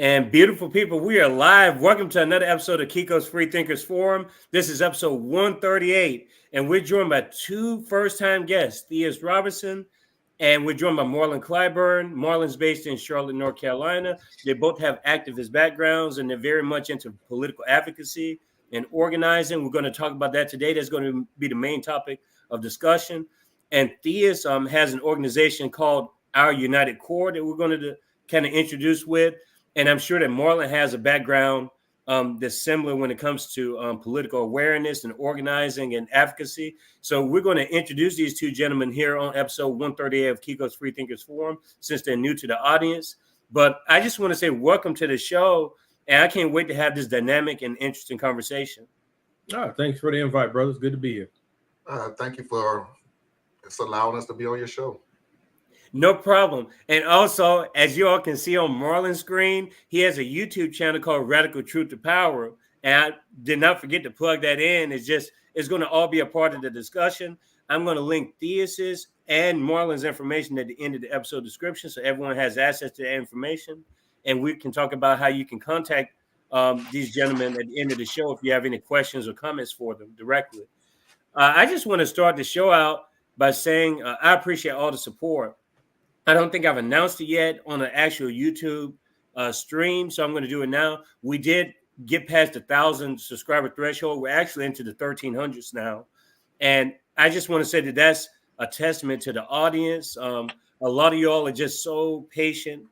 And beautiful people, we are live. Welcome to another episode of Kiko's Free Thinkers Forum. This is episode 138, and we're joined by two first-time guests, Theus Robinson, and we're joined by Marlon Clyburn. Marlon's based in Charlotte, North Carolina. They both have activist backgrounds, and they're very much into political advocacy and organizing. We're going to talk about that today. That's going to be the main topic of discussion. And Theus has an organization called Our United Core that we're going to kind of introduce with. And I'm sure that Marlon has a background that's similar when it comes to political awareness and organizing and advocacy. So we're going to introduce these two gentlemen here on episode 138 of Kiko's Free Thinkers Forum, since they're new to the audience. But I just want to say welcome to the show, and I can't wait to have this dynamic and interesting conversation. Thanks for the invite, brother. It's good to be here. Thank you for allowing us to be on your show. No problem. And also, as you all can see on Marlon's screen, he has a YouTube channel called Radical Truth to Power. And I did not forget to plug that in. It's going to all be a part of the discussion. I'm going to link Theus's and Marlon's information at the end of the episode description, so everyone has access to that information. And we can talk about how you can contact these gentlemen at the end of the show if you have any questions or comments for them directly. I just want to start the show out by saying I appreciate all the support. I don't think I've announced it yet on an actual YouTube stream, so I'm going to do it now. We did get past the 1,000 subscriber threshold. We're actually into the 1,300s now. And I just want to say that that's a testament to the audience. A lot of y'all are just so patient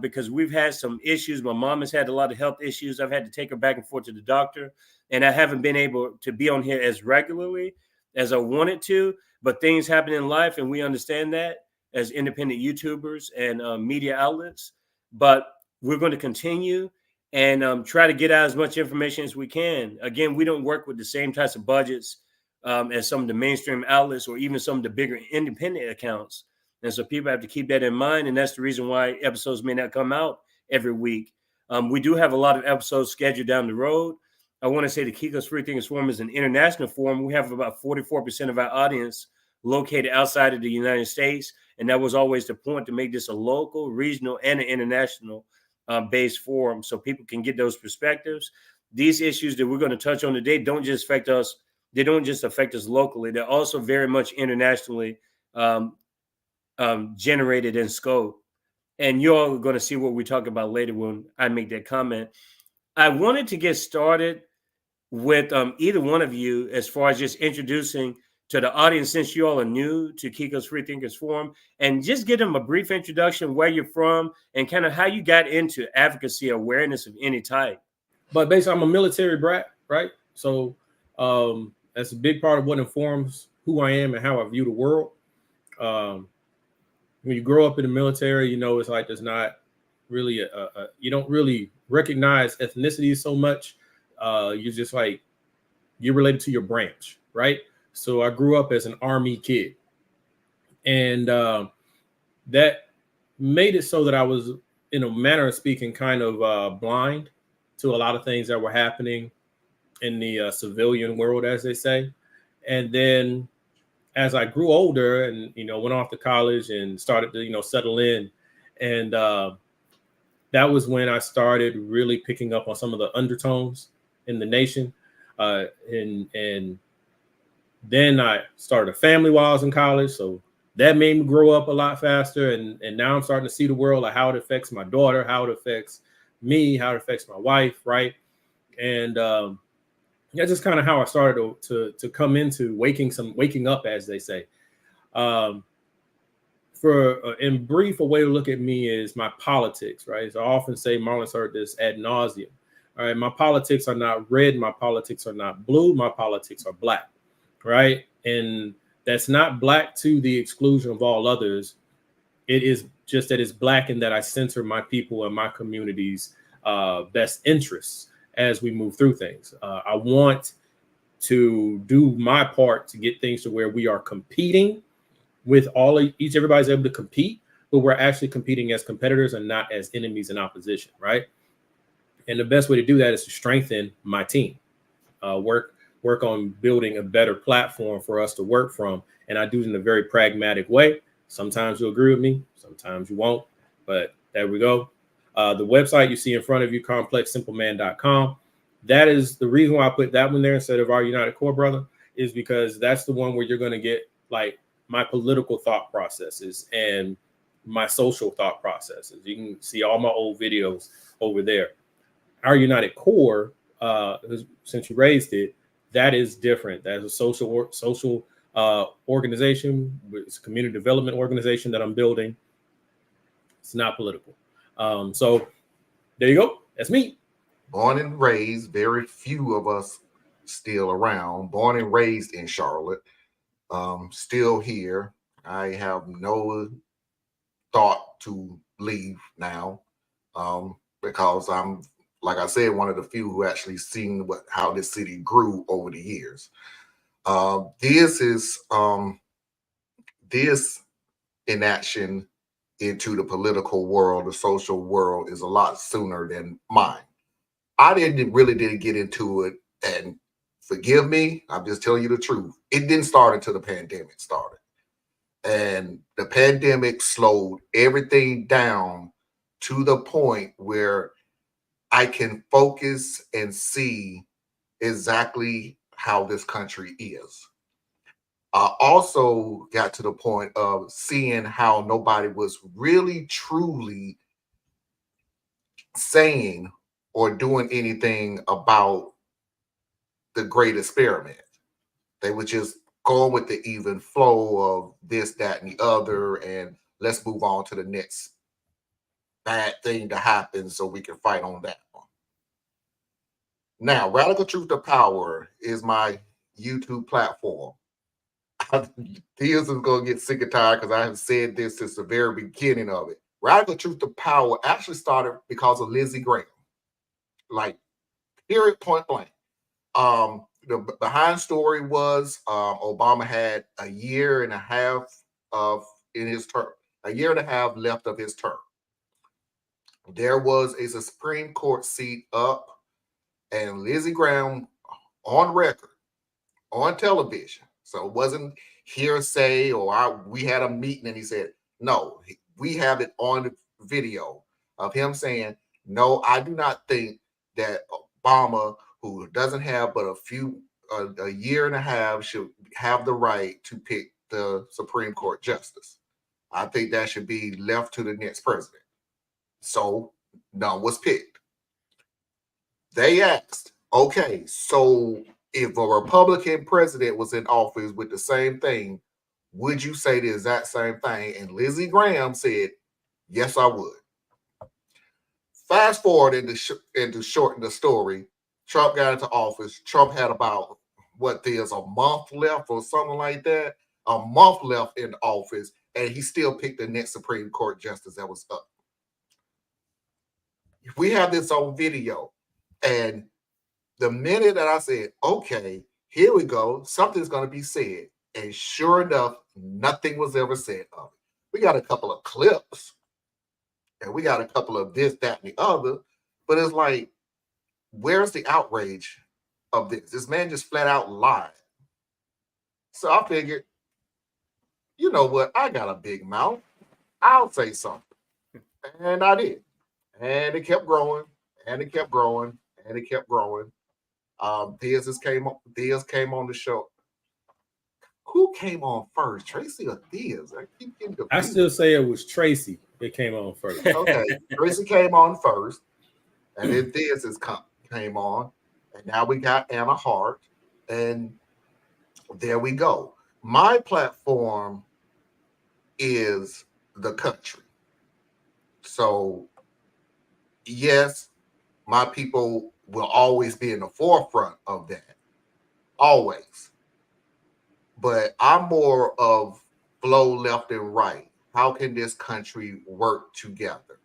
because we've had some issues. My mom has had a lot of health issues. I've had to take her back and forth to the doctor, and I haven't been able to be on here as regularly as I wanted to, but things happen in life, and we understand that as independent YouTubers and media outlets. But we're going to continue and try to get out as much information as we can. Again, we don't work with the same types of budgets as some of the mainstream outlets or even some of the bigger independent accounts. And so people have to keep that in mind. And that's the reason why episodes may not come out every week. We do have a lot of episodes scheduled down the road. I want to say the Kiko's Free Thinkers Forum is an international forum. We have about 44% of our audience located outside of the United States. And that was always the point, to make this a local, regional, and an international based forum so people can get those perspectives. These issues that we're going to touch on today don't just affect us. They don't just affect us locally. They're also very much internationally generated in scope. And you're all going to see what we talk about later when I make that comment. I wanted to get started with either one of you as far as just introducing to the audience, since you all are new to Kiko's Free Thinkers Forum, and just give them a brief introduction, where you're from, and kind of how you got into advocacy awareness of any type. But basically, I'm a military brat, right? So that's a big part of what informs who I am and how I view the world. When you grow up in the military, it's like there's not really you don't really recognize ethnicity so much. You're just like, you're related to your branch, right? So I grew up as an Army kid, and that made it so that I was, in a manner of speaking, kind of blind to a lot of things that were happening in the civilian world, as they say. And then as I grew older and, went off to college and started to, settle in, and that was when I started really picking up on some of the undertones in the nation, and then I started a family while I was in college. So that made me grow up a lot faster. And now I'm starting to see the world, like how it affects my daughter, how it affects me, how it affects my wife. Right. And that's just kind of how I started to come into waking up, as they say. In brief, a way to look at me is my politics. Right. So I often say, Marlon's heard this ad nauseum. All right. My politics are not red. My politics are not blue. My politics are black. Right. And that's not black to the exclusion of all others. It is just that it's black in that I center my people and my community's best interests as we move through things. I want to do my part to get things to where we are competing with everybody's able to compete, but we're actually competing as competitors and not as enemies in opposition. Right. And the best way to do that is to strengthen my team, work on building a better platform for us to work from. And I do it in a very pragmatic way. Sometimes you'll agree with me, sometimes you won't, but there we go. The website you see in front of you, complexsimpleman.com. That is the reason why I put that one there instead of our United Core, brother, is because that's the one where you're going to get like my political thought processes and my social thought processes. You can see all my old videos over there. Our United Core, since you raised it, that is different. That's a social organization. It's a community development organization that I'm building. It's not political. So there you go. That's me. Born and raised, very few of us still around. Born and raised in Charlotte, still here. I have no thought to leave now, because I'm, like I said, one of the few who actually seen how this city grew over the years. This inaction into the political world, the social world, is a lot sooner than mine. I didn't get into it, and forgive me, I'm just telling you the truth. It didn't start until the pandemic started. And the pandemic slowed everything down to the point where I can focus and see exactly how this country is. I also got to the point of seeing how nobody was really truly saying or doing anything about the great experiment. They were just going with the even flow of this, that, and the other, and let's move on to the next bad thing to happen so we can fight on that one. Now, Radical Truth to Power is my YouTube platform. Theus is going to get sick and tired because I have said this since the very beginning of it. Radical Truth to Power actually started because of Lindsey Graham. Like, period, point blank. The behind story was Obama had a year and a half in his term, a year and a half left of his term. There was a Supreme Court seat up, and Lindsey Graham, on record, on television, so it wasn't hearsay or we had a meeting and he said, no, we have it on video of him saying, no, I do not think that Obama, who doesn't have but a year and a half, should have the right to pick the Supreme Court justice. I think that should be left to the next president. So none was picked. They asked, okay, so if a Republican president was in office with the same thing, would you say the exact same thing? And Lindsey Graham said, yes, I would. Fast forward into shorten the story, Trump got into office. Trump had about, there's a month left or something like that, a month left in office, and he still picked the next Supreme Court justice that was up. If we have this on video, and the minute that I said, okay, here we go, something's going to be said, and sure enough, nothing was ever said of it. We got a couple of clips, and we got a couple of this, that, and the other, but it's like, where's the outrage of this? This man just flat out lied. So I figured, you know what? I got a big mouth. I'll say something. And I did. And it kept growing, and it kept growing, and it kept growing. Theus came on the show. Who came on first, Tracy or Theus? I keep getting confused. I still say it was Tracy that came on first. Okay, Tracy came on first, and then Theus came on, and now we got Anna Hart, and there we go. My platform is the country. So, yes, my people will always be in the forefront of that. Always. But I'm more of flow left and right. How can this country work together?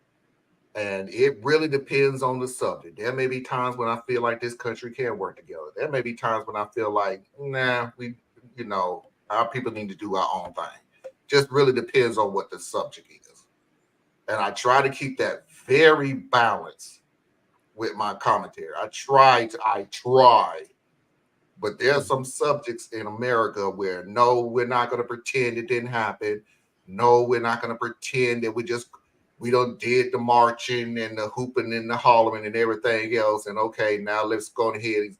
And it really depends on the subject. There may be times when I feel like this country can work together. There may be times when I feel like, nah, our people need to do our own thing. Just really depends on what the subject is. And I try to keep that very balanced with my commentary. I try. But there are some subjects in America where, no, we're not going to pretend it didn't happen. No, we're not going to pretend that we just we done did the marching and the hooping and the hollering and everything else. And okay, now let's go ahead.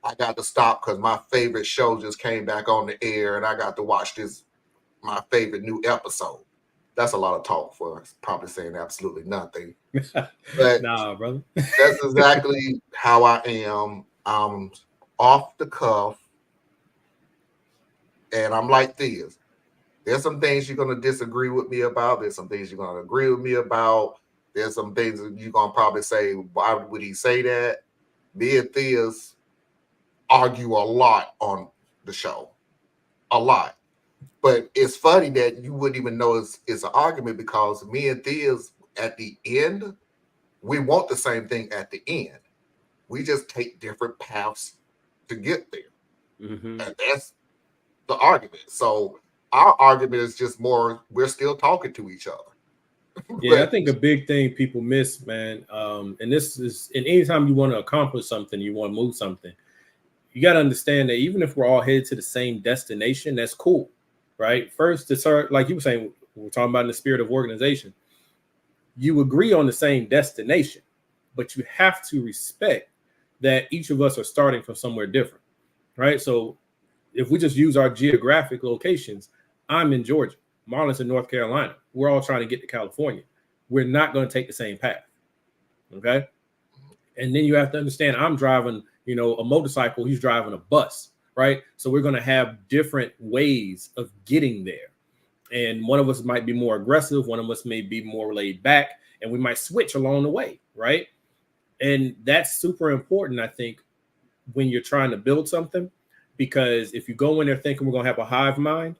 I got to stop because my favorite show just came back on the air, and I got to watch my favorite new episode. That's a lot of talk for us, probably saying absolutely nothing. But nah, brother. That's exactly how I am. I'm off the cuff, and I'm like this. There's some things you're going to disagree with me about. There's some things you're going to agree with me about. There's some things that you're going to probably say, why would he say that? Me and Theus argue a lot on the show. A lot. But it's funny that you wouldn't even know it's an argument, because me and Theus, at the end, we want the same thing at the end. We just take different paths to get there. Mm-hmm. And that's the argument. So our argument is just more, we're still talking to each other. Yeah, I think a big thing people miss, man, and this is, and anytime you want to accomplish something, you want to move something, you got to understand that even if we're all headed to the same destination, that's cool, right? First, to start, like you were saying, we're talking about in the spirit of organization, you agree on the same destination, but you have to respect that each of us are starting from somewhere different, right? So if we just use our geographic locations, I'm in Georgia, Marlon's in North Carolina. We're all trying to get to California. We're not going to take the same path, okay? And then you have to understand, I'm driving, a motorcycle, he's driving a bus, right? So we're going to have different ways of getting there. And one of us might be more aggressive, one of us may be more laid back, and we might switch along the way, right? And that's super important, I think, when you're trying to build something, because if you go in there thinking we're going to have a hive mind,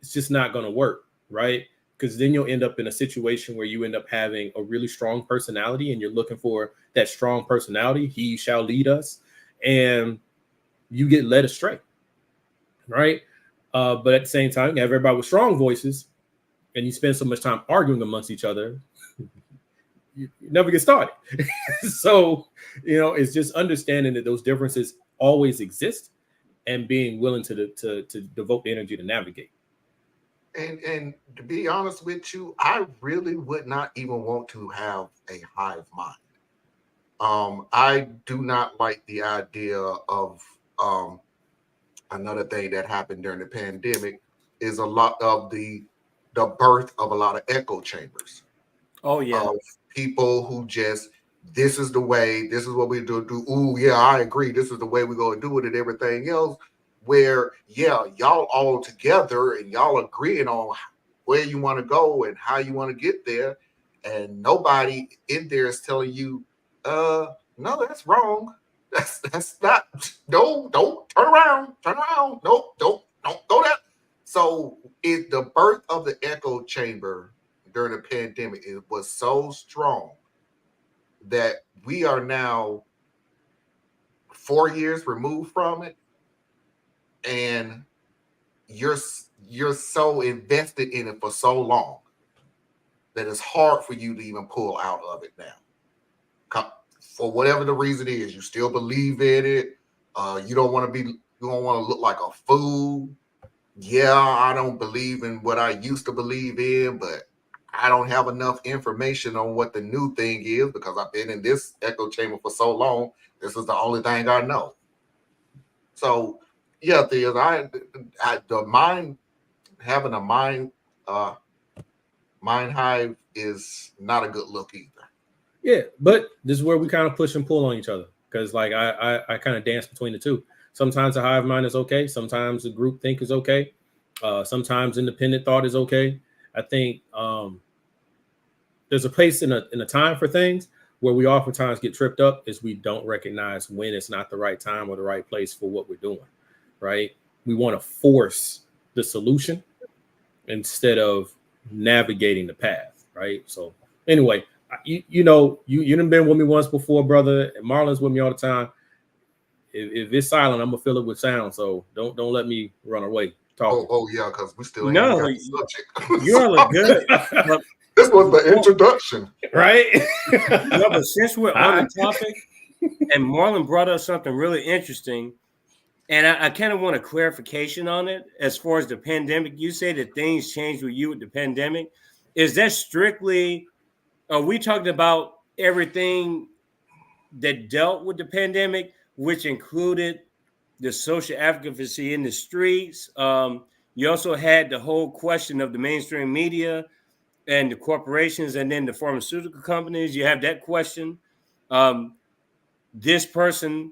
it's just not going to work, right? Because then you'll end up in a situation where you end up having a really strong personality, and you're looking for that strong personality. He shall lead us, and you get led astray, right? But at the same time, you have everybody with strong voices, and you spend so much time arguing amongst each other, you never get started. So, it's just understanding that those differences always exist, and being willing to devote the energy to navigate. And to be honest with you, I really would not even want to have a hive mind. I do not like the idea of another thing that happened during the pandemic is a lot of the birth of a lot of echo chambers. Oh yeah. Of people who just, this is the way, this is what we do. Ooh, yeah, I agree. This is the way we're going to do it, and everything else. Where, yeah, y'all all together and y'all agreeing on where you want to go and how you want to get there, and nobody in there is telling you, no, that's wrong. That's not. Don't turn around. Nope, don't go there. So the birth of the echo chamber during the pandemic, it was so strong that we are now 4 years removed from it. And you're so invested in it for so long that it's hard for you to even pull out of it now. For whatever the reason is, you still believe in it. You don't want to look like a fool. Yeah, I don't believe in what I used to believe in, but I don't have enough information on what the new thing is, because I've been in this echo chamber for so long. This is the only thing I know. So yeah, Theus, the mind, having a mind hive is not a good look either. Yeah, but this is where we kind of push and pull on each other, because like I kind of dance between the two. Sometimes a hive mind is okay. Sometimes the group think is okay. Sometimes independent thought is okay. I think there's a place in a time for things. Where we oftentimes get tripped up is we don't recognize when it's not the right time or the right place for what we're doing. Right? We want to force the solution instead of navigating the path, right? So anyway, you done been with me once before, brother, and Marlon's with me all the time. If it's silent, I'm gonna fill it with sound. So don't let me run away talking. Oh yeah, because we still ain't No, got the subject. you all look good. But, this was the introduction, right? no, but since we're on the topic, and Marlon brought up something really interesting. And I kind of want a clarification on it as far as the pandemic. You say that things changed with you with the pandemic. is that strictly, are we talking about everything that dealt with the pandemic, which included the social advocacy in the streets? You also had the whole question of the mainstream media and the corporations and then the pharmaceutical companies. You have that question. This person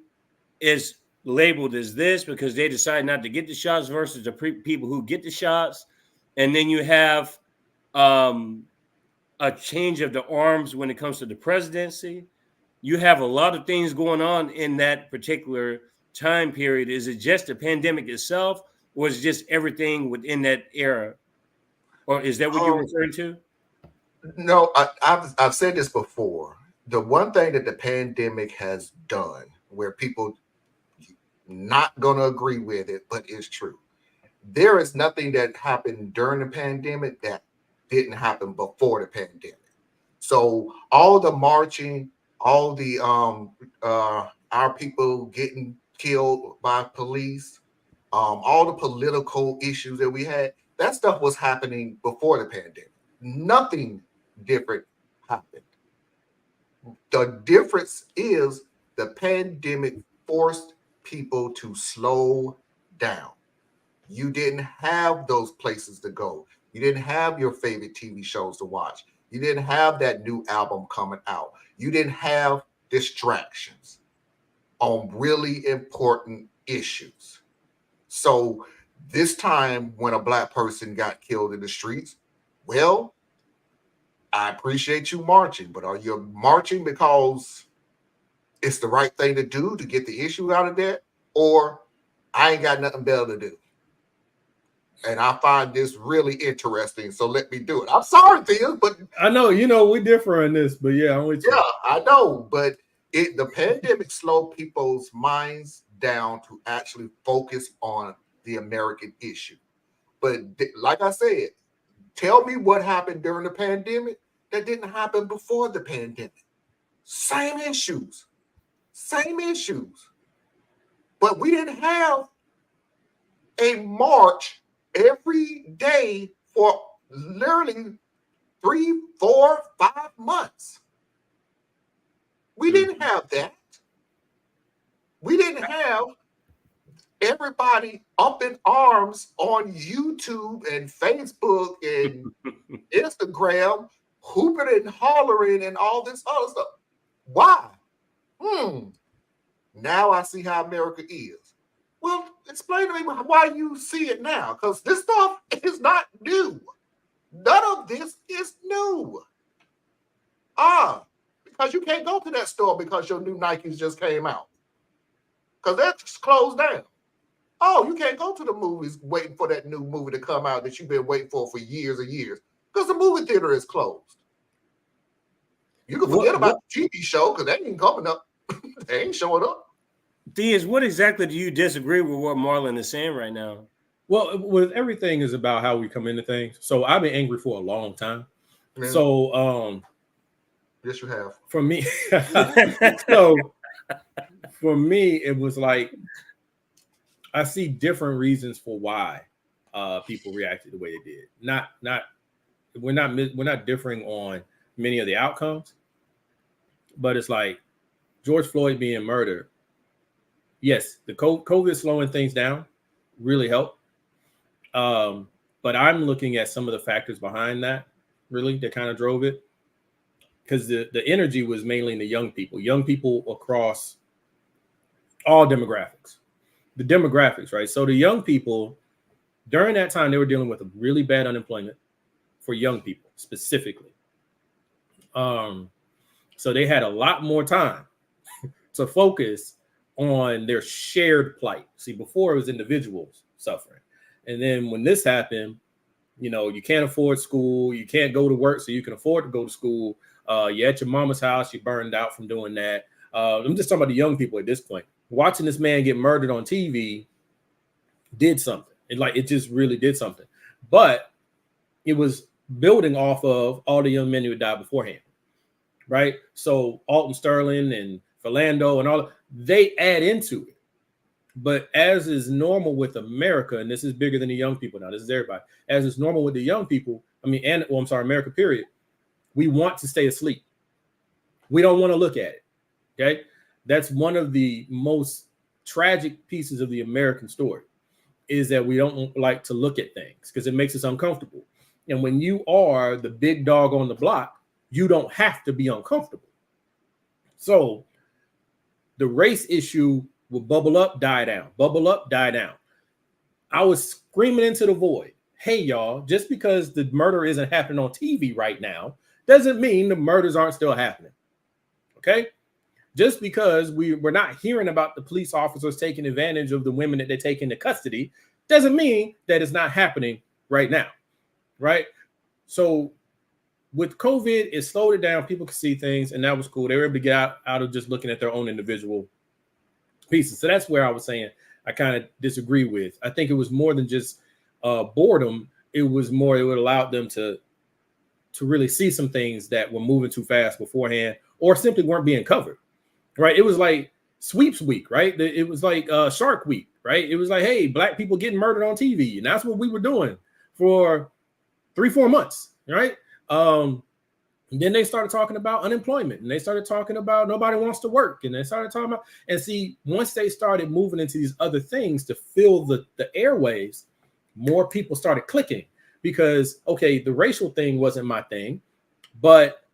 is labeled as this because they decide not to get the shots versus the people who get the shots. And then you have a change of the arms when it comes to the presidency. You have a lot of things going on in that particular time period. Is it just the pandemic itself, or is it just everything within that era? Or is that what you're referring to? No, I've said this before. The one thing that the pandemic has done, where people not going to agree with it, but it's true. There is nothing that happened during the pandemic that didn't happen before the pandemic. So all the marching, all the our people getting killed by police, all the political issues that we had, that stuff was happening before the pandemic. Nothing different happened. The difference is the pandemic forced people to slow down. You didn't have those places to go. You didn't have your favorite TV shows to watch. You didn't have that new album coming out. You didn't have distractions on really important issues. So this time when a Black person got killed in the streets, well, I appreciate you marching, but are you marching because it's the right thing to do to get the issue out of there, or I ain't got nothing better to do? And I find this really interesting, so let me do it. I'm sorry, Theo, but I know, we differ on this, but yeah, I'm with you. Yeah, I know, but the pandemic slowed people's minds down to actually focus on the American issue. But like I said, tell me what happened during the pandemic that didn't happen before the pandemic. Same issues. But we didn't have a march every day for literally 3, 4, 5 months. We didn't have that. We didn't have everybody up in arms on YouTube and Facebook and Instagram, hooping and hollering and all this other stuff. Why? Now I see how America is. Well, explain to me why you see it now, because this stuff is not new. None of this is new. Because you can't go to that store because your new Nikes just came out. Because that's closed down. Oh, you can't go to the movies waiting for that new movie to come out that you've been waiting for years and years because the movie theater is closed. You can forget about the TV show because they ain't coming up. They ain't showing up. Theus, what exactly do you disagree with what Marlon is saying right now? Well, with everything is about how we come into things. So I've been angry for a long time. Man. So yes, you have. For me, it was like I see different reasons for why people reacted the way they did. We're not differing on many of the outcomes, but it's like George Floyd being murdered. Yes, the COVID slowing things down really helped. But I'm looking at some of the factors behind that, really, that kind of drove it. Because the energy was mainly in the young people across all demographics. The demographics, right? So the young people, during that time, they were dealing with a really bad unemployment for young people specifically. So they had a lot more time to focus on their shared plight. See, before it was individuals suffering. And then when this happened, you can't afford school, you can't go to work so you can afford to go to school. You're at your mama's house, you burned out from doing that. I'm just talking about the young people at this point. Watching this man get murdered on TV did something. It just really did something. But it was building off of all the young men who had died beforehand, right? So Alton Sterling and Philando and all, they add into it. But as is normal with America, and this is bigger than the young people now, this is everybody, as is normal with the young people, America, period, we want to stay asleep. We don't want to look at it. Okay. That's one of the most tragic pieces of the American story, is that we don't like to look at things because it makes us uncomfortable. And when you are the big dog on the block, you don't have to be uncomfortable. So the race issue will bubble up, die down, bubble up, die down. I was screaming into the void. Hey, y'all, just because the murder isn't happening on TV right now doesn't mean the murders aren't still happening. Okay? Just because we're not hearing about the police officers taking advantage of the women that they take into custody doesn't mean that it's not happening right now. Right? So with COVID, it slowed it down. People could see things, and that was cool. They were able to get out of just looking at their own individual pieces. So that's where I was saying I kind of disagree with. I think it was more than just boredom. It was more, it would allow them to really see some things that were moving too fast beforehand or simply weren't being covered. Right? It was like sweeps week, right? It was like Shark Week, right? It was like, hey, black people getting murdered on TV. And that's what we were doing for 3-4 months, right? Then they started talking about unemployment, and they started talking about nobody wants to work, and they started talking about, and see, once they started moving into these other things to fill the airwaves, more people started clicking because, okay, the racial thing wasn't my thing, but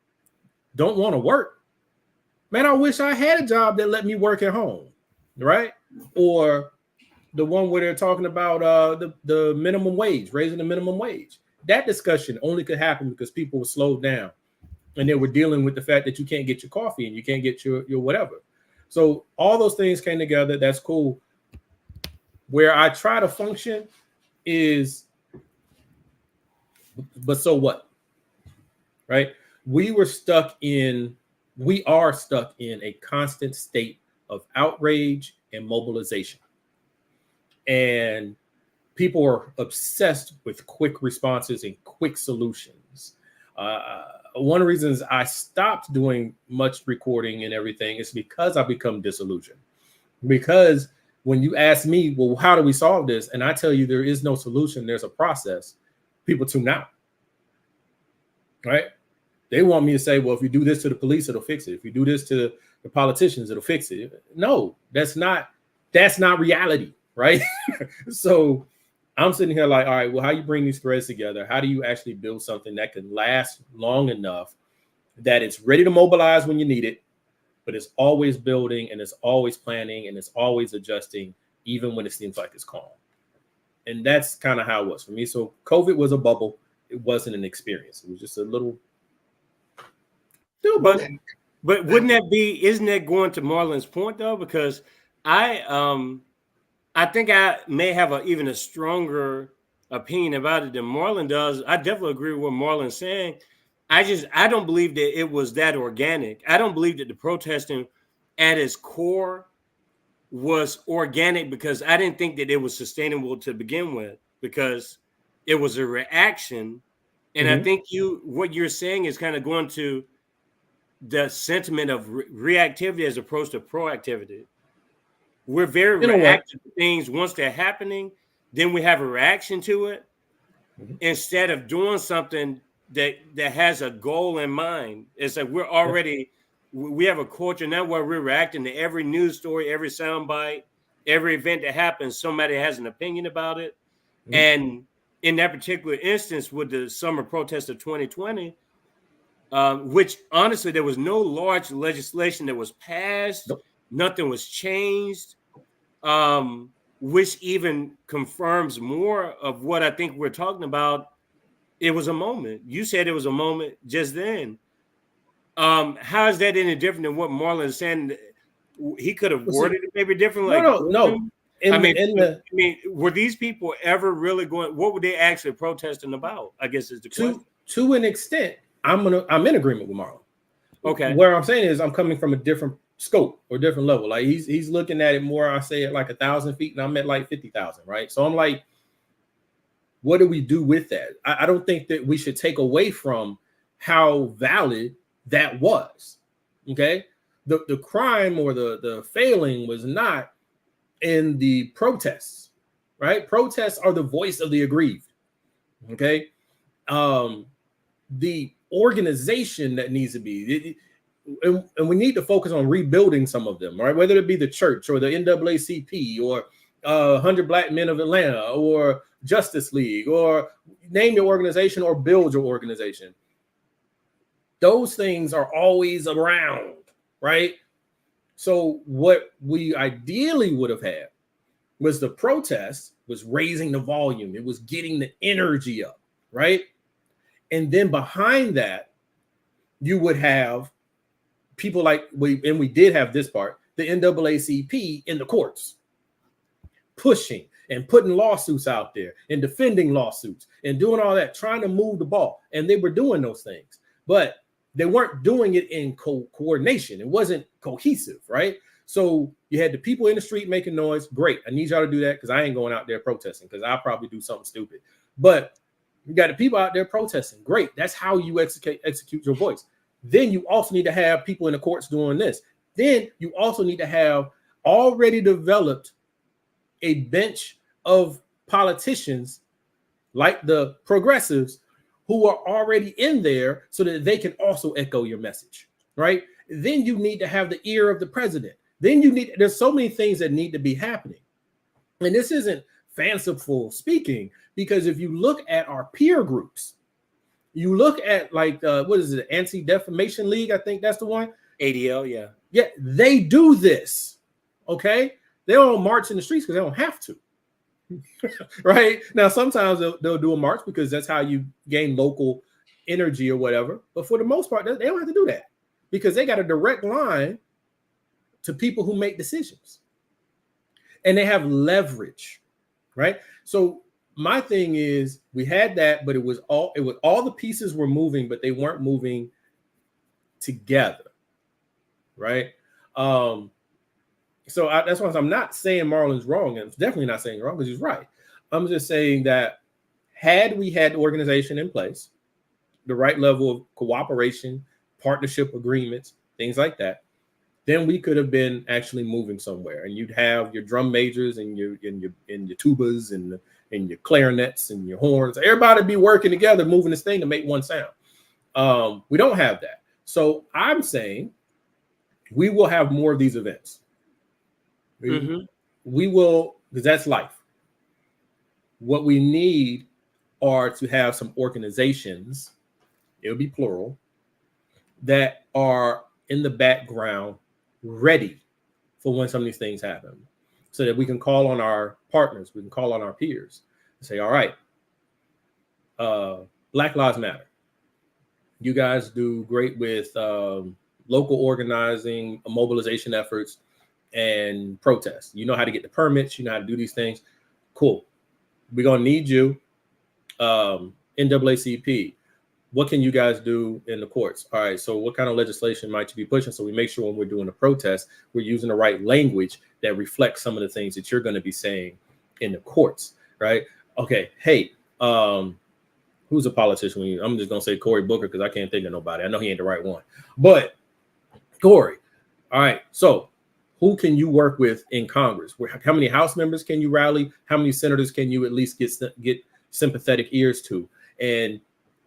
don't want to work. Man, I wish I had a job that let me work at home, right? Or the one where they're talking about the minimum wage, raising the minimum wage. That discussion only could happen because people were slowed down and they were dealing with the fact that you can't get your coffee and you can't get your whatever. So all those things came together. That's cool. Where I try to function is, but so what? Right? We are stuck in a constant state of outrage and mobilization. And people are obsessed with quick responses and quick solutions. One of the reasons I stopped doing much recording and everything is because I become disillusioned. Because when you ask me, well, how do we solve this? And I tell you there is no solution, there's a process, people tune out. Right? They want me to say, well, if you do this to the police, it'll fix it. If you do this to the politicians, it'll fix it. No, that's not reality, right? So I'm sitting here like, all right, well, how you bring these threads together? How do you actually build something that can last long enough that it's ready to mobilize when you need it, but it's always building and it's always planning and it's always adjusting, even when it seems like it's calm. And that's kind of how it was for me. So COVID was a bubble. It wasn't an experience. It was just a little. But wouldn't that be? Isn't that going to Marlon's point though? Because I think I may have even a stronger opinion about it than Marlon does. I definitely agree with what Marlon's saying. I don't believe that it was that organic. I don't believe that the protesting at its core was organic because I didn't think that it was sustainable to begin with because it was a reaction. And I think what you're saying is kind of going to the sentiment of reactivity as opposed to proactivity. We're very reactive to things once they're happening. Then we have a reaction to it instead of doing something that has a goal in mind. It's like we have a culture now where we're reacting to every news story, every soundbite, every event that happens. Somebody has an opinion about it. And in that particular instance with the summer protest of 2020, which honestly, there was no large legislation that was passed. Nope. Nothing was changed, which even confirms more of what I think we're talking about. It was a moment. You said it was a moment just then. How is that any different than what Marlon is saying? He could have worded it maybe differently. No. I mean, were these people ever really going? What were they actually protesting about? I guess is the question. To an extent, I'm in agreement with Marlon. Okay. Where I'm saying is I'm coming from a different scope or different level. Like he's looking at it more, I say at like 1,000 feet, and I'm at like 50,000, right? So I'm like, what do we do with that? I don't think that we should take away from how valid that was. Okay. The crime or the failing was not in the protests, right? Protests are the voice of the aggrieved. Okay. the organization that needs to be, and we need to focus on rebuilding some of them, right? Whether it be the church or the NAACP or 100 Black Men of Atlanta or Justice League, or name your organization or build your organization. Those things are always around, right? So what we ideally would have had was the protest was raising the volume. It was getting the energy up, right? And then behind that, you would have people like we did have this part, the NAACP in the courts, pushing and putting lawsuits out there and defending lawsuits and doing all that, trying to move the ball. And they were doing those things, but they weren't doing it in coordination. It wasn't cohesive, right? So you had the people in the street making noise. Great. I need y'all to do that because I ain't going out there protesting because I'll probably do something stupid. But you got the people out there protesting. Great. That's how you execute your voice. Then you also need to have people in the courts doing this. Then you also need to have already developed a bench of politicians like the progressives who are already in there so that they can also echo your message, right? Then you need to have the ear of the president. Then there's so many things that need to be happening. And this isn't fanciful speaking, because if you look at our peer groups, you look at like, what is it? Anti-Defamation League. I think that's the one. ADL. Yeah. Yeah. They do this. Okay. They don't march in the streets because they don't have to. Right now, sometimes they'll do a march because that's how you gain local energy or whatever. But for the most part, they don't have to do that because they got a direct line to people who make decisions and they have leverage, right? So my thing is, we had that, but it was all the pieces were moving, but they weren't moving together, right? So that's why I'm not saying Marlon's wrong, and I'm definitely not saying wrong because he's right. I'm just saying that had we had the organization in place, the right level of cooperation, partnership agreements, things like that, then we could have been actually moving somewhere. And you'd have your drum majors and your tubas and your clarinets and your horns. Everybody be working together, moving this thing to make one sound. We don't have that. So I'm saying we will have more of these events. We will, because that's life. What we need are to have some organizations, it'll be plural, that are in the background ready for when some of these things happen, so that we can call on our partners, we can call on our peers and say, all right, Black Lives Matter. You guys do great with local organizing, mobilization efforts, and protests. You know how to get the permits, you know how to do these things. Cool. We're gonna need you. NAACP, what can you guys do in the courts? All right, so what kind of legislation might you be pushing so we make sure when we're doing a protest, we're using the right language that reflects some of the things that you're going to be saying in the courts, right? Okay, hey, who's a politician? I'm just gonna say Cory Booker because I can't think of nobody. I know he ain't the right one, but Cory. All right, so who can you work with in Congress? How many House members can you rally? How many senators can you at least get sympathetic ears to and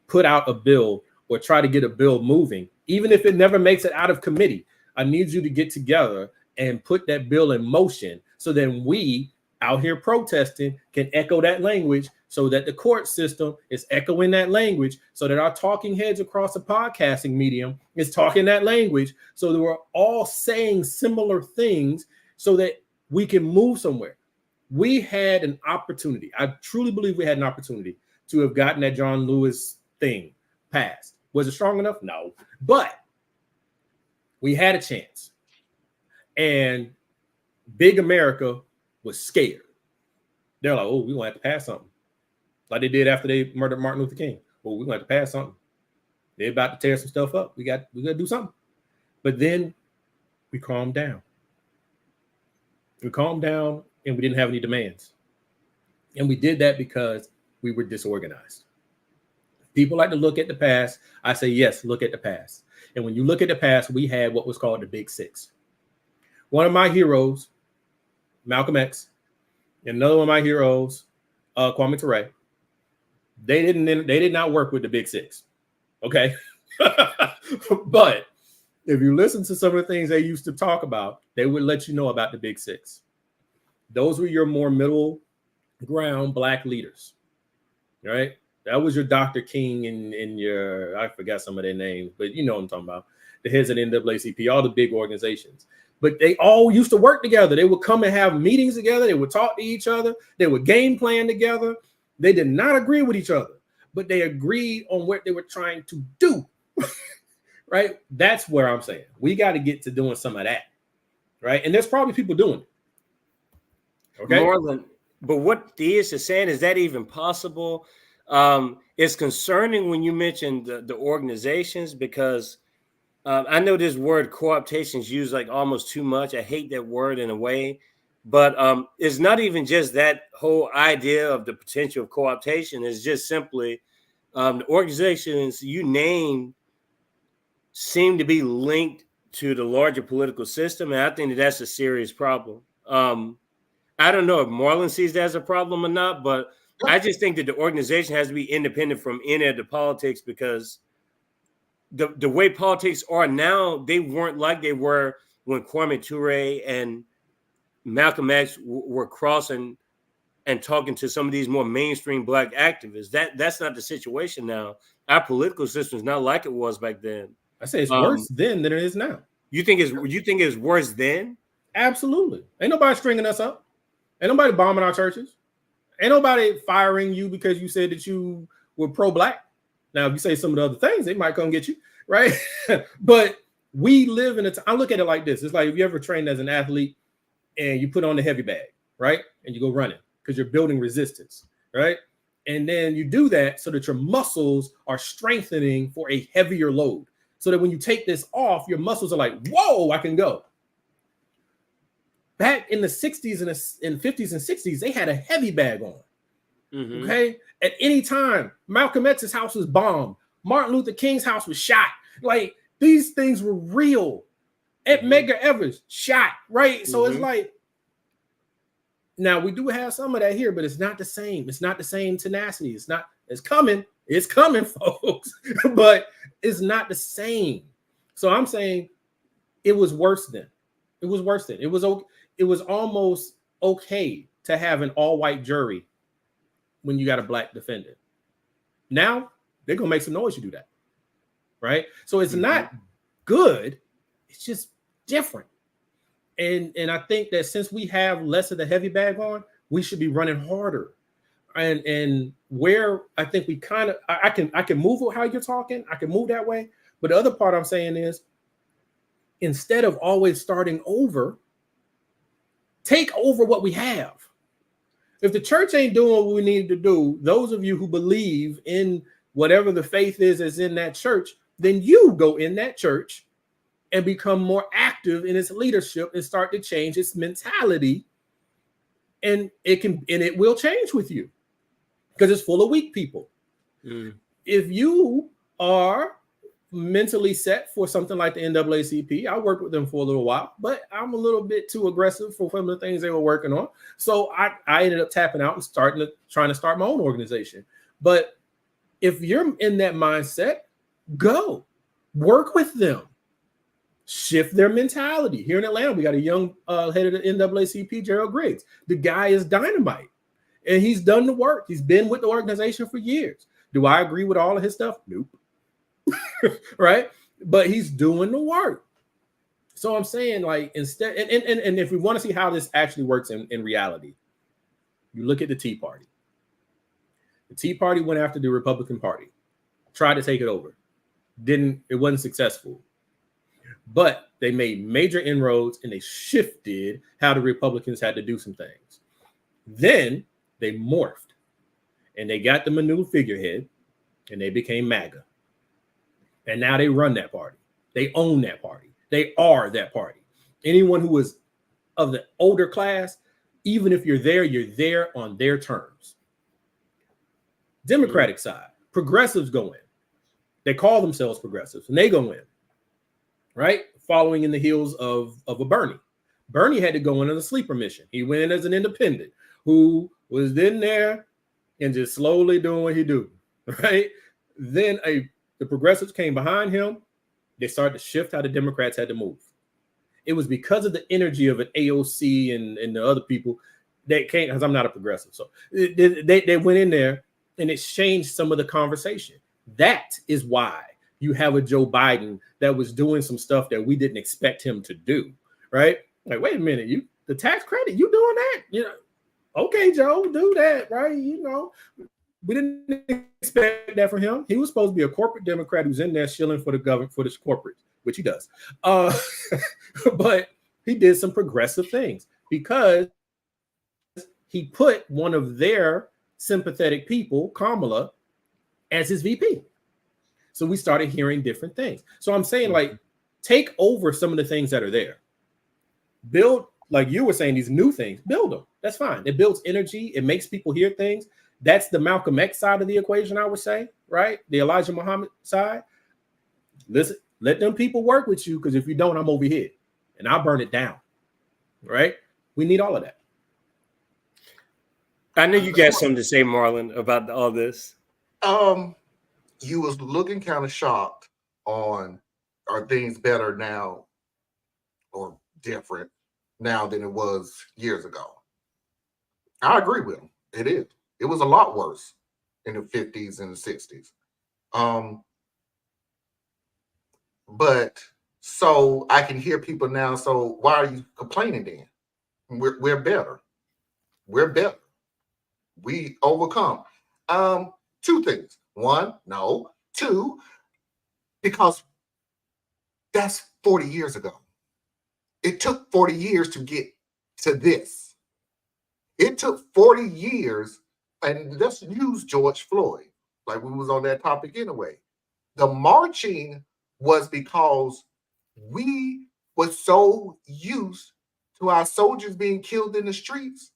put out a bill or try to get a bill moving? Even if it never makes it out of committee, I need you to get together and put that bill in motion so then we out here protesting can echo that language, so that the court system is echoing that language, so that our talking heads across the podcasting medium is talking that language, so that we're all saying similar things so that we can move somewhere. We had an opportunity. I truly believe we had an opportunity to have gotten that John Lewis thing passed. Was it strong enough? No, but we had a chance. And big America was scared. They're like, oh, we're going to have to pass something. Like they did after they murdered Martin Luther King. Oh, we're going to have to pass something. They're about to tear some stuff up. We got to do something. But then we calmed down. We calmed down and we didn't have any demands. And we did that because we were disorganized. People like to look at the past. I say, yes, look at the past. And when you look at the past, we had what was called the Big Six. One of my heroes, Malcolm X, and another one of my heroes, Kwame Ture, They did not work with the Big Six. Okay. But if you listen to some of the things they used to talk about, they would let you know about the Big Six. Those were your more middle ground black leaders, right? That was your Dr. King and your, I forgot some of their names, but you know what I'm talking about. The heads of the NAACP, all the big organizations. But they all used to work together. They would come and have meetings together. They would talk to each other. They would game plan together. They did not agree with each other, but they agreed on what they were trying to do. Right? That's where I'm saying we got to get to doing some of that. Right? And there's probably people doing it. Okay. Marlon, but what Theus is saying, is that even possible? It's concerning when you mentioned the organizations, because I know this word co-optation is used like almost too much. I hate that word in a way, but it's not even just that whole idea of the potential of co-optation. It's just simply the organizations you named seem to be linked to the larger political system, and I think that that's a serious problem. I don't know if Marlon sees that as a problem or not, but I just think that the organization has to be independent from any of the politics, because the way politics are now, they weren't like they were when Kwame Ture and Malcolm X were crossing and talking to some of these more mainstream black activists. That's not the situation now. Our political system is not like it was back then. I say it's worse then than it is now. You think it's worse then? Absolutely. Ain't nobody stringing us up. Ain't nobody bombing our churches. Ain't nobody firing you because you said that you were pro-black. Now, if you say some of the other things, they might come get you, right? But we live in a time. I look at it like this. It's like if you ever trained as an athlete and you put on the heavy bag, right? And you go running because you're building resistance, right? And then you do that so that your muscles are strengthening for a heavier load. So that when you take this off, your muscles are like, whoa, I can go. Back in the 60s and 50s and 60s, they had a heavy bag on. Mm-hmm. Okay. At any time, Malcolm X's house was bombed. Martin Luther King's house was shot. Like, these things were real. Ed Medgar Evers shot, right? So it's like, now we do have some of that here, but it's not the same. It's not the same tenacity. It's coming, folks, but it's not the same. So I'm saying it was worse then. It was worse then. It was almost okay to have an all-white jury when you got a black defendant. Now they're gonna make some noise. You do that, right? So it's not good. It's just different. And I think that since we have less of the heavy bag on, we should be running harder. And where I think we kind of, I can move how you're talking. I can move that way. But the other part I'm saying is, instead of always starting over, take over what we have. If the church ain't doing what we need to do, those of you who believe in whatever the faith is that's in that church, then you go in that church and become more active in its leadership and start to change its mentality. And it will change with you because it's full of weak people. If you are mentally set for something like the NAACP, I worked with them for a little while, but I'm a little bit too aggressive for some of the things they were working on. So I ended up tapping out and trying to start my own organization. But if you're in that mindset, go work with them. Shift their mentality. Here in Atlanta, we got a young head of the NAACP, Gerald Griggs. The guy is dynamite, and he's done the work. He's been with the organization for years. Do I agree with all of his stuff? Nope. Right? But he's doing the work. So I'm saying, like, instead, and if we want to see how this actually works in reality, you look at the Tea Party. The Tea Party went after the Republican Party, tried to take it over. It wasn't successful. But they made major inroads and they shifted how the Republicans had to do some things. Then they morphed and they got them a new figurehead and they became MAGA. And now they run that party. They own that party. They are that party. Anyone who is of the older class, even if you're there on their terms. Democratic side, progressives go in. They call themselves progressives and they go in. Right? Following in the heels of a Bernie. Bernie had to go in on a sleeper mission. He went in as an independent who was in there and just slowly doing what he do. right? Then the progressives came behind him. They started to shift how the Democrats had to move. It was because of the energy of an AOC and the other people that came, because I'm not a progressive. So they went in there and it changed some of the conversation. That is why you have a Joe Biden that was doing some stuff that we didn't expect him to do, right? Like, wait a minute, the tax credit, you doing that? You know, okay, Joe, do that, right? You know, we didn't expect that from him. He was supposed to be a corporate Democrat who's in there shilling for the government, for this corporate, which he does. But he did some progressive things because he put one of their sympathetic people, Kamala, as his VP. So we started hearing different things. So I'm saying, like, take over some of the things that are there. Build, like you were saying, these new things, build them. That's fine. It builds energy. It makes people hear things. That's the Malcolm X side of the equation, I would say, right? The Elijah Muhammad side. Listen, let them people work with you, because if you don't, I'm over here and I'll burn it down, right? We need all of that. I know you got something to say, Marlon, about all this. You was looking kind of shocked on, are things better now or different now than it was years ago? I agree with him. It is. It was a lot worse in the 50s and the 60s. But so I can hear people now. So why are you complaining then? We're better. We're better. We overcome. Two things. One, no. Two, because that's 40 years ago. It took 40 years to get to this. It took 40 years, and let's use George Floyd, like we was on that topic anyway. The marching was because we were so used to our soldiers being killed in the streets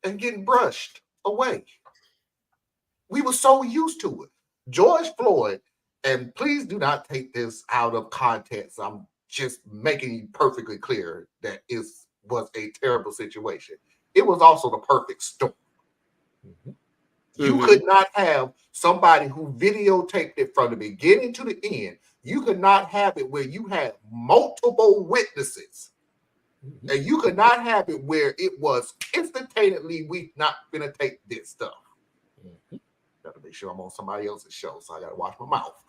and getting brushed away. We were so used to it. George Floyd, and please do not take this out of context. I'm just making it perfectly clear that it was a terrible situation. It was also the perfect storm. Mm-hmm. You could not have somebody who videotaped it from the beginning to the end. You could not have it where you had multiple witnesses. Mm-hmm. And you could not have it where it was instantaneously, we not going to take this stuff. Mm-hmm. Got to make sure I'm on somebody else's show, so I got to watch my mouth.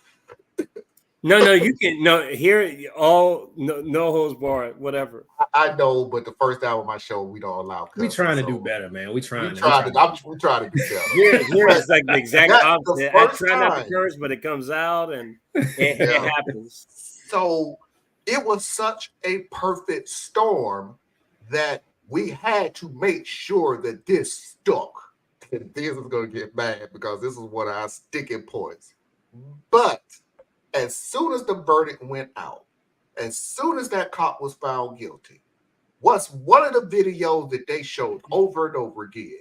No, you can here all no holds barred, whatever. I know, but the first hour of my show we don't allow. Cussing, we trying to do better, man. We trying to do better. Here is like the exact opposite. I try not to curse, but it comes out and it happens. So it was such a perfect storm that we had to make sure that this stuck. And this is going to get bad because this is one of our sticking points. But as soon as the verdict went out, as soon as that cop was found guilty, what's one of the videos that they showed over and over again?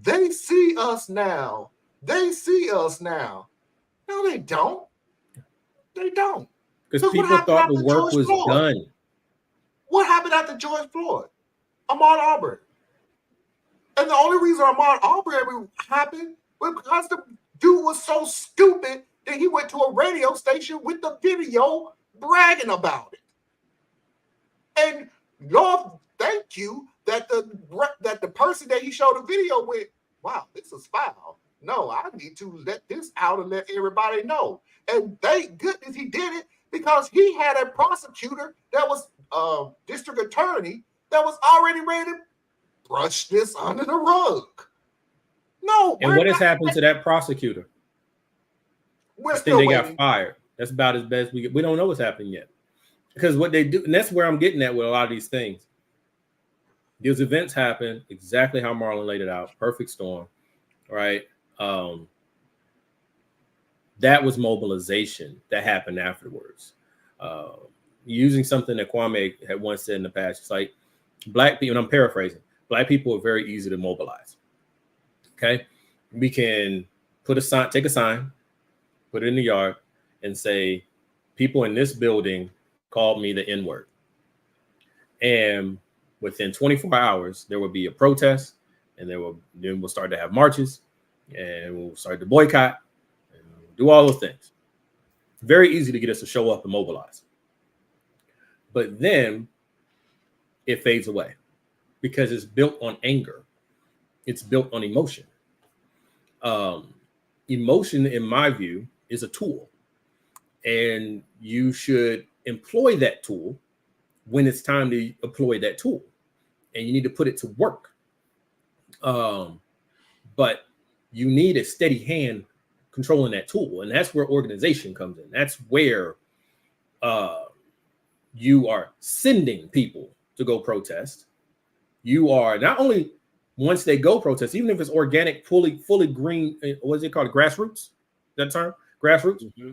They see us now. They see us now. No, they don't. They don't. Because people thought the work was done. What happened after George Floyd? Ahmaud Arbery. And the only reason Ahmaud Arbery happened was because the dude was so stupid that he went to a radio station with the video bragging about it. And Lord, thank you that the person that he showed the video with, wow, this is foul. No, I need to let this out and let everybody know. And thank goodness he did it, because he had a prosecutor that was district attorney that was already ready to brush this under the rug. No. And what has happened to that prosecutor? I think they got fired. That's about as best we get. We don't know what's happening yet. Because what they do, and that's where I'm getting at with a lot of these things. These events happen exactly how Marlon laid it out. Perfect storm, right? That was mobilization that happened afterwards. Using something that Kwame had once said in the past, it's like Black people, and I'm paraphrasing, Black people are very easy to mobilize. Okay? We can take a sign, put it in the yard, and say, people in this building called me the N-word. And within 24 hours, there will be a protest, and then we'll start to have marches, and we'll start to boycott and do all those things. Very easy to get us to show up and mobilize. But then it fades away because it's built on anger. It's built on emotion. Emotion, in my view, is a tool. And you should employ that tool when it's time to employ that tool. And you need to put it to work. But you need a steady hand controlling that tool. And that's where organization comes in. That's where you are sending people to go protest. You are not only, once they go protest, even if it's organic, fully green, what's it called? Grassroots? That term? Grassroots? Mm-hmm.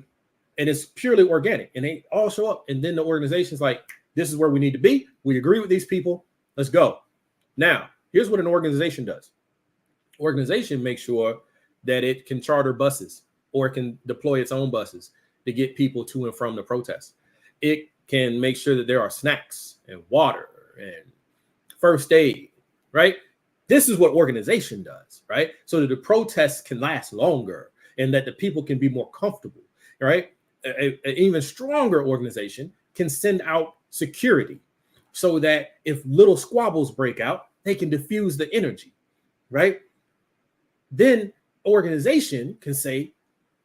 And it's purely organic. And they all show up. And then the organization's like, this is where we need to be. We agree with these people. Let's go. Now, here's what an organization does. Organization makes sure that it can charter buses or it can deploy its own buses to get people to and from the protest. It can make sure that there are snacks and water and first aid, right? This is what organization does, right? So that the protests can last longer and that the people can be more comfortable, right? An even stronger organization can send out security so that if little squabbles break out, they can diffuse the energy, right? Then organization can say,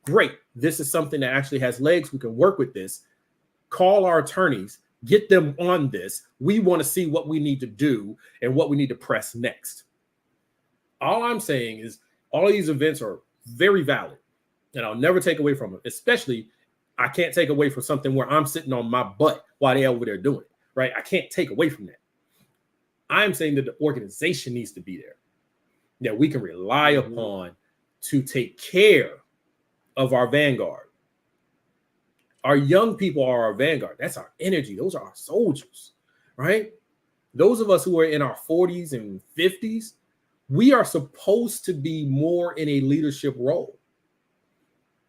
great, this is something that actually has legs. We can work with this. Call our attorneys, get them on this. We want to see what we need to do and what we need to press next. All I'm saying is all of these events are very valid and I'll never take away from them, especially I can't take away from something where I'm sitting on my butt while they're over there doing it, right? I can't take away from that. I'm saying that the organization needs to be there, that we can rely upon to take care of our vanguard. Our young people are our vanguard. That's our energy. Those are our soldiers, right? Those of us who are in our 40s and 50s, we are supposed to be more in a leadership role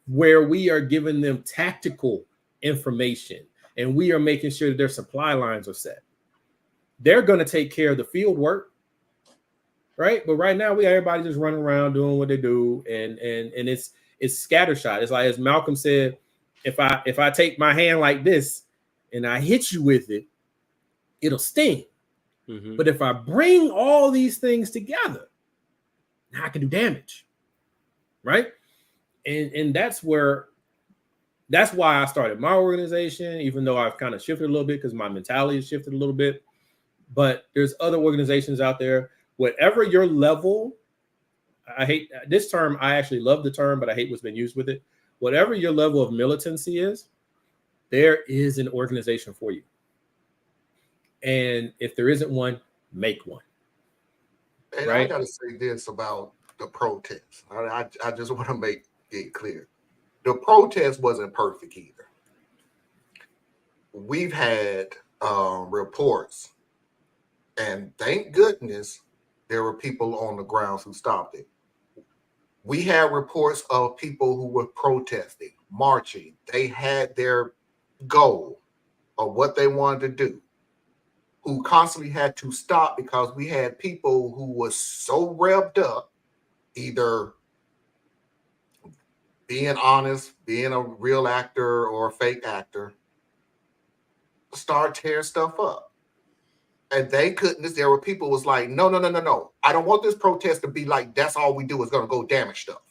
where we are giving them tactical information and we are making sure that their supply lines are set. They're going to take care of the field work, right? But right now, everybody just running around doing what they do, and it's scattershot. It's like, as Malcolm said, if I take my hand like this and I hit you with it, it'll sting. Mm-hmm. But if I bring all these things together, now I can do damage, right? And that's why I started my organization, even though I've kind of shifted a little bit because my mentality has shifted a little bit. But there's other organizations out there. Whatever your level, I hate this term. I actually love the term, but I hate what's been used with it. Whatever your level of militancy is, there is an organization for you. And if there isn't one, make one. And right? I got to say this about the protest. I just want to make it clear. The protest wasn't perfect either. We've had reports, and thank goodness there were people on the grounds who stopped it. We had reports of people who were protesting, marching. They had their goal of what they wanted to do, who constantly had to stop because we had people who were so revved up, either being honest, being a real actor or a fake actor, start tearing stuff up. And they couldn't. There were people who was like, no. I don't want this protest to be like, that's all we do is going to go damage stuff.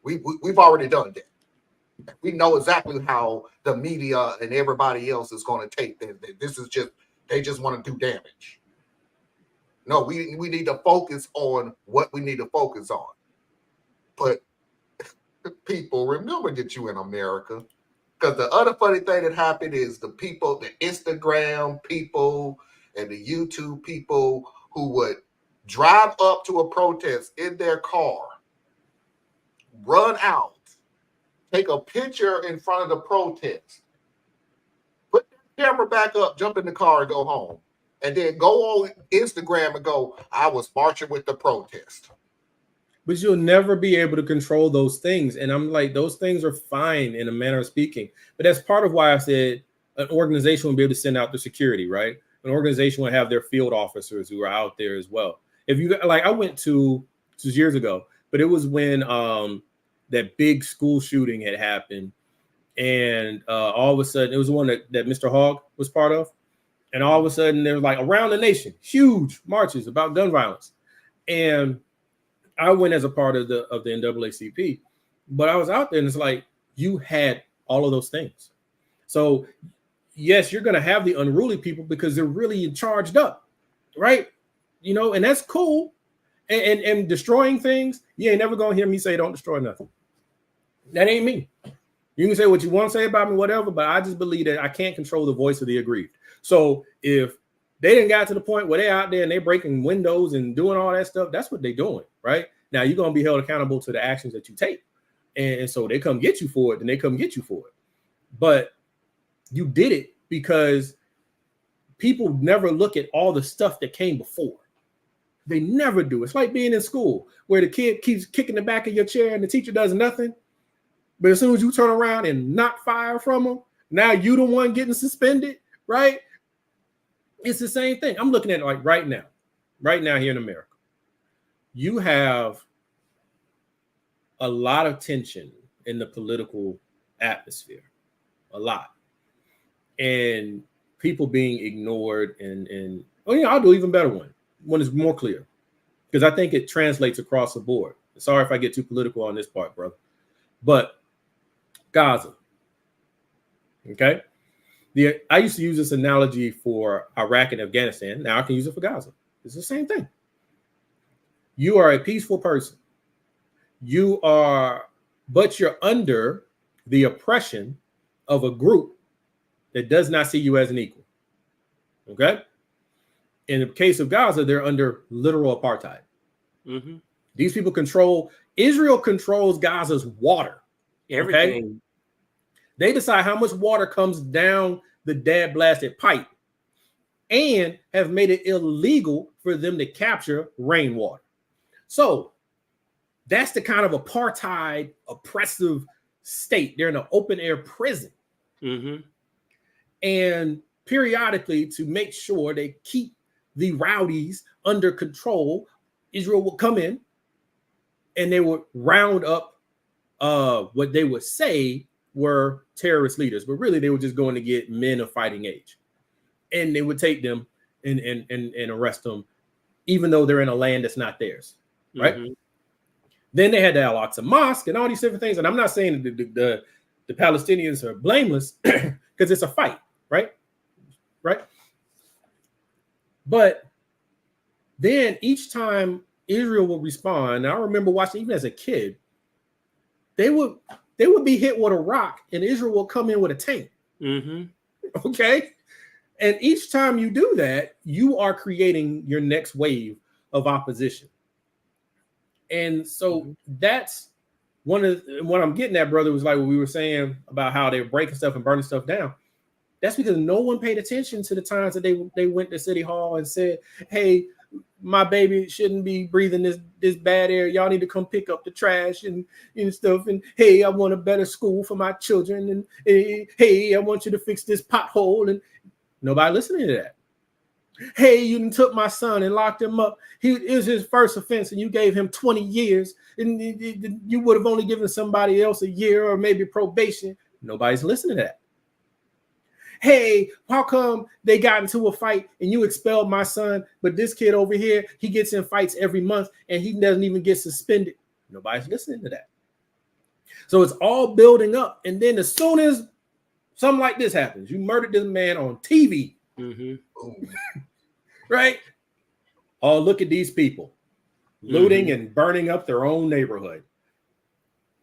We've already done that. We know exactly how the media and everybody else is going to take this. This is just, they just want to do damage. No, we need to focus on what we need to focus on. But people, remember that you in America. Because the other funny thing that happened is the people, the Instagram people and the YouTube people who would drive up to a protest in their car, run out, take a picture in front of the protest, put the camera back up, jump in the car and go home. And then go on Instagram and go, I was marching with the protest. But you'll never be able to control those things. And I'm like, those things are fine in a manner of speaking. But that's part of why I said an organization will be able to send out the security, right? An organization will have their field officers who are out there as well. If you like, I went to, this was years ago, but it was when that big school shooting had happened, and all of a sudden it was the one that Mr. Hogg was part of, and all of a sudden there was like around the nation huge marches about gun violence, and I went as a part of the NAACP, but I was out there and it's like you had all of those things. So yes, you're going to have the unruly people because they're really charged up, right? You know, and that's cool. And destroying things, you ain't never going to hear me say don't destroy nothing. That ain't me. You can say what you want to say about me, whatever, but I just believe that I can't control the voice of the aggrieved. So if they didn't got to the point where they're out there and they're breaking windows and doing all that stuff, that's what they're doing, right? Now you're going to be held accountable to the actions that you take. And so they come get you for it, then they come get you for it. But you did it because people never look at all the stuff that came before. They never do. It's like being in school where the kid keeps kicking the back of your chair and the teacher does nothing. But as soon as you turn around and not fire from them, now you the one getting suspended, right? It's the same thing. I'm looking at it like right now here in America. You have a lot of tension in the political atmosphere, a lot. And people being ignored and I'll do an even better one. One is more clear because I think it translates across the board. Sorry if I get too political on this part, brother. But Gaza, okay? I used to use this analogy for Iraq and Afghanistan. Now I can use it for Gaza. It's the same thing. You are a peaceful person. But you're under the oppression of a group that does not see you as an equal. Okay? In the case of Gaza, they're under literal apartheid. Mm-hmm. These people Israel controls Gaza's water. Everything. Okay? They decide how much water comes down the dad blasted pipe and have made it illegal for them to capture rainwater. So that's the kind of apartheid, oppressive state. They're in an open air prison. Mm-hmm. And periodically, to make sure they keep the rowdies under control, Israel would come in and they would round up what they would say were terrorist leaders, but really they were just going to get men of fighting age. And they would take them and arrest them, even though they're in a land that's not theirs, right? Mm-hmm. Then they had the Al-Aqsa Mosque and all these different things. And I'm not saying the Palestinians are blameless because it's a fight, right? Right? But then each time Israel would respond, and I remember watching even as a kid, they would be hit with a rock and Israel will come in with a tank. Mm-hmm. Okay? And each time you do that, you are creating your next wave of opposition. And so that's what I'm getting at, brother, was like what we were saying about how they're breaking stuff and burning stuff down. That's because no one paid attention to the times that they went to City Hall and said, hey, my baby shouldn't be breathing this bad air. Y'all need to come pick up the trash and stuff. And hey, I want a better school for my children. And hey, I want you to fix this pothole. And nobody listening to that. Hey, you took my son and locked him up. It was his first offense and you gave him 20 years. And you would have only given somebody else a year or maybe probation. Nobody's listening to that. Hey, how come they got into a fight and you expelled my son, but this kid over here, he gets in fights every month and he doesn't even get suspended? Nobody's listening to that. So it's all building up. And then as soon as something like this happens, you murdered this man on TV, mm-hmm. Right? Oh, look at these people looting mm-hmm. and burning up their own neighborhood.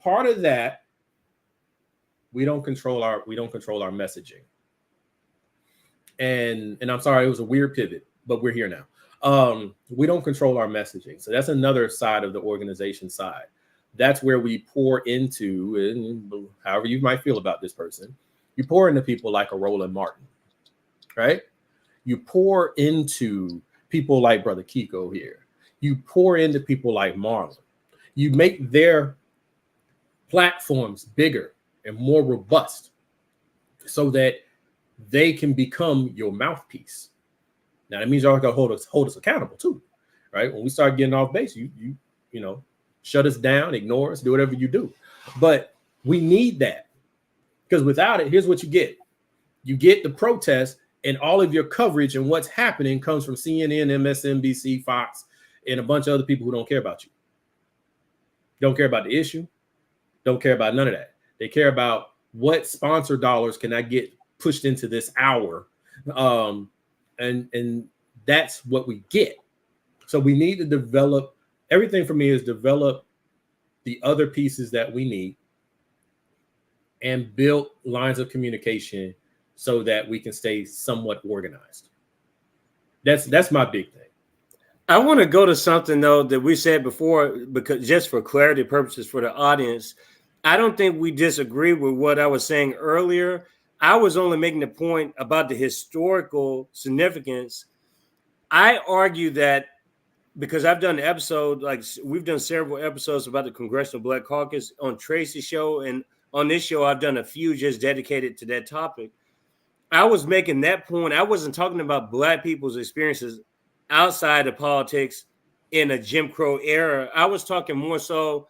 Part of that, we don't control our messaging. And I'm sorry, it was a weird pivot, but we're here now. We don't control our messaging. So that's another side of the organization side. That's where we pour into, and however you might feel about this person, you pour into people like a Roland Martin, right? You pour into people like Brother Kiko here. You pour into people like Marlon. You make their platforms bigger and more robust so that they can become your mouthpiece. Now that means y'all gotta hold us accountable too, right? When we start getting off base, you shut us down, ignore us, do whatever you do. But we need that, because without it, here's what you get. You get the protest, and all of your coverage and what's happening comes from CNN, MSNBC, Fox, and a bunch of other people who don't care about you. Don't care about the issue. Don't care about none of that. They care about what sponsor dollars can I get pushed into this hour. And that's what we get. So we need to develop, everything for me is develop the other pieces that we need and build lines of communication so that we can stay somewhat organized. That's my big thing. I want to go to something, though, that we said before, because just for clarity purposes for the audience, I don't think we disagree with what I was saying earlier. I was only making the point about the historical significance. I argue that because I've done an episode, like we've done several episodes about the Congressional Black Caucus on Tracy's show, and on this show, I've done a few just dedicated to that topic. I was making that point. I wasn't talking about Black people's experiences outside of politics in a Jim Crow era. I was talking more so,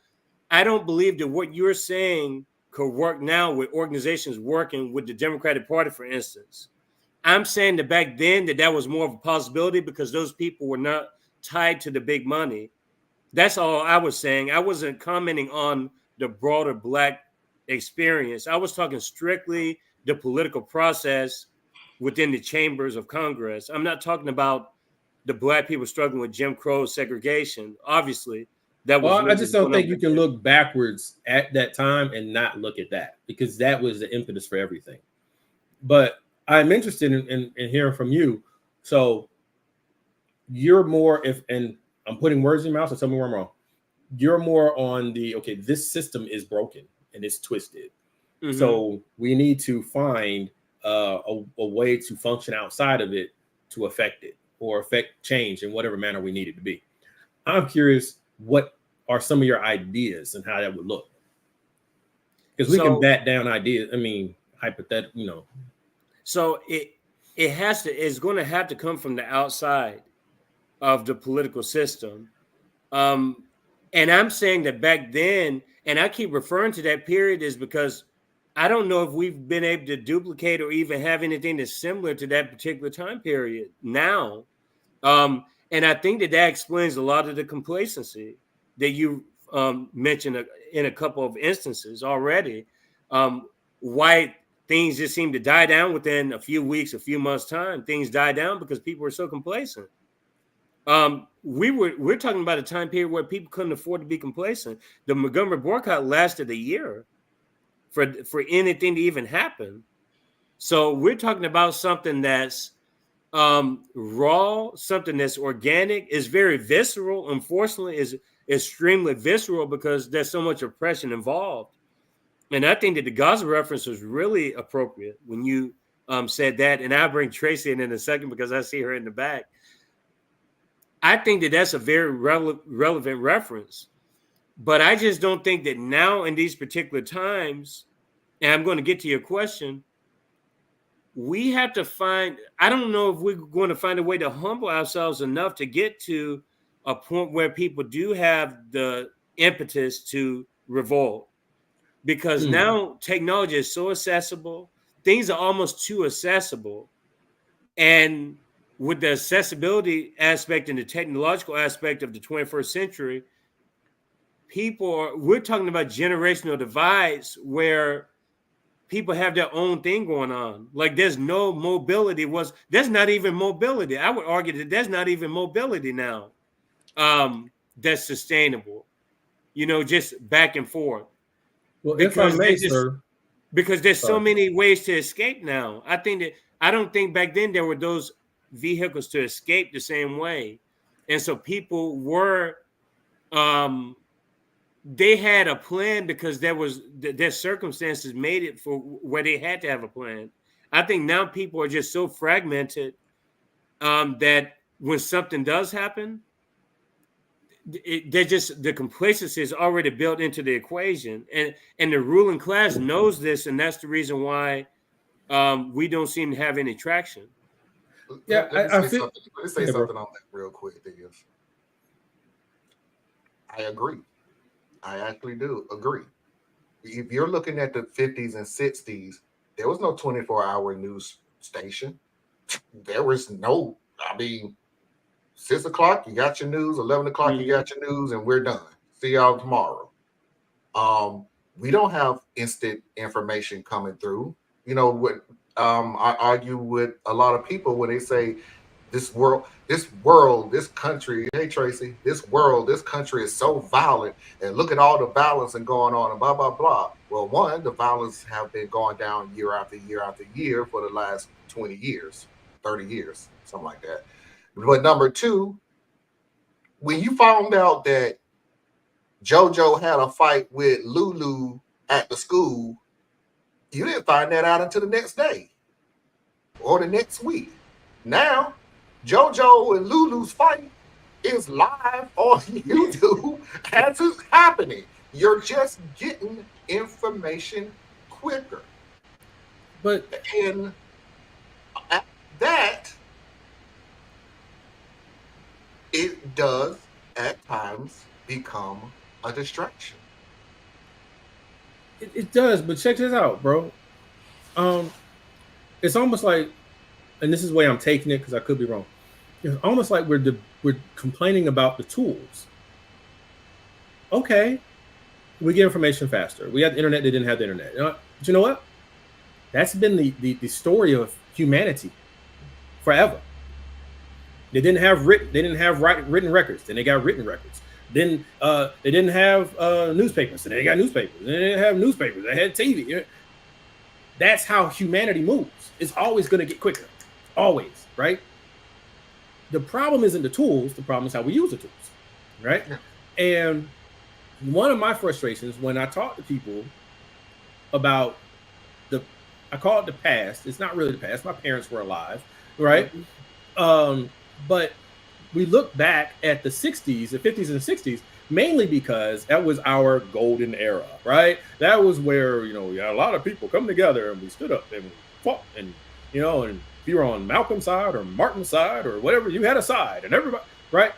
I don't believe that what you're saying could work now with organizations working with the Democratic Party, for instance. I'm saying that back then that was more of a possibility because those people were not tied to the big money. That's all I was saying. I wasn't commenting on the broader Black experience. I was talking strictly the political process within the chambers of Congress. I'm not talking about the Black people struggling with Jim Crow segregation. Obviously, that was. Well, I just don't think you can look backwards at that time and not look at that, because that was the impetus for everything. But I'm interested in hearing from you. So you're more, and I'm putting words in your mouth, so tell me where I'm wrong. You're more on the, okay, this system is broken and it's twisted. Mm-hmm. So we need to find a way to function outside of it to affect it or affect change in whatever manner we need it to be. I'm curious, what are some of your ideas and how that would look? Because we can bat down ideas. I mean, hypothetical, So it's going to have to come from the outside of the political system. And I'm saying that back then, and I keep referring to that period, is because I don't know if we've been able to duplicate or even have anything that's similar to that particular time period now. And I think that explains a lot of the complacency that you mentioned in a couple of instances already. Why things just seem to die down within a few weeks, a few months' time. Things die down because people are so complacent. We're talking about a time period where people couldn't afford to be complacent. The Montgomery boycott lasted a year for anything to even happen. So we're talking about something that's raw, something that's organic, is very visceral. Unfortunately, is extremely visceral because there's so much oppression involved. And I think that the Gaza reference was really appropriate when you said that. And I'll bring Tracy in a second because I see her in the back. I think that that's a very relevant reference. But I just don't think that now in these particular times, and I'm going to get to your question, we have to I don't know if we're going to find a way to humble ourselves enough to get to a point where people do have the impetus to revolt. Because now technology is so accessible. Things are almost too accessible. And with the accessibility aspect and the technological aspect of the 21st century, we're talking about generational divides where people have their own thing going on. Like there's no mobility. There's not even mobility. I would argue that there's not even mobility now that's sustainable, just back and forth. Well, because if I may, sir. Because there's so many ways to escape now. I don't think back then there were those vehicles to escape the same way. And so people were, they had a plan because their circumstances made it for where they had to have a plan. I think now people are just so fragmented that when something does happen, the complacency is already built into the equation, and the ruling class knows this, and that's the reason why we don't seem to have any traction. Yeah, let me say something on that real quick. I agree. I actually do agree. If you're looking at the 50s and 60s, there was no 24-hour news station. There was no, I mean, 6 o'clock, you got your news, 11 o'clock, you got your news, and we're done. See y'all tomorrow. We don't have instant information coming through. You know what? I argue with a lot of people when they say this country, hey Tracy, this country is so violent, and look at all the violence and going on and blah blah blah. Well, one, the violence have been going down year after year after year for the last 20 years, 30 years, something like that. But number two, when you found out that JoJo had a fight with Lulu at the school, you didn't find that out until the next day or the next week. Now, JoJo and Lulu's fight is live on YouTube as it's happening. You're just getting information quicker. But and that it does at times become a distraction. it does, but check this out, bro. It's almost like, and this is the way I'm taking it because I could be wrong. It's almost like we're complaining about the tools. Okay, we get information faster. We had the internet; they didn't have the internet. But you know what? That's been the story of humanity forever. They didn't have written records. Then they got written records. Then they didn't have newspapers. So they got newspapers. Then they didn't have newspapers. They had TV. That's how humanity moves. It's always going to get quicker. Always, right? The problem isn't the tools. The problem is how we use the tools, right? Yeah. And one of my frustrations when I talk to people about I call it the past. It's not really the past. My parents were alive, right? Mm-hmm. But we look back at the 60s, the 50s and 60s, mainly because that was our golden era, right? That was where, we had a lot of people come together and we stood up and we fought and, and if you were on Malcolm's side or Martin's side or whatever, you had a side and everybody, right?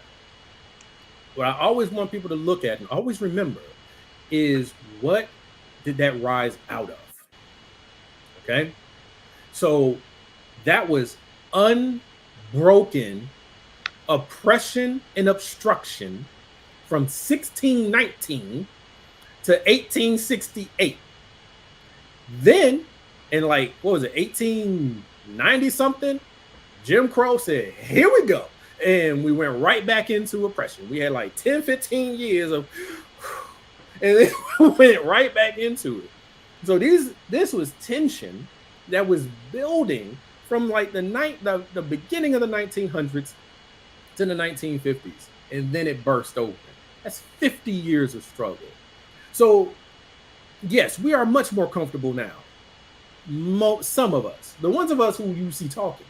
What I always want people to look at and always remember is what did that rise out of? Okay? So that was unbroken oppression and obstruction from 1619 to 1868. Then, in 1890 something, Jim Crow said, here we go. And we went right back into oppression. We had 10, 15 years of, and then we went right back into it. So this was tension that was building from the beginning of the 1900s to the 1950s, and then it burst open. That's 50 years of struggle. So, yes, we are much more comfortable now. Some of us, the ones of us who you see talking,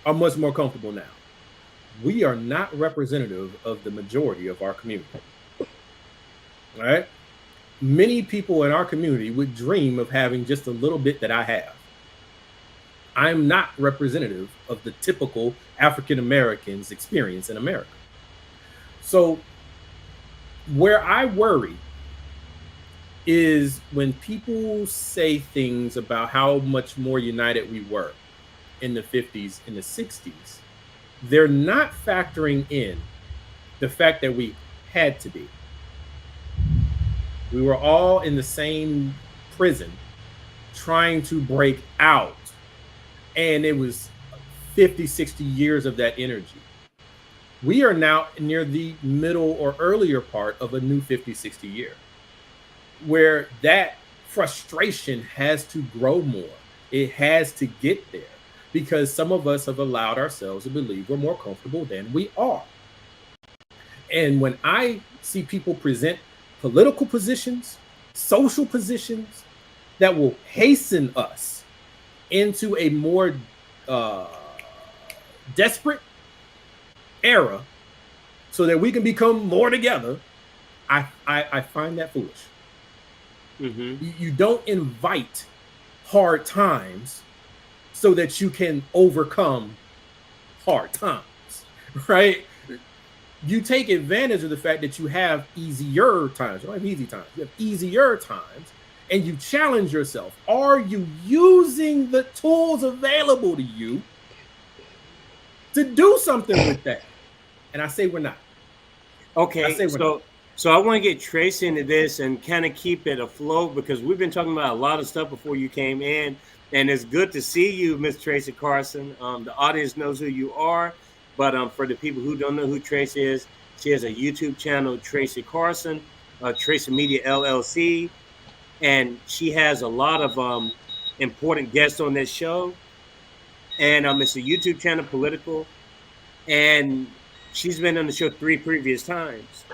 are much more comfortable now. We are not representative of the majority of our community. All right? Many people in our community would dream of having just a little bit that I have. I'm not representative of the typical African American's experience in America. So where I worry is when people say things about how much more united we were in the 50s and the 60s, they're not factoring in the fact that we had to be. We were all in the same prison trying to break out. And it was 50, 60 years of that energy. We are now near the middle or earlier part of a new 50, 60 year, where that frustration has to grow more. It has to get there because some of us have allowed ourselves to believe we're more comfortable than we are. And when I see people present political positions, social positions that will hasten us into a more desperate era so that we can become more together, I find that foolish. Mm-hmm. You don't invite hard times so that you can overcome hard times, right? you take advantage of the fact that you have easier times. You don't have easy times. You have easier times, and you challenge yourself. Are you using the tools available to you to do something with that? And I say we're not. Okay, so I want to get Tracy into this and kind of keep it afloat because we've been talking about a lot of stuff before you came in, and it's good to see you, Miss Tracy Carson. The audience knows who you are, but for the people who don't know who Tracy is, she has a YouTube channel, Tracy Carson, Tracy Media LLC, and she has a lot of important guests on this show. And it's a YouTube channel, Political, and she's been on the show 3 previous times.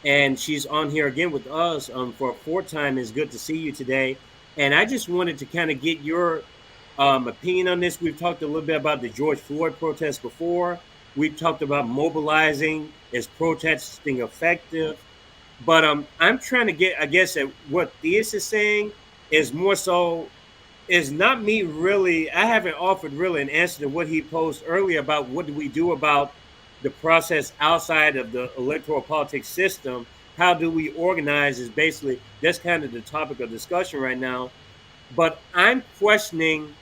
And she's on here again with us for a 4th time. It's good to see you today. And I just wanted to kind of get your opinion on this. We've talked a little bit about the George Floyd protests before. We've talked about mobilizing. Is protesting effective? But I'm trying to get, I guess, at what Theus is saying is more so, is not me really. I haven't offered really an answer to what he posed earlier about what do we do about the process outside of the electoral politics system. How do we organize is basically, that's kind of the topic of discussion right now. But I'm questioning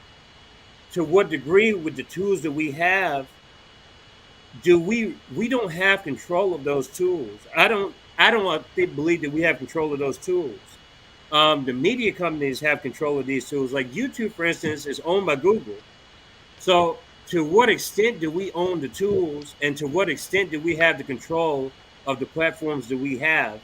to what degree with the tools that we have, do we don't have control of those tools. I don't believe that we have control of those tools. The media companies have control of these tools. Like YouTube, for instance, is owned by Google. So to what extent do we own the tools, and to what extent do we have the control of the platforms that we have?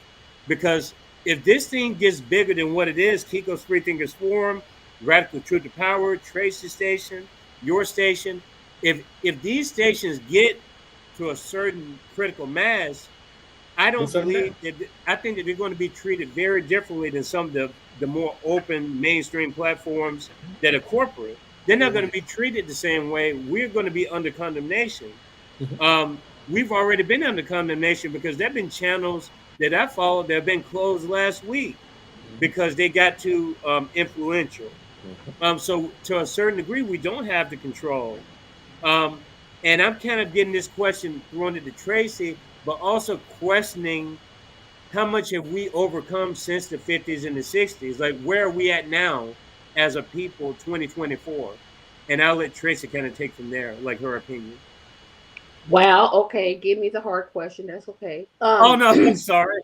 Because if this thing gets bigger than what it is, Kiko's Free Thinkers Forum, Radical Truth to Power, Tracy Station, your station, if these stations get to a certain critical mass, I don't believe that. I think that they're going to be treated very differently than some of the more open mainstream platforms that are corporate. They're not going to be treated the same way. We're going to be under condemnation. We've already been under condemnation because there have been channels that I followed that have been closed last week because they got too influential. So to a certain degree, we don't have the control. And I'm kind of getting this question thrown into Tracy, but also questioning how much have we overcome since the 50s and the 60s? Like, where are we at now as a people, 2024? And I'll let Tracy kind of take from there, like her opinion. Wow. Okay. Give me the hard question. That's okay. Oh, no, I'm sorry.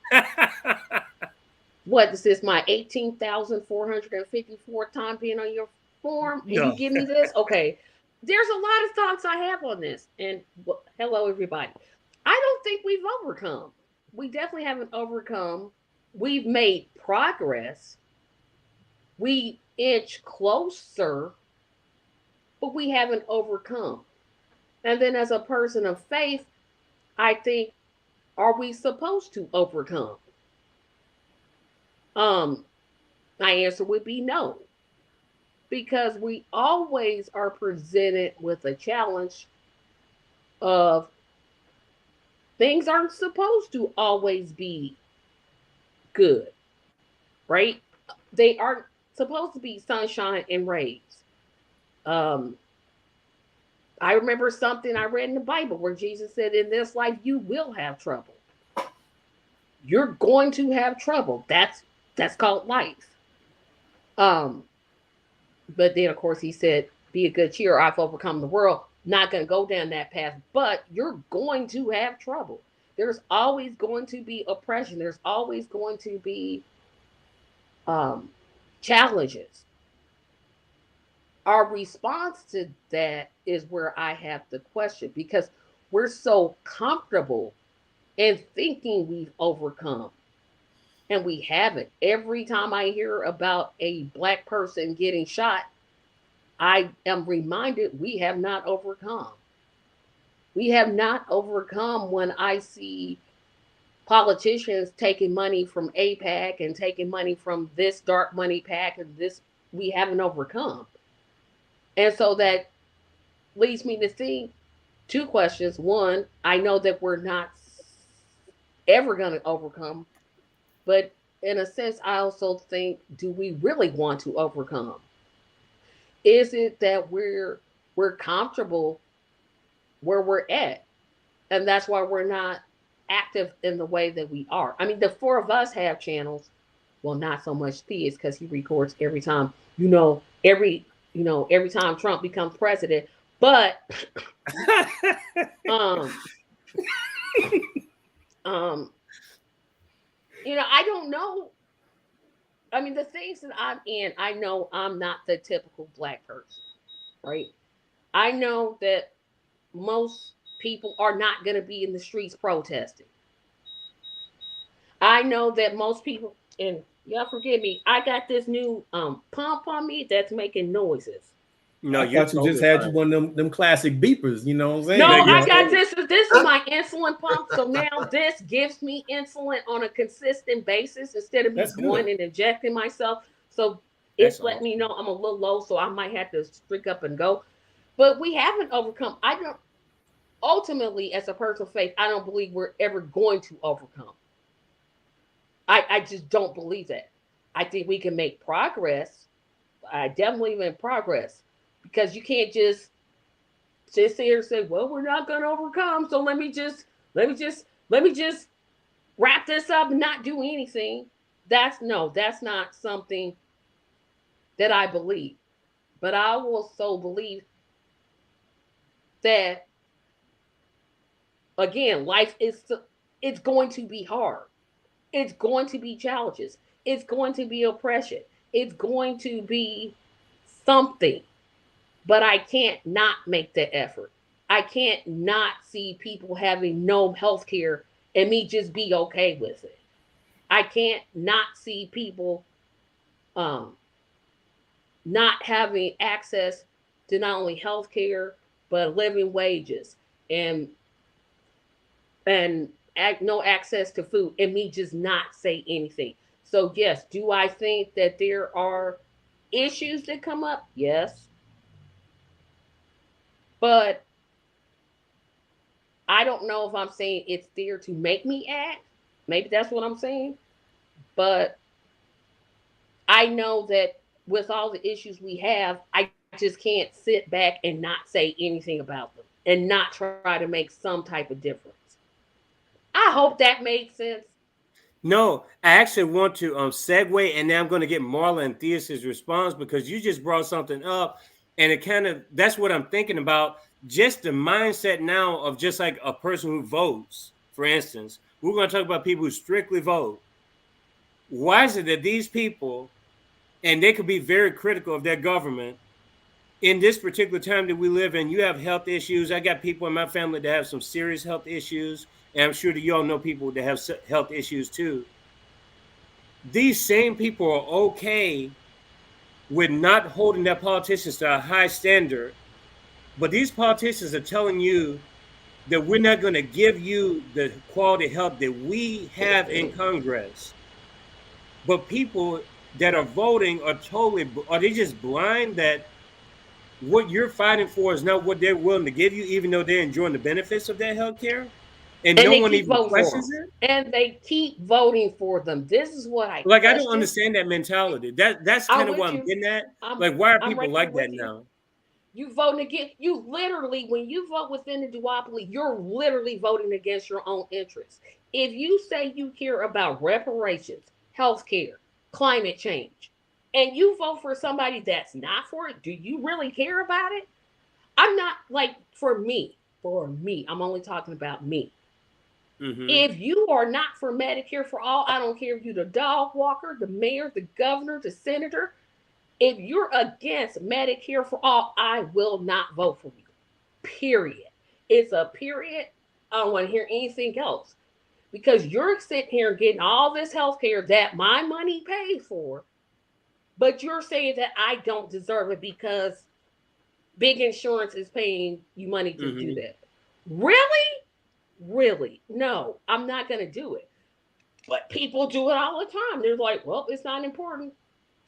What is this? My 18,454 time being on your form? And you give me this? Okay. There's a lot of thoughts I have on this. And hello, everybody. I don't think we've overcome. We definitely haven't overcome. We've made progress. We inch closer, but we haven't overcome. And then as a person of faith, I think, are we supposed to overcome? My answer would be no. Because we always are presented with a challenge of things aren't supposed to always be good, right? They aren't supposed to be sunshine and rays. I remember something I read in the Bible where Jesus said, in this life, you will have trouble. You're going to have trouble. That's called life. But then, of course, he said, be a good cheer. I've overcome the world. Not going to go down that path, but you're going to have trouble. There's always going to be oppression. There's always going to be challenges. Our response to that is where I have the question, because we're so comfortable in thinking we've overcome. And we haven't. Every time I hear about a Black person getting shot, I am reminded we have not overcome. We have not overcome when I see politicians taking money from APAC and taking money from this dark money pack and this. We haven't overcome. And so that leads me to think 2 questions. One, I know that we're not ever going to overcome, but in a sense, I also think, do we really want to overcome? Is it that we're comfortable where we're at, and that's why we're not active in the way that we are. I mean, the four of us have channels. Well, not so much Theus because he records every time. Every time Trump becomes president. But I don't know. I mean, the things that I'm in, I know I'm not the typical Black person, right? I know that most people are not going to be in the streets protesting. I know that most people, and y'all forgive me, I got this new pump on me that's making noises. No, I thought you just had you one of them classic beepers, you know what I'm saying? No, I got this is my insulin pump. So now this gives me insulin on a consistent basis instead of me going and injecting myself. So it's let me know I'm a little low, so I might have to streak up and go. But we haven't overcome. Ultimately, as a person of faith, I don't believe we're ever going to overcome. I just don't believe that. I think we can make progress. I definitely make progress because you can't just sit here and say, well, we're not going to overcome. So let me just wrap this up and not do anything. That's not something that I believe. But I also believe that, again, life it's going to be hard. It's going to be challenges. It's going to be oppression. It's going to be something. But I can't not make the effort. I can't not see people having no health care and me just be okay with it. I can't not see people not having access to not only health care, but living wages and no access to food and me just not say anything. So yes, do I think that there are issues that come up? Yes. But I don't know if I'm saying it's there to make me act. Maybe that's what I'm saying. But I know that with all the issues we have, I just can't sit back and not say anything about them and not try to make some type of difference. I hope that made sense. No, I actually want to segue, and then I'm going to get Marlon Theus's response because you just brought something up, and that's what I'm thinking about. Just the mindset now of just like a person who votes, for instance. We're going to talk about people who strictly vote. Why is it that these people, and they could be very critical of their government, in this particular time that we live in, you have health issues. I got people in my family that have some serious health issues, and I'm sure that you all know people that have health issues too. These same people are okay with not holding their politicians to a high standard, but these politicians are telling you that we're not going to give you the quality health that we have in Congress. But people that are voting are they just blind that what you're fighting for is not what they're willing to give you, even though they're enjoying the benefits of that health care? And no one even questions it? And they keep voting for them. This is what I don't understand that mentality. That's kind of what I'm getting at. Why are people like that now? You voting against, you literally, when you vote within the duopoly, you're literally voting against your own interests. If you say you care about reparations, health care, climate change, and you vote for somebody that's not for it, do you really care about it? I'm not for me, I'm only talking about me. Mm-hmm. If you are not for Medicare for all, I don't care if you're the dog walker, the mayor, the governor, the senator. If you're against Medicare for all, I will not vote for you. Period. It's a period. I don't want to hear anything else. Because you're sitting here getting all this health care that my money paid for, but you're saying that I don't deserve it because big insurance is paying you money to do that. Really? Really? No, I'm not going to do it. But people do it all the time. They're like, well, it's not important.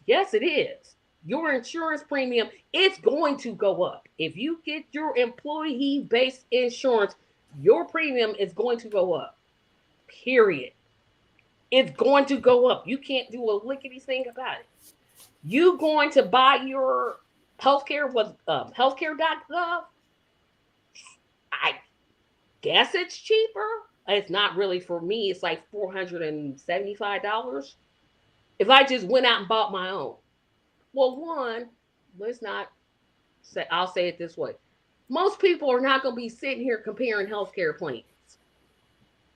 Yes, it is. Your insurance premium, it's going to go up. If you get your employee-based insurance, your premium is going to go up. Period. It's going to go up. You can't do a lickety thing about it. You going to buy your healthcare with healthcare.gov? I guess it's cheaper. It's not really for me. It's like $475 if I just went out and bought my own. Well, one, let's not say, I'll say it this way. Most people are not going to be sitting here comparing healthcare plans.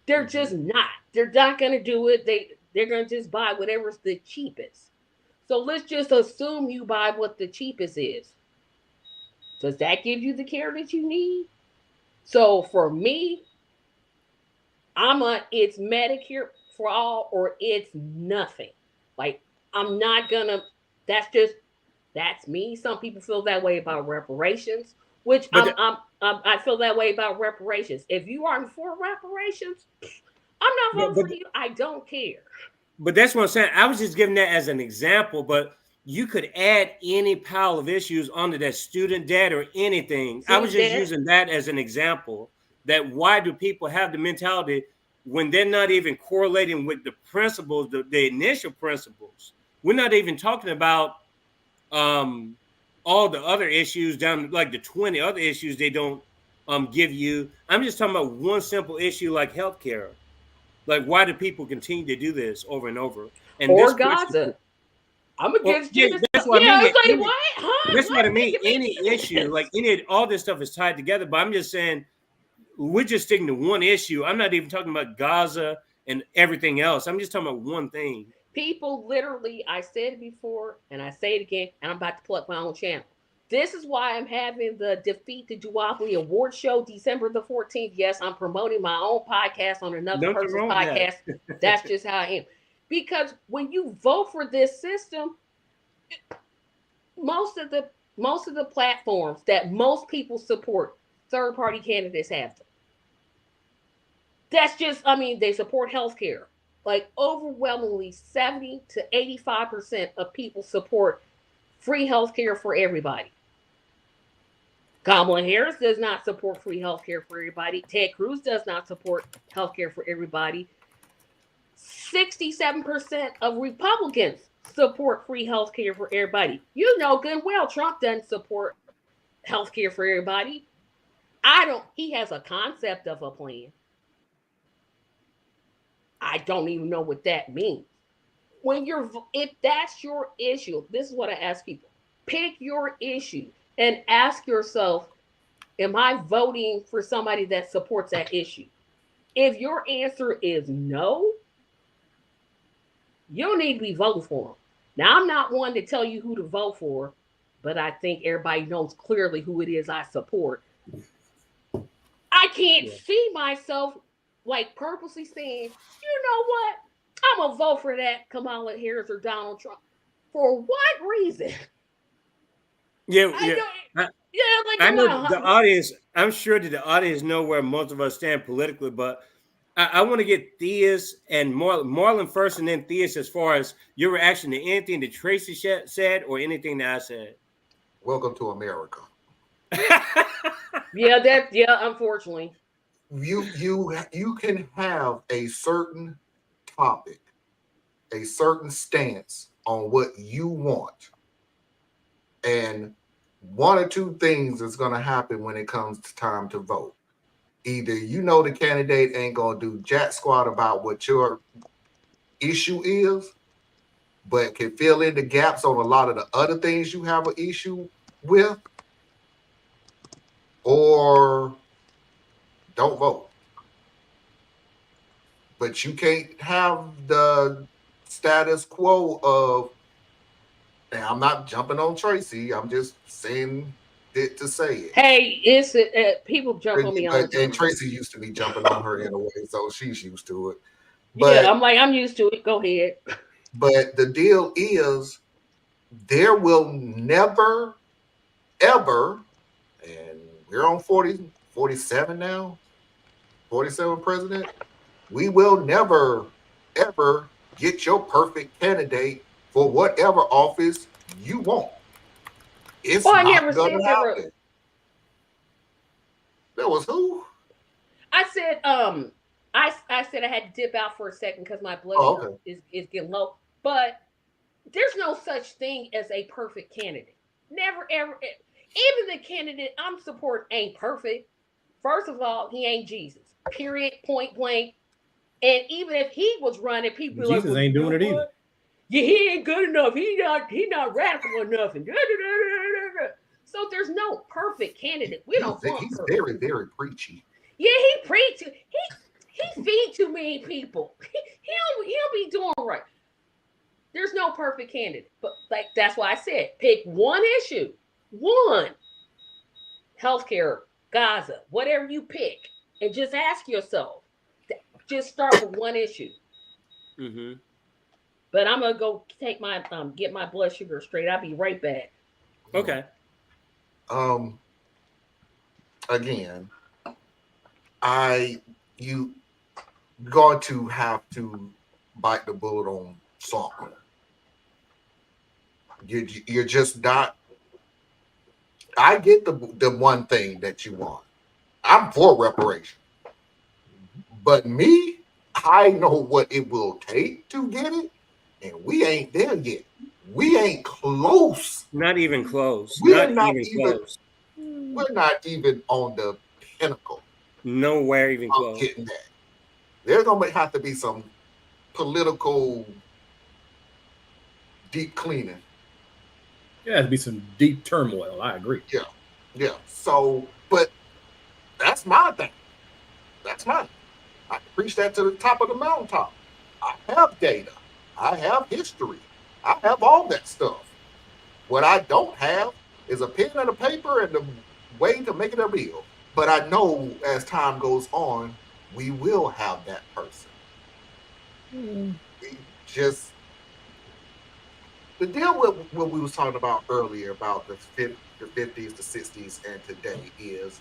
They're just not. They're not going to do it. They're going to just buy whatever's the cheapest. So let's just assume you buy what the cheapest is. Does that give you the care that you need? So for me, it's Medicare for all or it's nothing. Like, I'm not gonna, that's me. Some people feel that way about reparations, which I feel that way about reparations. If you aren't for reparations, I'm not voting for you. I don't care. But that's what I'm saying. I was just giving that as an example, but you could add any pile of issues onto that student debt or anything. I was just using that as an example. That why do people have the mentality when they're not even correlating with the principles, the initial principles? We're not even talking about all the other issues down, like the 20 other issues they don't give you. I'm just talking about one simple issue like healthcare. Like, why do people continue to do this over and over? And or Gaza. I'm against genocide. That's what I mean. Like, what? Huh? That's what I mean. Any issue, like all this stuff is tied together. But I'm just saying, we're just sticking to one issue. I'm not even talking about Gaza and everything else. I'm just talking about one thing. People literally, I said it before and I say it again, and I'm about to plug my own channel. This is why I'm having the Defeat the Duopoly Award Show December the 14th. Yes, I'm promoting my own podcast on another person's podcast. That's just how I am. Because when you vote for this system, most of the platforms that most people support, third-party candidates have them. That's just, they support healthcare. Like, overwhelmingly 70 to 85% of people support free healthcare for everybody. Kamala Harris does not support free healthcare for everybody. Ted Cruz does not support healthcare for everybody. 67% of Republicans support free healthcare for everybody. You know good and well Trump doesn't support healthcare for everybody. He has a concept of a plan. I don't even know what that means. If that's your issue, this is what I ask people. Pick your issue and ask yourself, am I voting for somebody that supports that issue? If your answer is no, you don't need to be voting for them. Now, I'm not one to tell you who to vote for, but I think everybody knows clearly who it is I support. I can't see myself like purposely saying, you know what? I'm going to vote for that Kamala Harris or Donald Trump. For what reason? I know the audience. I'm sure that the audience know where most of us stand politically, but I want to get Theus and Marlon first, and then Theus, as far as your reaction to anything that Tracy said or anything that I said. Welcome to America. Unfortunately. You can have a certain topic, a certain stance on what you want, and one or two things is going to happen when it comes to time to vote. Either the candidate ain't going to do jack squat about what your issue is, but can fill in the gaps on a lot of the other things you have an issue with, or don't vote. But you can't have the status quo of, and I'm not jumping on Tracy, I'm just saying it to say it. Hey, it's people jump on me all the time. And Tracy used to be jumping on her in a way, so she's used to it. But, I'm used to it. Go ahead. But the deal is, there will never, ever, and we're on 47 now, 47 president, we will never, ever get your perfect candidate for whatever office you want. It's not going to happen. There was who? I said, I said I had to dip out for a second because my blood sugar is getting low. But there's no such thing as a perfect candidate. Never, ever. Even the candidate I'm supporting ain't perfect. First of all, he ain't Jesus. period, point blank. And even if he was running, people Jesus like, well, ain't doing it either. What? Yeah, he ain't good enough. He not radical enough. And so there's no perfect candidate. We don't want He's perfect. very, very preachy. Yeah, he preach. He feed too many people. He don't be doing right. There's no perfect candidate. But like that's why I said pick one issue. One. Healthcare, Gaza, whatever you pick, and just ask yourself. Just start with one issue. Mm-hmm. But I'm gonna go take my get my blood sugar straight. I'll be right back. Okay. Again, you going to have to bite the bullet on something. You're just not. I get the one thing that you want. I'm for reparation, but me, I know what it will take to get it, and we ain't there yet. We ain't close. Not even close. We're Not even close. We're not even on the pinnacle. Nowhere even close. Getting that. There's gonna have to be some political deep cleaning. There has to be some deep turmoil. I agree. Yeah. So, but that's my thing. That's mine. I can preach that to the top of the mountaintop. I have data. I have history. I have all that stuff. What I don't have is a pen and a paper and the way to make it a bill. But I know as time goes on, we will have that person. We just the deal with what we was talking about earlier about the 50s, the 60s, and today is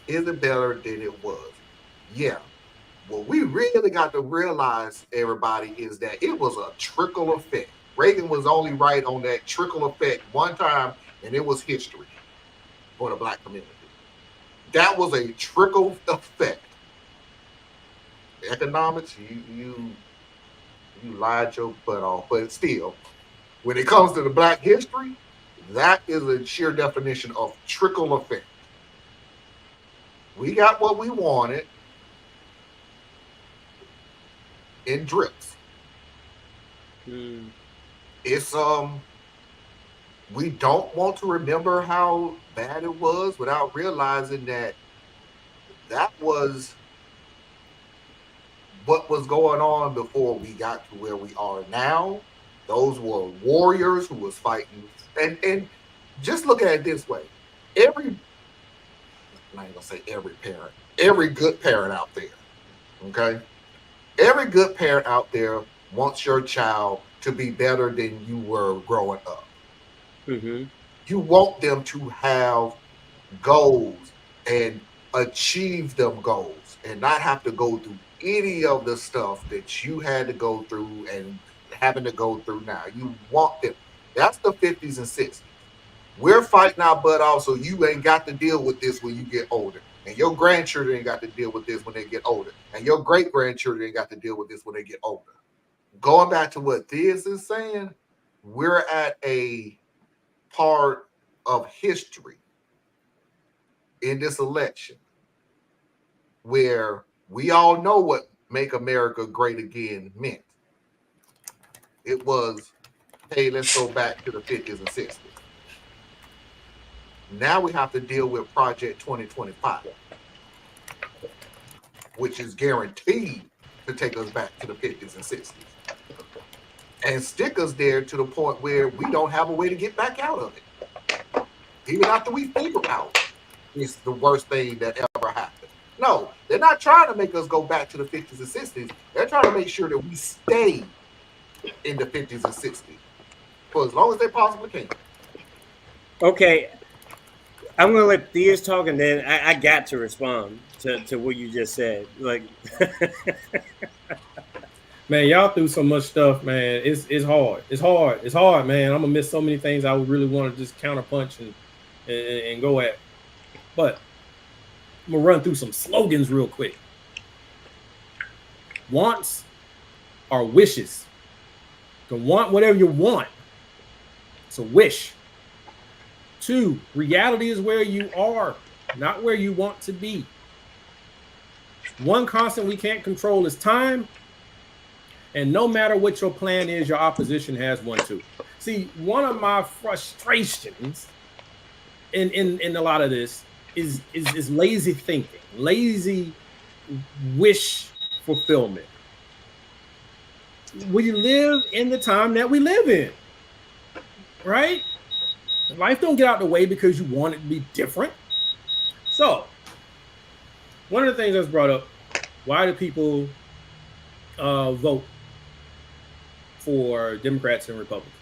it better than it was? Yeah. What we really got to realize, everybody, is that it was a trickle effect. Reagan was only right on that trickle effect one time, and it was history for the Black community. That was a trickle effect. Economics, you lied your butt off, but still, when it comes to the Black history, that is a sheer definition of trickle effect. We got what we wanted in drips. It's we don't want to remember how bad it was without realizing that was what was going on before we got to where we are now. Those were warriors who was fighting, and just look at it this way: I'm not gonna say every parent, every good parent out there, okay? Every good parent out there wants your child to be better than you were growing up. Mm-hmm. You want them to have goals and achieve them goals and not have to go through any of the stuff that you had to go through and having to go through now. You want them. That's the 50s and 60s. We're fighting our butt off so you ain't got to deal with this when you get older. And your grandchildren ain't got to deal with this when they get older. And your great-grandchildren ain't got to deal with this when they get older. Going back to what Theus is saying, we're at a part of history in this election where we all know what Make America Great Again meant. It was, hey, let's go back to the 50s and 60s. Now we have to deal with Project 2025, which is guaranteed to take us back to the 50s and 60s and stick us there to the point where we don't have a way to get back out of it. Even after we figure out it's the worst thing that ever happened. No, they're not trying to make us go back to the 50s and 60s. They're trying to make sure that we stay in the 50s and 60s for as long as they possibly can. Okay. I'm gonna let Theus talk, and then I got to respond to what you just said. Like, man, y'all through so much stuff, man. It's hard. It's hard, man. I'm gonna miss so many things I would really want to just counterpunch and go at. But I'm gonna run through some slogans real quick. Wants are wishes. You can want whatever you want. It's a wish. 2, reality is where you are, not where you want to be. One constant we can't control is time. And no matter what your plan is, your opposition has one too. See, one of my frustrations in a lot of this is lazy thinking, lazy wish fulfillment. We live in the time that we live in, right? Life don't get out the way because you want it to be different. So, one of the things that's brought up, why do people vote for Democrats and Republicans?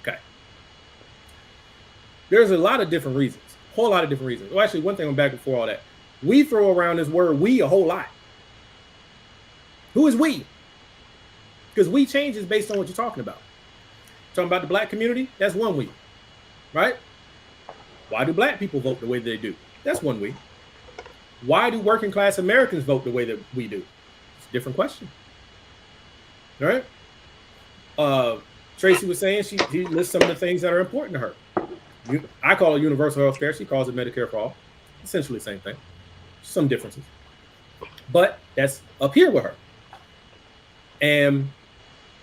Okay. There's a lot of different reasons, a whole lot of different reasons. Well, actually, one thing I'm back before all that. We throw around this word "we" a whole lot. Who is we? Because we changes based on what you're talking about. Talking about the black community, that's one we, right? Why do black people vote the way they do? That's one we. Why do working class Americans vote the way that we do? It's a different question. All right. Tracy was saying she lists some of the things that are important to her. I call it universal health care. She calls it Medicare for all. Essentially the same thing. Some differences. But that's up here with her. And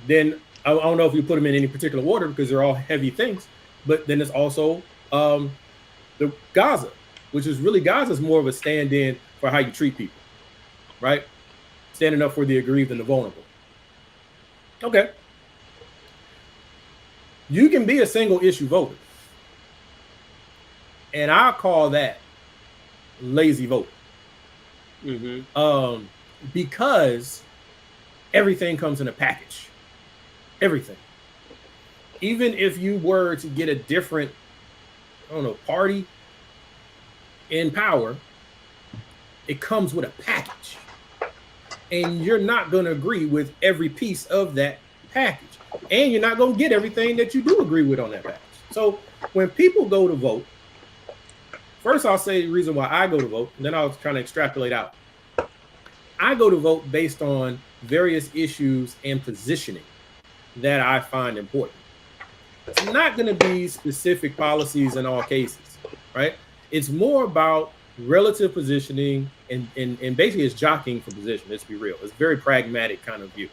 then I don't know if you put them in any particular order because they're all heavy things. But then it's also the Gaza, which is really Gaza is more of a stand-in for how you treat people, right? Standing up for the aggrieved and the vulnerable. Okay. You can be a single issue voter. And I call that lazy vote. Mm-hmm. Because everything comes in a package. Everything. Even if you were to get a different, party in power, it comes with a package. And you're not going to agree with every piece of that package. And you're not going to get everything that you do agree with on that package. So when people go to vote, first I'll say the reason why I go to vote, and then I'll kind of extrapolate out. I go to vote based on various issues and positioning that I find important. It's not going to be specific policies in all cases, right? It's more about relative positioning and basically it's jockeying for position. Let's be real. It's a very pragmatic kind of view.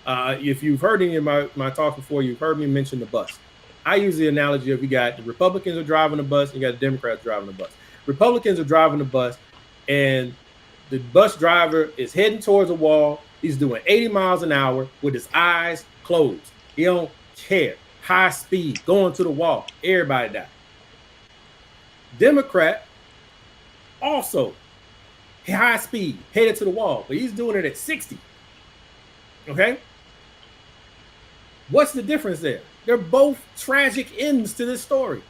If you've heard any of my talk before, you've heard me mention the bus. I use the analogy of you got the Republicans are driving the bus, and you got the Democrats driving the bus. Republicans are driving the bus, and the bus driver is heading towards a wall. He's doing 80 miles an hour with his eyes closed. He don't care. High speed, going to the wall. Everybody die. Democrat, also high speed, headed to the wall, but he's doing it at 60. Okay? What's the difference there? They're both tragic ends to this story.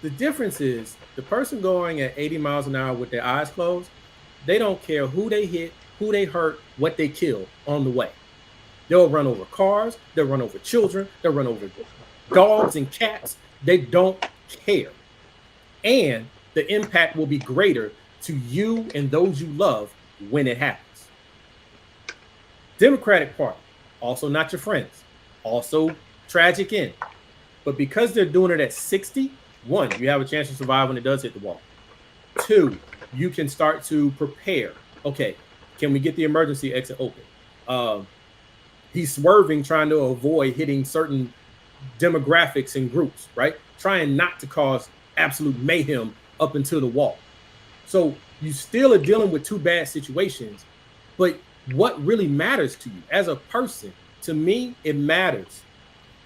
The difference is the person going at 80 miles an hour with their eyes closed, they don't care who they hit, who they hurt, what they kill on the way. They'll run over cars, they'll run over children, they'll run over dogs and cats. They don't care. And the impact will be greater to you and those you love when it happens. Democratic Party, also not your friends, also tragic end. But because they're doing it at 60, one, you have a chance to survive when it does hit the wall. Two, you can start to prepare. Okay, can we get the emergency exit open? He's swerving, trying to avoid hitting certain demographics and groups, right? Trying not to cause absolute mayhem up into the wall. So you still are dealing with two bad situations, but what really matters to you as a person, to me, it matters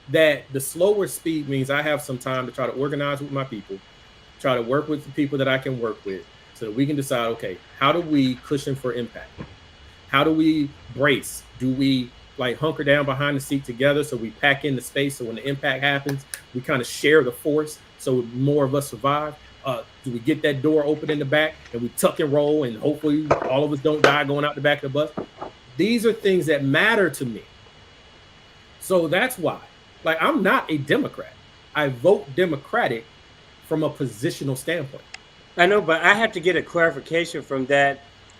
that the slower speed means I have some time to try to organize with my people, try to work with the people that I can work with so that we can decide, okay, how do we cushion for impact? How do we brace? Do we hunker down behind the seat together so we pack in the space so when the impact happens, we kind of share the force so more of us survive? Do we get that door open in the back and we tuck and roll and hopefully all of us don't die going out the back of the bus? These are things that matter to me. So that's why, I'm not a Democrat. I vote Democratic from a positional standpoint. I know, but I have to get a clarification from that.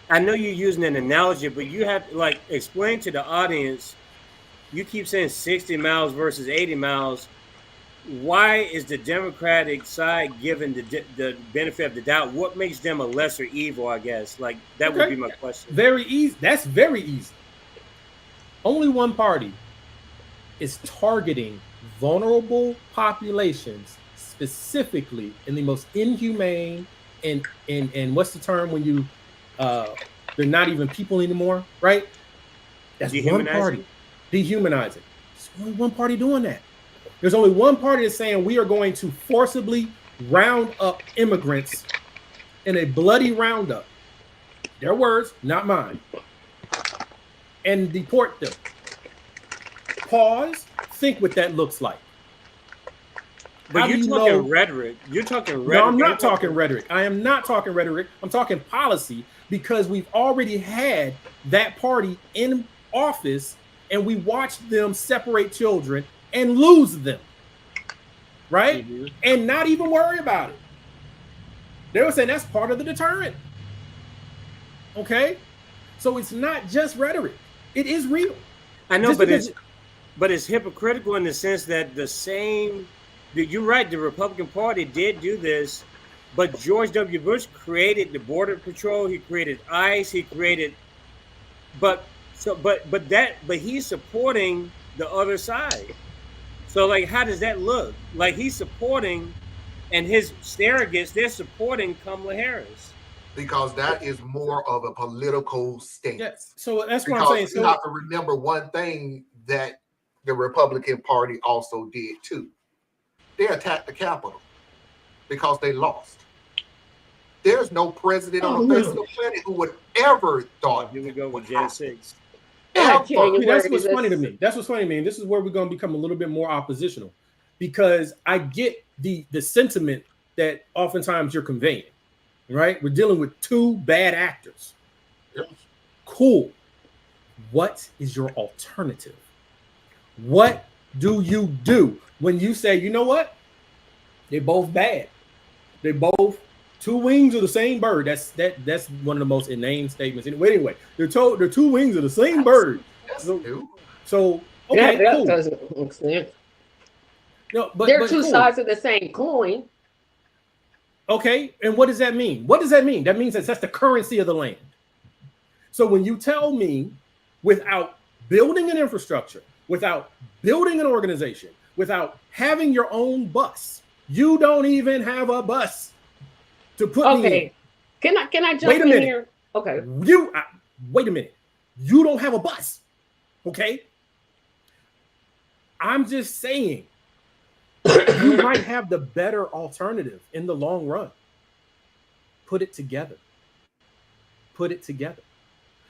I know you're using an analogy, but you have to explain to the audience. You keep saying 60 miles versus 80 miles. why is the Democratic side given the benefit of the doubt? What makes them a lesser evil? I guess like that would be my question. Very easy. That's very easy. Only one party is targeting vulnerable populations specifically in the most inhumane and what's the term when you they're not even people anymore, right? That's one party. Dehumanizing. There's only one party doing that. There's only one party that's saying we are going to forcibly round up immigrants in a bloody roundup. Their words, not mine. And deport them. Pause. Think what that looks like. But you're talking rhetoric. You're talking rhetoric. No, I'm not talking rhetoric. I am not talking rhetoric. I'm talking policy because we've already had that party in office and we watched them separate children and lose them, right? Mm-hmm. And not even worry about it. They were saying that's part of the deterrent. Okay? So it's not just rhetoric. It is real. I know, but it's hypocritical in the sense that you're right, the Republican Party did do this, but George W. Bush created the Border Patrol, he created ICE, he created but he's supporting the other side. So like how does that look? Like he's supporting and his surrogates, they're supporting Kamala Harris. Because that is more of a political stance. Yes. So that's what I'm saying. You have to remember one thing that the Republican Party also did too. They attacked the Capitol because they lost. There's no president on the face of the planet who would ever thought. Here we go with Jan 6. That's what's funny to me. That's what's funny to me. And this is where we're going to become a little bit more oppositional because I get the sentiment that oftentimes you're conveying, right? We're dealing with two bad actors. Yes. Cool. What is your alternative? What do you do when you say, you know what? They're both bad. They're both two wings of the same bird. That's one of the most inane statements. Anyway, they're two wings of the same bird. So okay, that cool. doesn't make sense. No, but they're two sides of the same coin. Okay, and what does that mean? What does that mean? That means that's the currency of the land. So when you tell me without building an infrastructure, without building an organization, without having your own bus, you don't even have a bus to put me in. Can I jump in here? Okay. Wait a minute. You don't have a bus. Okay. I'm just saying you might have the better alternative in the long run. Put it together. Put it together.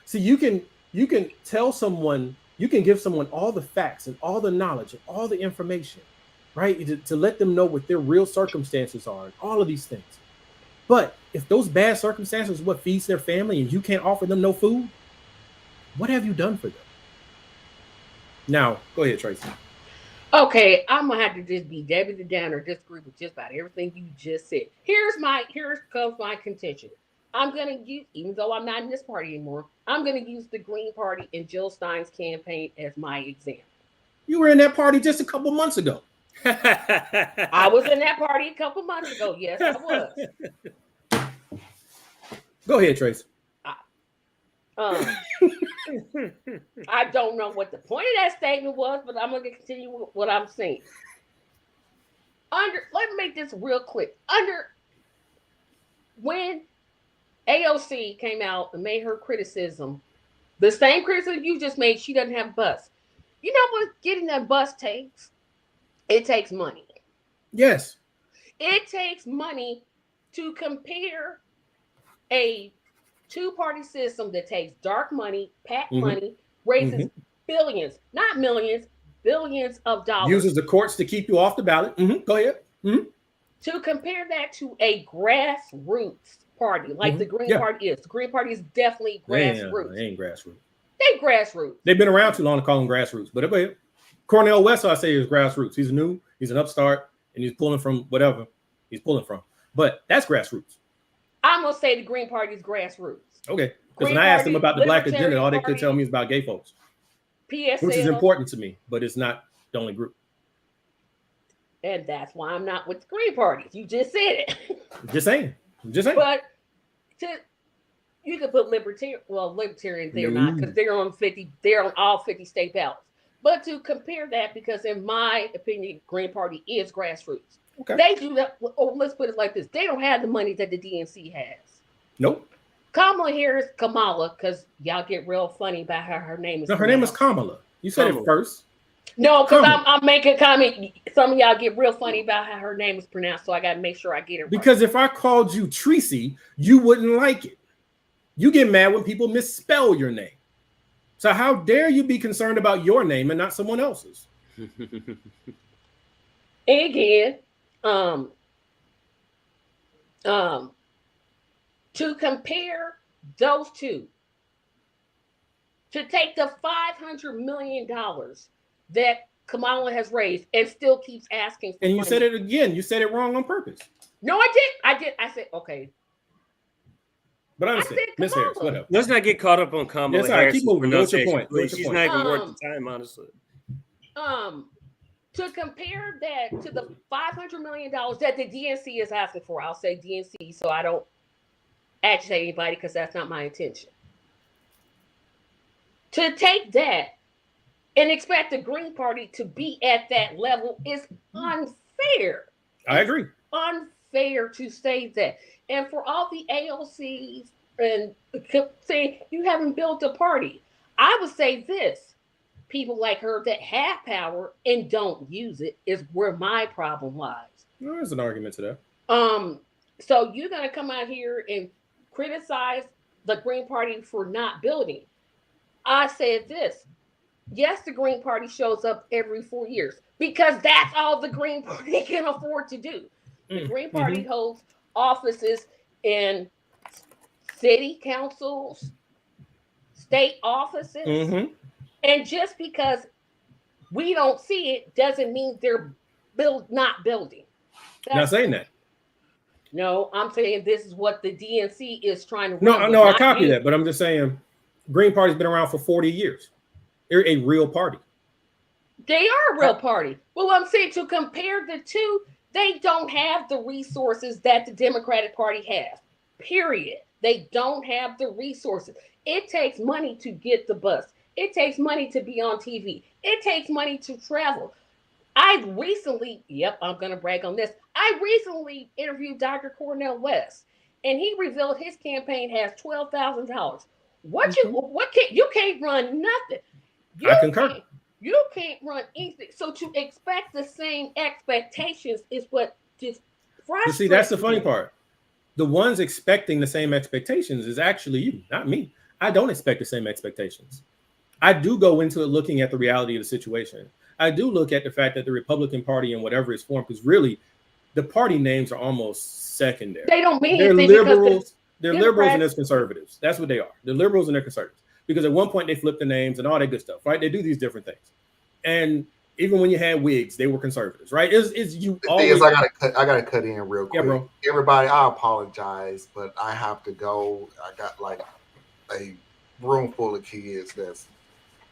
See, you can tell someone, you can give someone all the facts and all the knowledge and all the information, right? To let them know what their real circumstances are and all of these things. But if those bad circumstances are what feeds their family and you can't offer them no food, what have you done for them? Now, go ahead, Tracy. Okay, I'm gonna have to just be Debbie the Downer, disagree with just about everything you just said. Here comes my contention. I'm gonna use, even though I'm not in this party anymore, I'm gonna use the Green Party and Jill Stein's campaign as my example. You were in that party just a couple months ago. I was in that party a couple months ago. Yes, I was. Go ahead, Tracy. I don't know what the point of that statement was, but I'm going to continue with what I'm saying. Let me make this real quick. When AOC came out and made her criticism, the same criticism you just made, she doesn't have a bus. You know what getting that bus takes? It takes money. Yes. It takes money to compare a two-party system that takes dark money, PAC money, raises billions, not millions, billions of dollars. Uses the courts to keep you off the ballot. Go ahead. To compare that to a grassroots party, like the Green Party is. The Green Party is definitely grassroots. They ain't grassroots. They grassroots. They've been around too long to call them grassroots. But go ahead. Cornel West, I say, is grassroots. He's new. He's an upstart, and he's pulling from whatever he's pulling from. But that's grassroots. I'm gonna say the Green Party is grassroots. Okay, because when I asked them about the Black agenda, all they could tell me is about gay folks, PSL, which is important to me, but it's not the only group. And that's why I'm not with the Green Party. You just said it. Just saying. But you could put libertarian there not because they're on all 50 state ballots. But to compare that, because in my opinion, Green Party is grassroots. Okay. They do that. Oh, let's put it like this: they don't have the money that the DNC has. Nope. Kamala, because y'all get real funny about how her name is. No, her name is Kamala. You said it first. No, because I'm making a comment. Some of y'all get real funny about how her name is pronounced, so I got to make sure I get it right. Because if I called you Tracy, you wouldn't like it. You get mad when people misspell your name. So how dare you be concerned about your name and not someone else's? And again, to compare those two, to take the $500 million that Kamala has raised and still keeps asking for and you money. said it again. You said it wrong on purpose. No, I did. I said, okay. But I understand. Miss Harris, whatever. Let's not get caught up on Kamala Harris. Keep moving. What's your point? She's not even worth the time, honestly. To compare that to the $500 million that the DNC is asking for, I'll say DNC so I don't agitate anybody because that's not my intention. To take that and expect the Green Party to be at that level is unfair. I agree. Unfair to say that. And for all the AOCs and saying you haven't built a party, I would say this: people like her that have power and don't use it is where my problem lies. Well, there's an argument to that. So you're gonna come out here and criticize the Green Party for not building. I said this: yes, the Green Party shows up every 4 years because that's all the Green Party can afford to do. The Green Party holds offices in city councils, state offices, and just because we don't see it doesn't mean they're not building. Not saying that. No, I'm saying this is what the DNC is trying to. No, I copy that, but I'm just saying, Green Party's been around for 40 years. They're a real party. They are a real party. Well, I'm saying to compare the two, they don't have the resources that the Democratic Party has. Period. They don't have the resources. It takes money to get the bus. It takes money to be on TV. It takes money to travel. I'm going to brag on this. I recently interviewed Dr. Cornel West, and he revealed his campaign has $12,000. You can't run nothing. I concur. You can't run anything. So to expect the same expectations is what just frustrates See, that's the funny part. The ones expecting the same expectations is actually you, not me. I don't expect the same expectations. I do go into it looking at the reality of the situation. I do look at the fact that the Republican Party and whatever is formed, because really the party names are almost secondary. They don't mean they're anything liberals. They're liberals and they're conservatives. That's what they are. They're liberals and they're conservatives. Because at one point they flipped the names and all that good stuff, right? They do these different things. And even when you had wigs, they were conservatives, right? Is you always... I gotta cut in real quick. Yeah, bro. Everybody, I apologize, but I have to go. I got like a room full of kids that's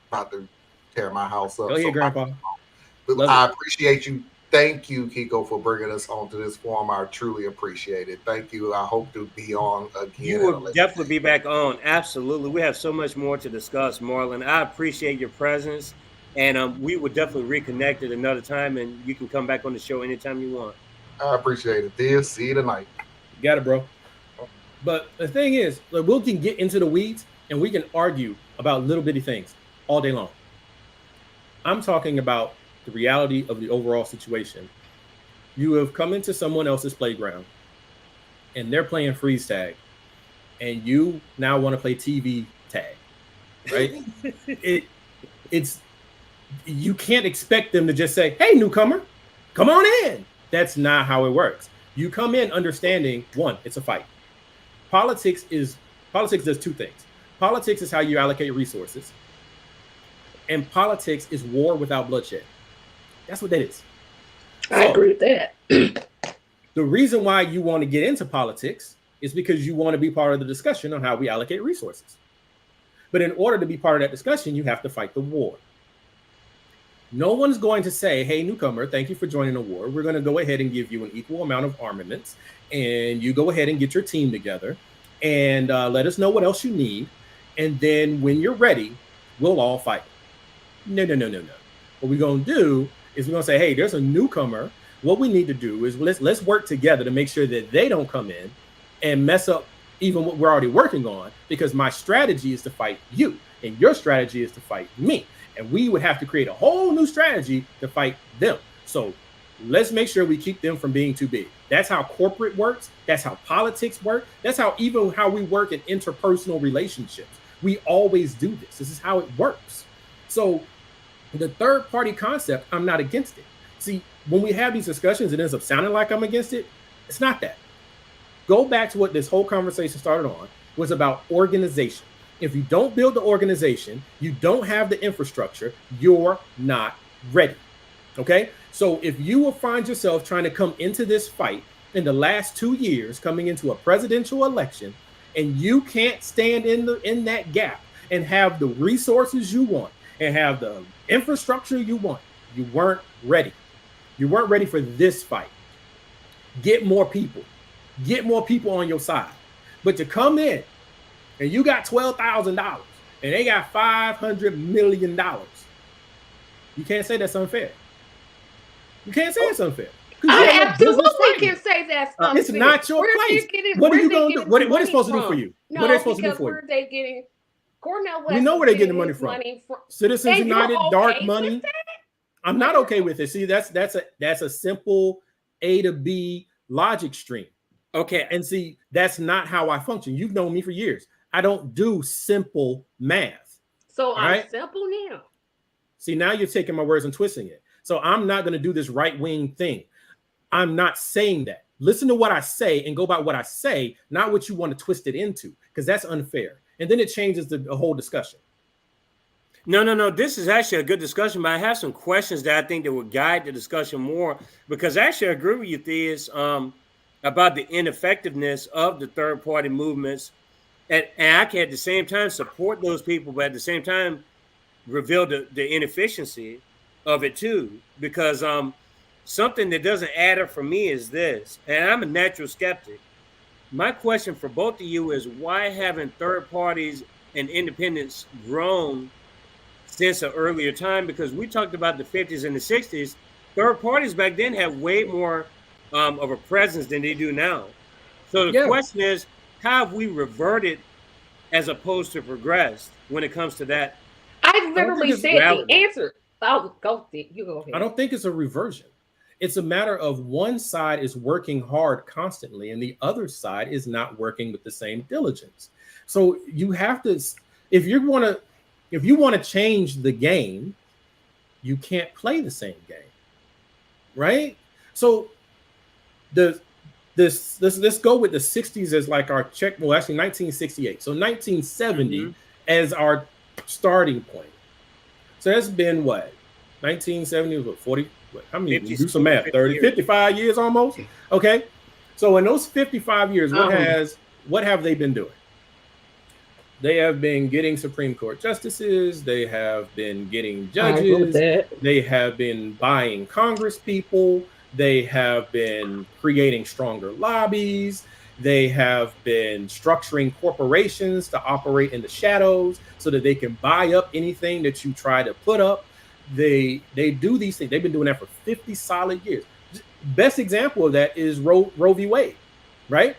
about to tear my house up. Go ahead, Grandpa. I appreciate you. Thank you, Kiko, for bringing us onto this forum. I truly appreciate it. Thank you. I hope to be on again. You will definitely be back on. Absolutely. We have so much more to discuss, Marlon. I appreciate your presence, and we will definitely reconnect at another time, and you can come back on the show anytime you want. I appreciate it. Dear, see you tonight. Got it, bro. But the thing is, we can get into the weeds, and we can argue about little bitty things all day long. I'm talking about the reality of the overall situation. You have come into someone else's playground and they're playing freeze tag and you now want to play TV tag, right? It's you can't expect them to just say, "Hey, newcomer, come on in." That's not how it works. You come in understanding, one, it's a fight. Politics does two things. Politics is how you allocate resources, and politics is war without bloodshed. That's what that is. I agree with that. The reason why you want to get into politics is because you want to be part of the discussion on how we allocate resources. But in order to be part of that discussion, you have to fight the war. No one's going to say, hey, newcomer, thank you for joining the war. We're going to go ahead and give you an equal amount of armaments, and you go ahead and get your team together and let us know what else you need. And then when you're ready, we'll all fight. No. What we're going to do is we're going to say, hey, there's a newcomer. What we need to do is let's work together to make sure that they don't come in and mess up even what we're already working on, because my strategy is to fight you and your strategy is to fight me. And we would have to create a whole new strategy to fight them. So let's make sure we keep them from being too big. That's how corporate works. That's how politics work. That's how even how we work in interpersonal relationships. We always do this. This is how it works. So the third party concept, I'm not against it. See, when we have these discussions, it ends up sounding like I'm against it. It's not that. Go back to what this whole conversation started on, was about organization. If you don't build the organization, you don't have the infrastructure, you're not ready. Okay? So if you will find yourself trying to come into this fight in the last 2 years, coming into a presidential election, and you can't stand in that gap and have the resources you want and have the infrastructure you want, you weren't ready. You weren't ready for this fight. Get more people. Get more people on your side. But to come in and you got $12,000 and they got $500 million, you can't say that's unfair. You can't say it's unfair. I absolutely can say that's unfair. It's not your place. What are you going to do? What are they supposed to do for you? No, what are they supposed to do for where are they getting? Cornel West. You know where they're getting money from. Citizens United, dark money. I'm not okay with it. See, that's a simple A to B logic stream. Okay. And see, that's not how I function. You've known me for years. I don't do simple math. So I'm simple now. See, now you're taking my words and twisting it. So I'm not going to do this right-wing thing. I'm not saying that. Listen to what I say and go by what I say, not what you want to twist it into, because that's unfair. And then it changes the whole discussion. No. This is actually a good discussion, but I have some questions that I think that would guide the discussion more, because actually I agree with you, Theus, about the ineffectiveness of the third-party movements. And I can at the same time support those people, but at the same time reveal the inefficiency of it too. Because something that doesn't add up for me is this, and I'm a natural skeptic. My question for both of you is, why haven't third parties and independents grown since an earlier time? Because we talked about the 50s and the 60s. Third parties back then had way more of a presence than they do now. So the question is, how have we reverted as opposed to progressed when it comes to that? I literally said the answer. Oh, you go ahead. I don't think it's a reversion. It's a matter of one side is working hard constantly and the other side is not working with the same diligence. So you have to, if you want to change the game, you can't play the same game, right? So let's go with the 60s as like our check. Well, actually 1968. So 1970 as our starting point. So that's been what? 1970 was what, 40? How many? Do some math. 30, 55 years almost. Okay. So in those 55 years, what have they been doing? They have been getting Supreme Court justices. They have been getting judges. They have been buying Congress people. They have been creating stronger lobbies. They have been structuring corporations to operate in the shadows so that they can buy up anything that you try to put up. They do these things. They've been doing that for 50 solid years. Best example of that is Roe v. Wade, right?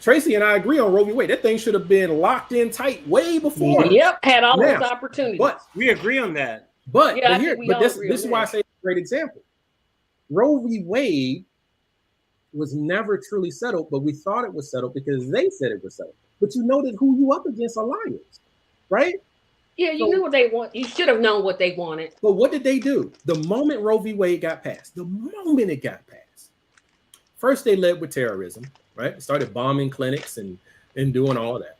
Tracy and I agree on Roe v. Wade. That thing should have been locked in tight way before. Yep, had all those opportunities. But we agree on that. But this is why I say it's a great example. Roe v. Wade was never truly settled, but we thought it was settled because they said it was settled. But you know that who you up against are liars, right? Yeah, you knew what they want. You should have known what they wanted. But what did they do? The moment Roe v. Wade got passed, first they led with terrorism, right? Started bombing clinics and doing all of that.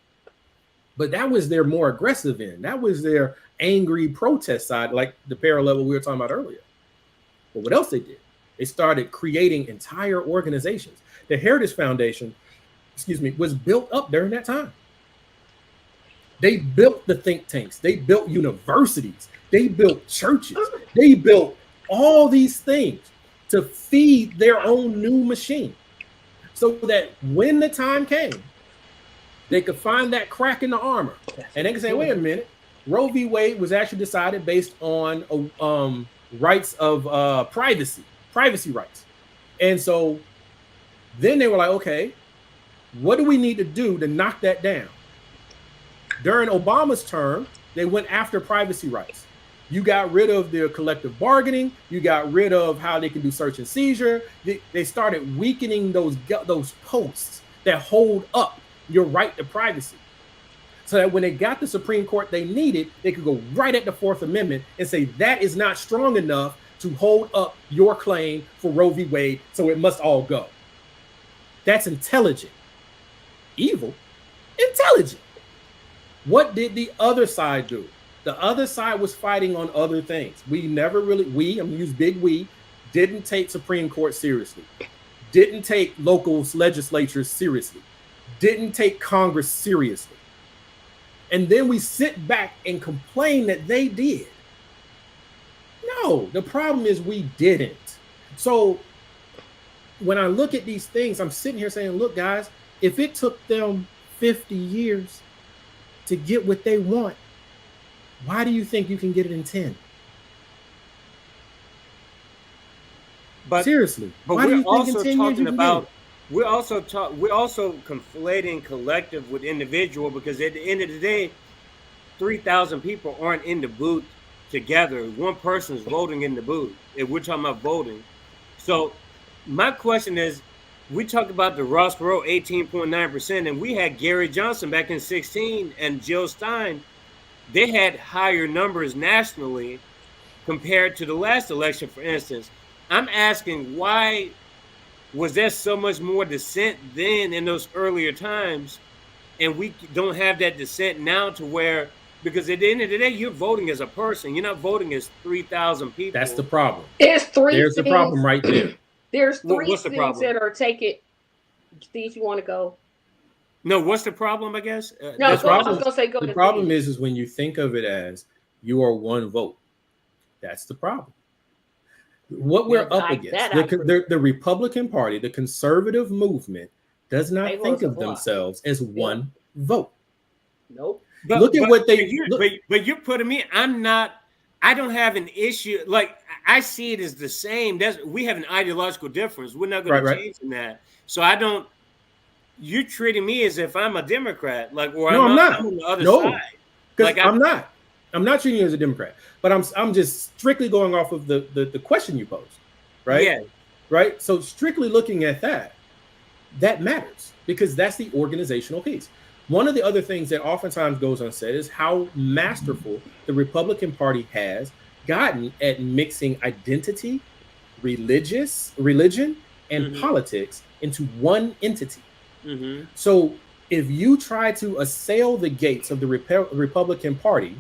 But that was their more aggressive end. That was their angry protest side, like the parallel we were talking about earlier. But what else they did? They started creating entire organizations. The Heritage Foundation, was built up during that time. They built the think tanks. They built universities. They built churches. They built all these things to feed their own new machine, so that when the time came, they could find that crack in the armor, and they could say, "Wait a minute, Roe v. Wade was actually decided based on rights of privacy rights." And so then they were like, "Okay, what do we need to do to knock that down?" During Obama's term, they went after privacy rights. You got rid of their collective bargaining. You got rid of how they can do search and seizure. They started weakening those posts that hold up your right to privacy, so that when they got the Supreme Court they needed, they could go right at the Fourth Amendment and say that is not strong enough to hold up your claim for Roe v. Wade, so it must all go. That's intelligent. Evil? Intelligent. What did the other side do? The other side was fighting on other things. We never really, I'm going to use big we, didn't take Supreme Court seriously, didn't take local legislatures seriously, didn't take Congress seriously. And then we sit back and complain that they did. No, the problem is we didn't. So when I look at these things, I'm sitting here saying, look, guys, if it took them 50 years to get what they want, why do you think you can get it in 10? But seriously, but why do you think in 10 years you can get it? We're also conflating collective with individual, because at the end of the day, 3,000 people aren't in the booth together. One person is voting in the booth. If we're talking about voting, so my question is, we talked about the Ross Perot 18.9%, and we had Gary Johnson back in 2016 and Jill Stein. They had higher numbers nationally compared to the last election, for instance. I'm asking, why was there so much more dissent then in those earlier times, and we don't have that dissent now, to where, because at the end of the day, you're voting as a person. You're not voting as 3,000 people. That's the problem. There's the problem right there. There's three things that are taken. Steve, you want to go? No, what's the problem, I guess? No, I was going to say go. The problem is when you think of it as you are one vote. That's the problem. What we're up against, the Republican Party, the conservative movement, does not think of themselves as one vote. Nope. Look at what they. But you're putting me. I don't have an issue. Like, I see it as the same. We have an ideological difference. We're not going to change in that. So I don't. You're treating me as if I'm a Democrat, like, or no, I'm not. I'm on the other side. Because I'm not. I'm not treating you as a Democrat, but I'm just strictly going off of the question you posed, right? Yeah. Right. So strictly looking at that matters, because that's the organizational piece. One of the other things that oftentimes goes unsaid is how masterful the Republican Party has gotten at mixing identity, religion, and politics into one entity. Mm-hmm. So if you try to assail the gates of the Republican Party,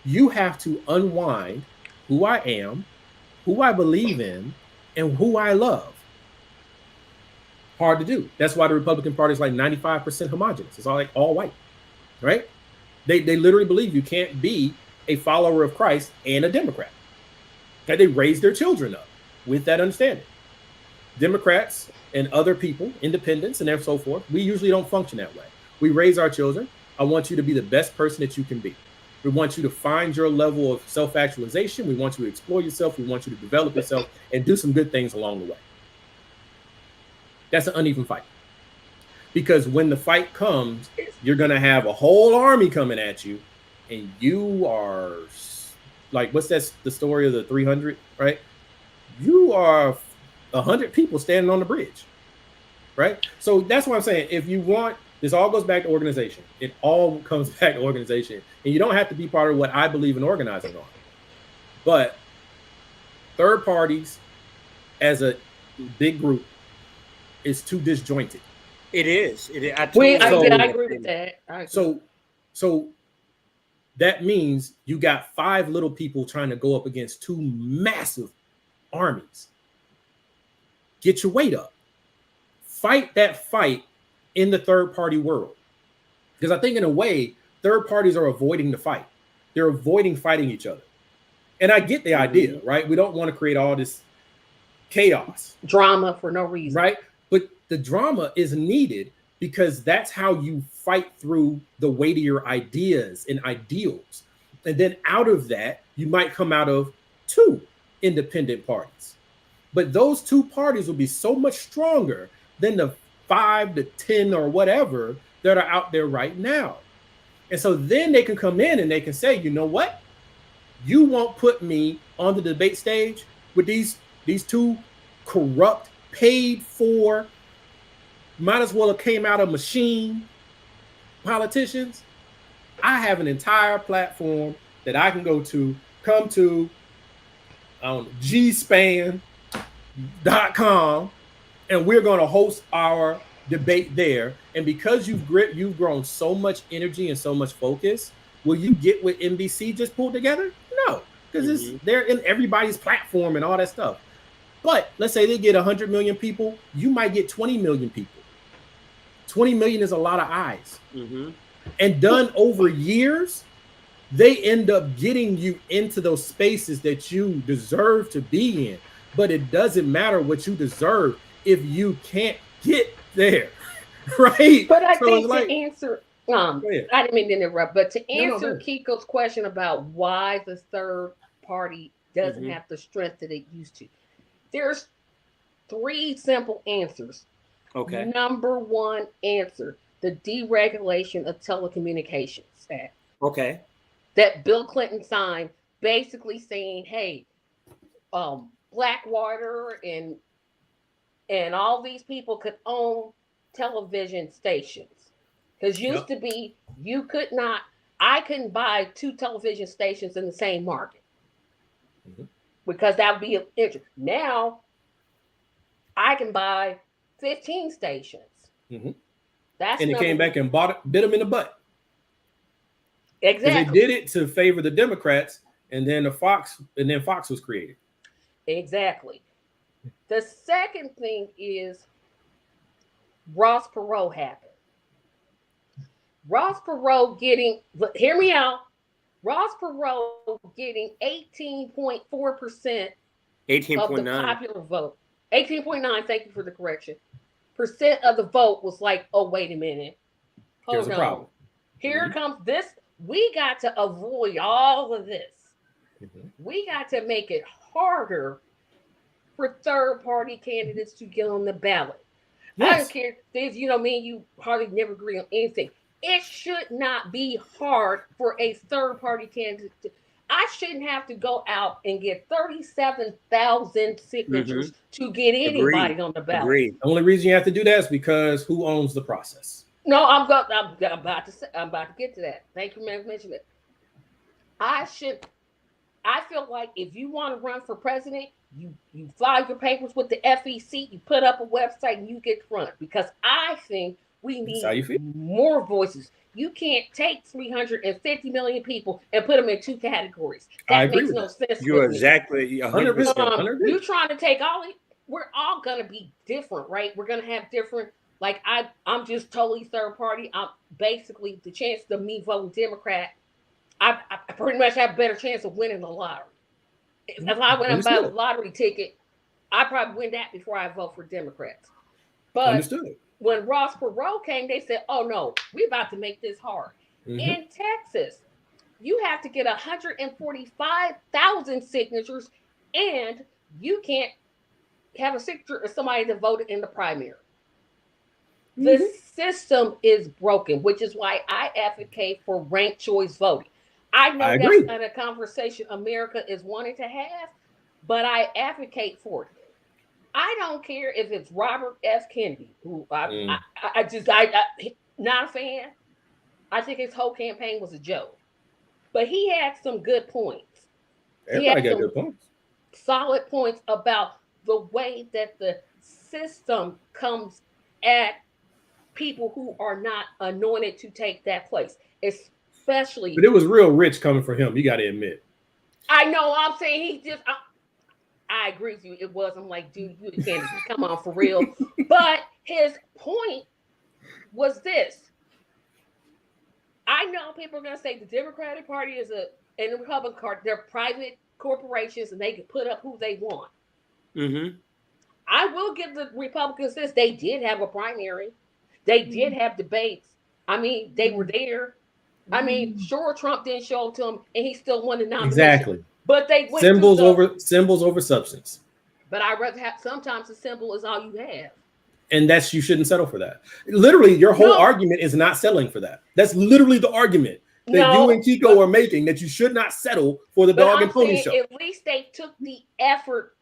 you have to unwind who I am, who I believe in, and who I love. Hard to do. That's why the Republican Party is like 95% homogenous. It's all white, right? They literally believe you can't be a follower of Christ and a Democrat. That they raise their children up with that understanding. Democrats and other people, independents and so forth, we usually don't function that way. We raise our children. I want you to be the best person that you can be. We want you to find your level of self-actualization. We want you to explore yourself. We want you to develop yourself and do some good things along the way. That's an uneven fight. Because when the fight comes, you're going to have a whole army coming at you, and you are like, what's that? The story of the 300, right? You are 100 people standing on the bridge, right? So that's what I'm saying. If you want, this all goes back to organization. It all comes back to organization. And you don't have to be part of what I believe in organizing on. But third parties as a big group is too disjointed. It is. I agree with that. So that means you got 5 little people trying to go up against 2 massive armies. Get your weight up. Fight that fight in the third party world. Because I think in a way, third parties are avoiding the fight. They're avoiding fighting each other. And I get the idea, right? We don't want to create all this chaos. Drama for no reason. Right? But the drama is needed because that's how you fight through the weightier ideas and ideals. And then out of that, you might come out of two independent parties. But those two parties will be so much stronger than the 5 to 10 or whatever that are out there right now. And so then they can come in and they can say, you know what? You won't put me on the debate stage with these two corrupt, paid for, might as well have came out of machine politicians. I have an entire platform that I can go to, come to gspan.com, and we're going to host our debate there. And because you've grown so much energy and so much focus, will you get what NBC just pulled together? No, because they're in everybody's platform and all that stuff. But let's say they get 100 million people, you might get 20 million people. 20 million is a lot of eyes. And done over years, they end up getting you into those spaces that you deserve to be in. But it doesn't matter what you deserve if you can't get there, right? But I think to answer, I didn't mean to interrupt, but to answer Kiko's question about why the third party doesn't have the strength that it used to, there's 3 simple answers. Okay. Number 1 answer, the Deregulation of Telecommunications Act. Okay. That Bill Clinton signed, basically saying, hey, Blackwater and all these people could own television stations. Because used to be, I couldn't buy 2 television stations in the same market. Because that would be an interest. Now, I can buy 15 stations. That's and it came back and bit them in the butt. Exactly. They did it to favor the Democrats, and then Fox was created. Exactly. The second thing is Ross Perot happened. Ross Perot hear me out. Ross Perot getting 18.4% of the popular vote. 18.9, thank you for the correction. Percent of the vote was like, oh, wait a minute. Hold on. Problem. Here comes this. We got to avoid all of this. We got to make it harder for third-party candidates to get on the ballot. Yes. I don't care if me and you hardly never agree on anything. It should not be hard for a third-party candidate I shouldn't have to go out and get 37,000 signatures to get anybody on the ballot. Agreed. The only reason you have to do that is because who owns the process? No, I'm about to get to that. Thank you, man, for mentioning it. I feel like if you want to run for president, you file your papers with the FEC, you put up a website, and you get front. Because I think we need more voices. You can't take 350 million people and put them in 2 categories. That makes no sense. You're exactly 100%. You're trying to take we're all going to be different, right? We're going to have different, like I'm just totally third party. I'm basically the chance of me voting Democrat. I pretty much have a better chance of winning the lottery. If I went and buy a lottery ticket, I probably win that before I vote for Democrats. But when Ross Perot came, they said, oh, no, we're about to make this hard. In Texas, you have to get 145,000 signatures, and you can't have a signature of somebody that voted in the primary. The system is broken, which is why I advocate for ranked choice voting. I know that's not a conversation America is wanting to have, but I advocate for it. I don't care if it's Robert F. Kennedy, who I not a fan. I think his whole campaign was a joke, but he had some good points. Everybody got good points. Solid points about the way that the system comes at people who are not anointed to take that place, especially. But it was real rich coming from him. You got to admit. I know. I'm saying he just. I agree with you. It was. I'm like, dude, you can't come on for real. But his point was this: I know people are going to say the Democratic Party is and the Republican Party, they're private corporations and they can put up who they want. Mm-hmm. I will give the Republicans this. They did have a primary. They did have debates. I mean, they were there. I mean, sure, Trump didn't show up to him and he still won the nomination. Exactly. But they went symbols over substance. But I rather have, sometimes the symbol is all you have. And you shouldn't settle for that. Literally, your whole argument is not settling for that. That's literally the argument that you and Kiko are making, that you should not settle for the dog and pony show. At least they took the effort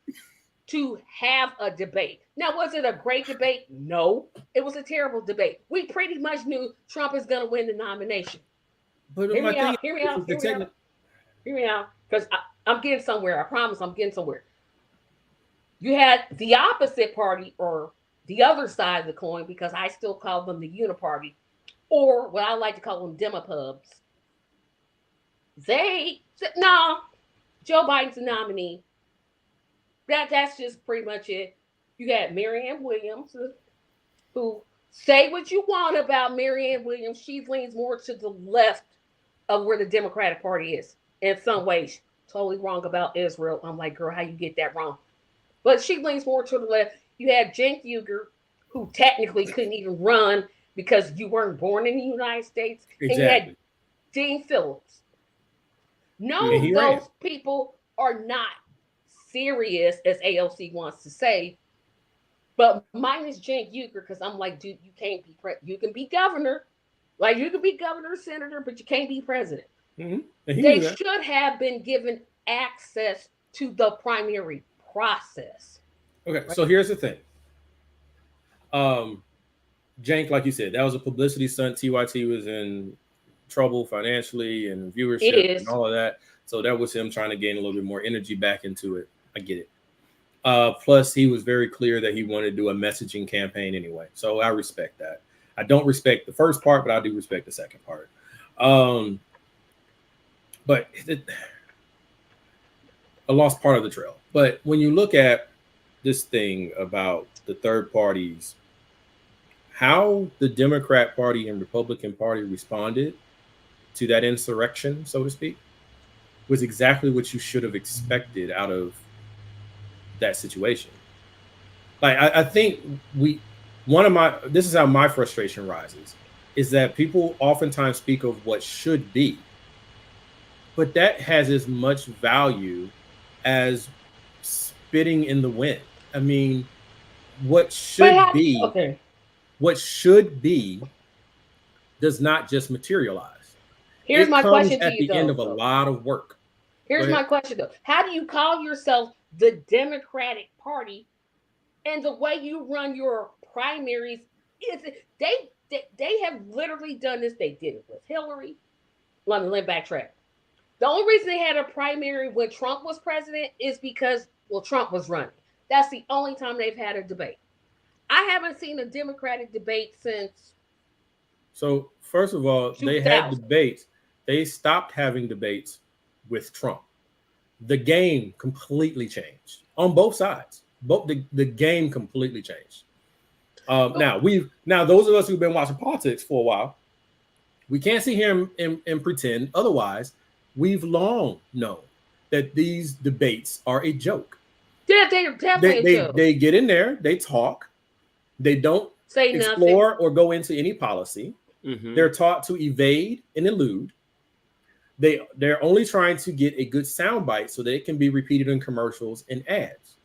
to have a debate. Now, was it a great debate? No, it was a terrible debate. We pretty much knew Trump is going to win the nomination. But hear me out, because I'm getting somewhere. I promise I'm getting somewhere. You had the opposite party, or the other side of the coin, because I still call them the uniparty, or what I like to call them demopubs. They said, no, Joe Biden's the nominee. That's just pretty much it. You had Marianne Williams, who, say what you want about Marianne Williams, she leans more to the left of where the Democratic Party is. In some ways, totally wrong about Israel. I'm like, girl, how you get that wrong? But she leans more to the left. You had Cenk Uygur, who technically couldn't even run because you weren't born in the United States. Exactly. And you had Dean Phillips. No, those people are not serious, as AOC wants to say. But mine is Cenk Uygur, because I'm like, dude, you can't be you can be governor. Like, you can be governor, senator, but you can't be president. Mm-hmm. They should have been given access to the primary process. Okay, so here's the thing. Cenk, like you said, that was a publicity stunt. TYT was in trouble financially and viewership and all of that. So that was him trying to gain a little bit more energy back into it. I get it. Plus, he was very clear that he wanted to do a messaging campaign anyway. So I respect that. I don't respect the first part, but I do respect the second part. But I lost part of the trail. But when you look at this thing about the third parties, how the Democrat Party and Republican Party responded to that insurrection, so to speak, was exactly what you should have expected out of that situation. Like, I think this is how my frustration rises, is that people oftentimes speak of what should be, but that has as much value as spitting in the wind. I mean, what should be does not just materialize. Here's my question to you, at the end of a lot of work. Here's my question, though. How do you call yourself the Democratic Party, and the way you run your primaries is they have literally done this. They did it with Hillary. Let me backtrack. The only reason they had a primary when Trump was president is because, well, Trump was running. That's the only time they've had a debate. I haven't seen a Democratic debate since. So first of all, they had debates. They stopped having debates with Trump. The game completely changed on both sides. The game completely changed. Now those of us who've been watching politics for a while, we can't sit here and pretend otherwise. We've long known that these debates are a joke. Yeah, they're definitely a joke. They get in there, they talk, they don't explore nothing or go into any policy. Mm-hmm. They're taught to evade and elude. They're only trying to get a good soundbite so that it can be repeated in commercials and ads.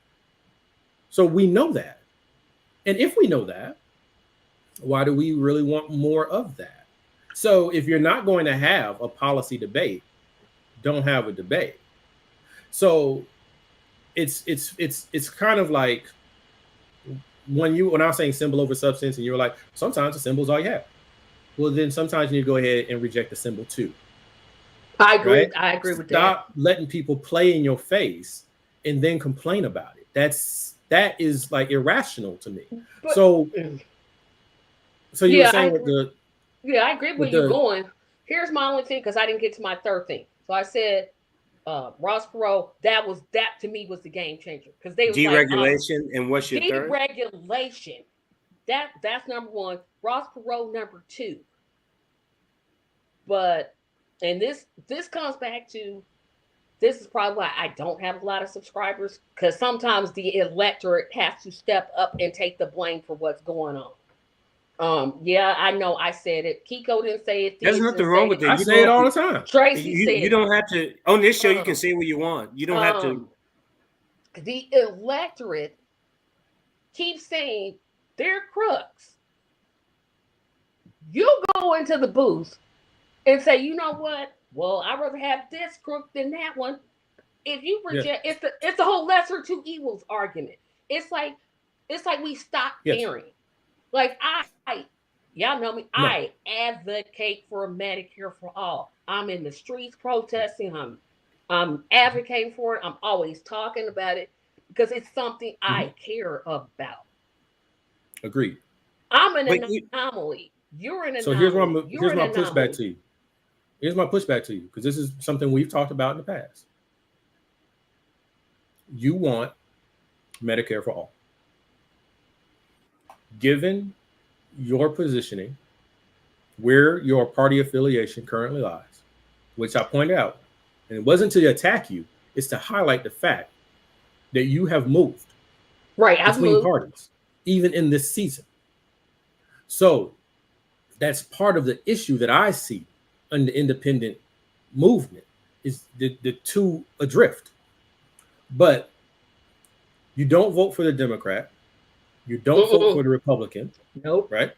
So we know that. And if we know that, why do we really want more of that? So if you're not going to have a policy debate, don't have a debate. So it's kind of like when I was saying symbol over substance, and you were like, sometimes the symbol's all you have. Well, then sometimes you need to go ahead and reject the symbol too. I agree. Right? I agree with that. Stop letting people play in your face and then complain about it. That is like irrational to me. But, so you were saying I agree with you going. Here's my only thing, because I didn't get to my third thing. So I said Ross Perot, that to me was the game changer, because they was deregulation. Like, and what's your third? Deregulation. That's number one. Ross Perot, number two. But and this comes back to, this is probably why I don't have a lot of subscribers, because sometimes the electorate has to step up and take the blame for what's going on. Yeah, I know I said it. Kiko didn't say it. There's nothing wrong with it. I say it all the time. Tracy said you don't have to, on this show, you can say what you want. You don't have to. The electorate keeps saying they're crooks. You go into the booth and say, you know what? Well, I'd rather have this crook than that one. If you reject, it's the whole lesser two evils argument. It's like we stop caring. Like y'all know me. No. I advocate for Medicare for all. I'm in the streets protesting. I'm advocating for it. I'm always talking about it because it's something I care about. Agreed. I'm an anomaly. You're an anomaly. So here's my pushback to you. Here's my pushback to you, because this is something we've talked about in the past. You want Medicare for all. Given your positioning, where your party affiliation currently lies, which I pointed out, and it wasn't to attack you, it's to highlight the fact that you have moved between parties, even in this season. So that's part of the issue that I see in the independent movement, is the two adrift. But you don't vote for the Democrat. You don't vote for the Republican. Nope. Right?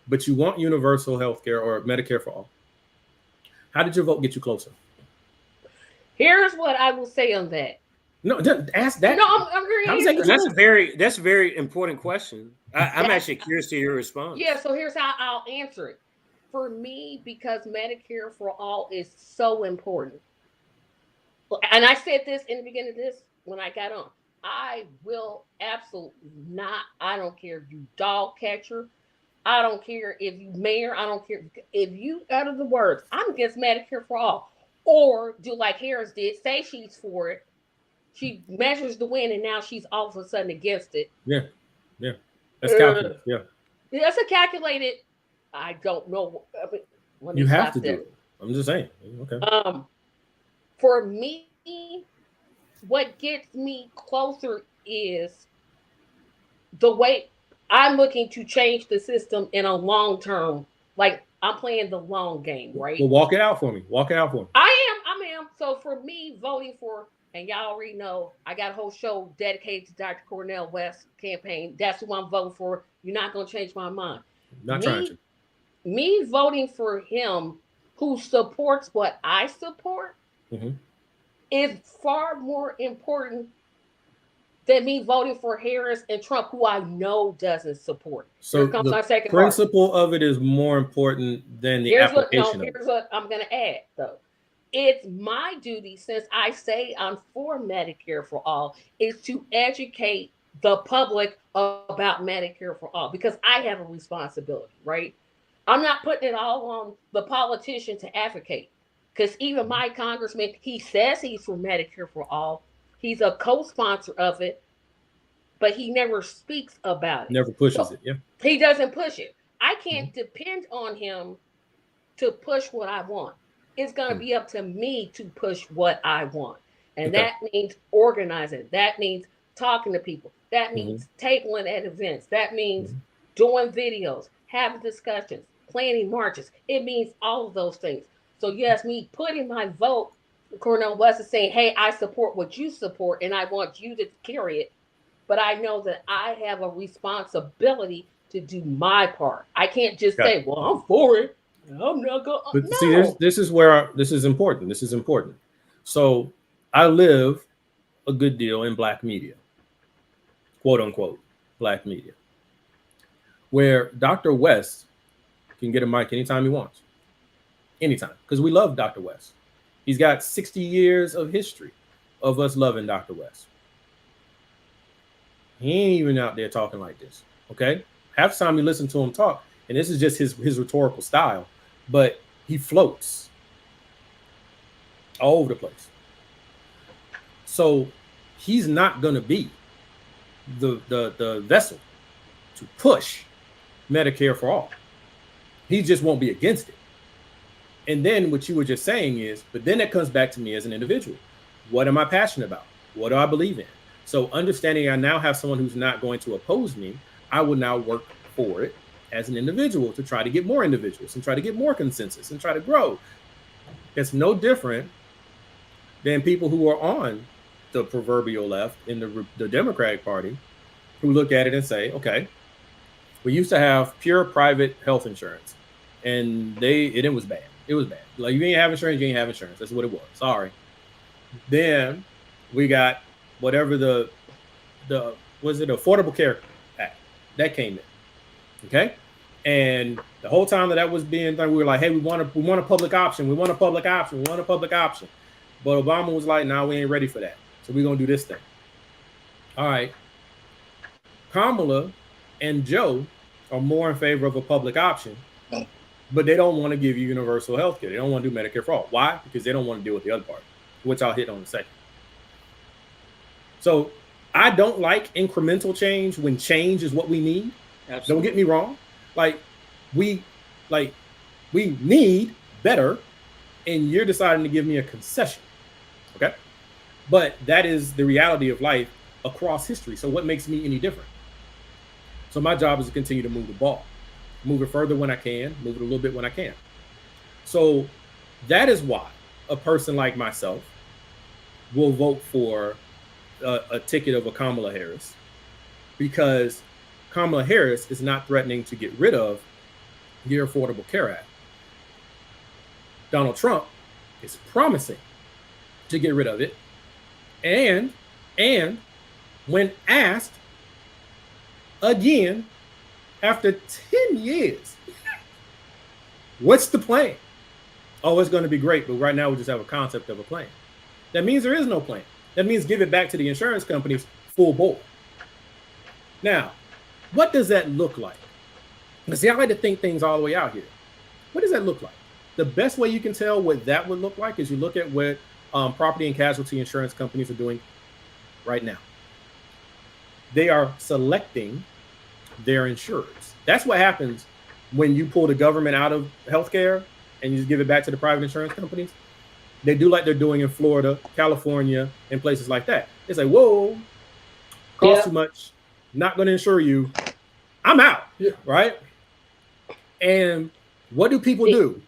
But you want universal health care or Medicare for all. How did your vote get you closer? Here's what I will say on that. No, ask that. No, I'm agreeing. That's a very important question. I'm actually curious to your response. Yeah, so here's how I'll answer it. For me, because Medicare for all is so important. And I said this in the beginning of this when I got on. I will absolutely not. I don't care if you dog catcher. I don't care if you mayor. I don't care if you utter the words, I'm against Medicare for all. Or do like Harris did, say she's for it. She measures the win and now she's all of a sudden against it. Yeah. That's calculated. Yeah. That's a calculated. I don't know. You have to do it. I'm just saying. Okay. For me, what gets me closer is the way I'm looking to change the system in a long term. Like I'm playing the long game, right? Well, walk it out for me. I am. So for me, voting for, and y'all already know, I got a whole show dedicated to Dr. Cornel West campaign. That's who I'm voting for. You're not going to change my mind. Not trying to. Me voting for him, who supports what I support, is far more important than me voting for Harris and Trump, who I know doesn't support. So the principle of it is more important than the application. Here's what I'm going to add, though. It's my duty, since I say I'm for Medicare for all, is to educate the public about Medicare for all, because I have a responsibility, right? I'm not putting it all on the politician to advocate, because even my congressman, he says he's for Medicare for all. He's a co-sponsor of it, but he never speaks about it. Never pushes it, yeah. He doesn't push it. I can't depend on him to push what I want. It's going to be up to me to push what I want. And that means organizing. That means talking to people. That means tabling at events. That means doing videos, having discussions, planning marches. It means all of those things. So yes, me putting my vote, Cornel West is saying, hey, I support what you support and I want you to carry it. But I know that I have a responsibility to do my part. I can't just say, well, I'm for it. I'm not going. But see, this is where this is important. This is important. So I live a good deal in Black media, quote unquote, Black media, where Dr. West can get a mic anytime he wants, anytime, because we love Dr. West. He's got 60 years of history of us loving Dr. West. He ain't even out there talking like this, okay? Half the time you listen to him talk, and this is just his rhetorical style, but he floats all over the place. So he's not going to be the vessel to push Medicare for all. He just won't be against it. And then what you were just saying is, but then it comes back to me as an individual. What am I passionate about? What do I believe in? So understanding I now have someone who's not going to oppose me, I will now work for it as an individual to try to get more individuals and try to get more consensus and try to grow. It's no different than people who are on the proverbial left in the Democratic Party who look at it and say, okay, we used to have pure private health insurance and it was bad. It was bad. Like, you ain't have insurance, you ain't have insurance. That's what it was. Sorry. Then we got whatever the was it Affordable Care Act that came in. Okay. And the whole time that was being done, we were like, hey, we want a public option. We want a public option. We want a public option. But Obama was like, nah, we ain't ready for that. So we're going to do this thing. All right. Kamala and Joe are more in favor of a public option, but they don't want to give you universal health care. They don't want to do Medicare for all. Why? Because they don't want to deal with the other part, which I'll hit on in a second. So I don't like incremental change when change is what we need. Absolutely. Don't get me wrong. We need better, and you're deciding to give me a concession. Okay. But that is the reality of life across history. So what makes me any different? So my job is to continue to move the ball, move it further when I can, move it a little bit when I can. So that is why a person like myself will vote for a ticket of a Kamala Harris, because Kamala Harris is not threatening to get rid of the Affordable Care Act. Donald Trump is promising to get rid of it. And when asked again after 10 years, what's the plan? Oh, it's going to be great, but right now we just have a concept of a plan. That means there is no plan. That means give it back to the insurance companies full bore. Now, what does that look like? Now, see, I like to think things all the way out here. What does that look like? The best way you can tell what that would look like is you look at what property and casualty insurance companies are doing right now. They are selecting their insurers. That's what happens when you pull the government out of healthcare and you just give it back to the private insurance companies. They do like they're doing in Florida, California, and places like that. It's like, whoa, costs too much, not going to insure you. I'm out, right? And what do people do?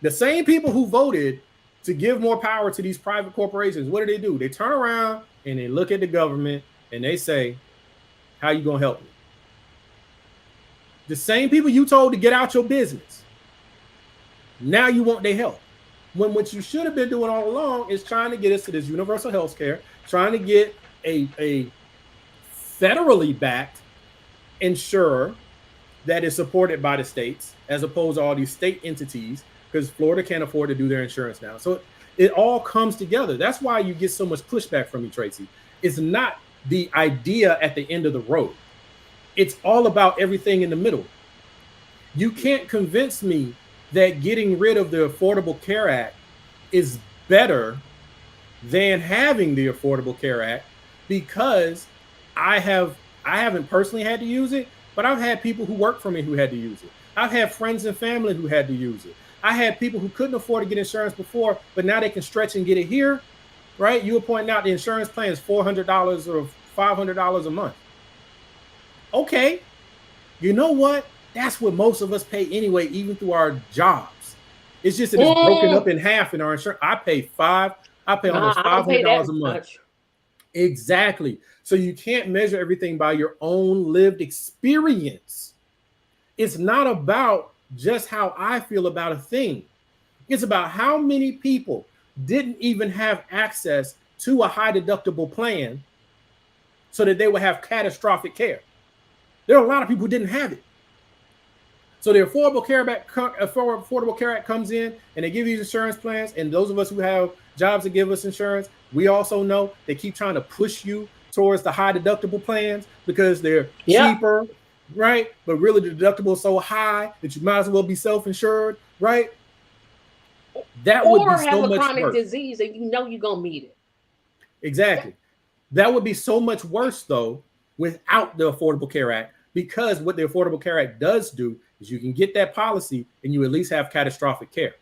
The same people who voted to give more power to these private corporations, what do? They turn around and they look at the government and they say, how you going to help me? The same people you told to get out your business, now you want their help. When what you should have been doing all along is trying to get us to this universal health care, trying to get a federally backed insurer that is supported by the states, as opposed to all these state entities, because Florida can't afford to do their insurance now. So it all comes together. That's why you get so much pushback from me, Tracy. It's not the idea at the end of the road. It's all about everything in the middle. You can't convince me that getting rid of the Affordable Care Act is better than having the Affordable Care Act, because I haven't personally had to use it, but I've had people who work for me who had to use it. I've had friends and family who had to use it. I had people who couldn't afford to get insurance before, but now they can stretch and get it here, right? You were pointing out the insurance plan is $400 or $500 a month. Okay, you know what? That's what most of us pay anyway, even through our jobs. It's just that it's broken up in half in our insurance. I pay almost $500 a month. Much. Exactly. So you can't measure everything by your own lived experience. It's not about just how I feel about a thing. It's about how many people didn't even have access to a high deductible plan so that they would have catastrophic care. There are a lot of people who didn't have it. So the Affordable Care Act comes in and they give you insurance plans. And those of us who have jobs that give us insurance, we also know they keep trying to push you towards the high deductible plans because they're cheaper, right? But really the deductible is so high that you might as well be self-insured, right? That would be so much worse. Or have a chronic disease and you know you're going to meet it. Exactly. That would be so much worse, though, without the Affordable Care Act, because what the Affordable Care Act does do is you can get that policy and you at least have catastrophic care.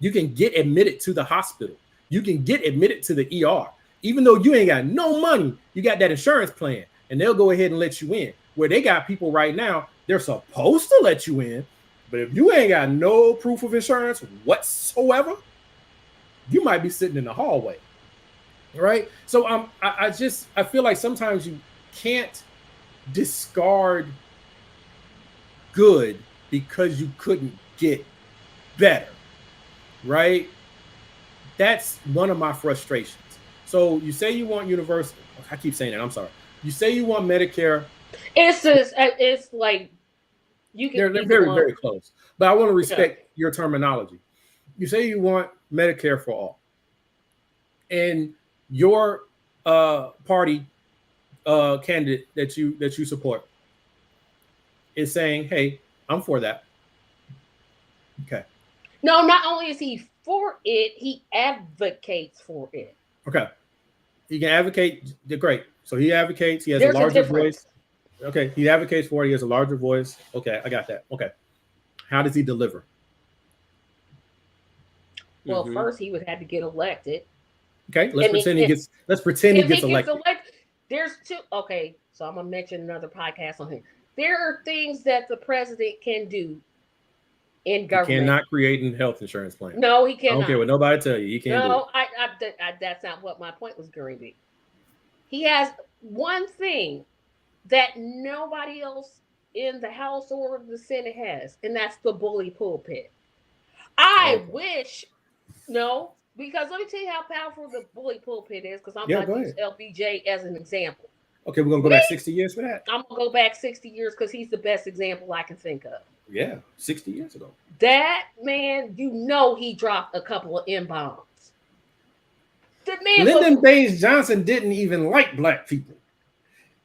You can get admitted to the hospital. You can get admitted to the ER. Even though you ain't got no money, you got that insurance plan, and they'll go ahead and let you in. Where they got people right now, they're supposed to let you in, but if you ain't got no proof of insurance whatsoever, you might be sitting in the hallway, right? So I feel like sometimes you can't discard good because you couldn't get better, right? That's one of my frustrations. So you say you want universal. I keep saying that. I'm sorry. You say you want Medicare. It's like you can. They're very, very close. But I want to respect your terminology. You say you want Medicare for all, and your party candidate that you support is saying, "Hey, I'm for that." Okay. No, not only is he for it, he advocates for it. Okay. He can advocate. Great. So he advocates. He has a larger voice. Okay. He advocates for it. He has a larger voice. Okay. I got that. Okay. How does he deliver? Well, first he would have to get elected. Okay. Let's pretend he gets elected. There's two. Okay. So I'm going to mention another podcast on him. There are things that the president can do in government. He cannot create a health insurance plan. No, he cannot. I don't care what nobody tell you. He can't do it. That's not what my point was going to be. He has one thing that nobody else in the House or the Senate has, and that's the bully pulpit. I wish, because let me tell you how powerful the bully pulpit is, because I'm going to use LBJ as an example. Okay, we're going to go back 60 years for that. I'm going to go back 60 years because he's the best example I can think of. Yeah, 60 years ago. That man, he dropped a couple of M-bombs. Lyndon Baines Johnson didn't even like black people.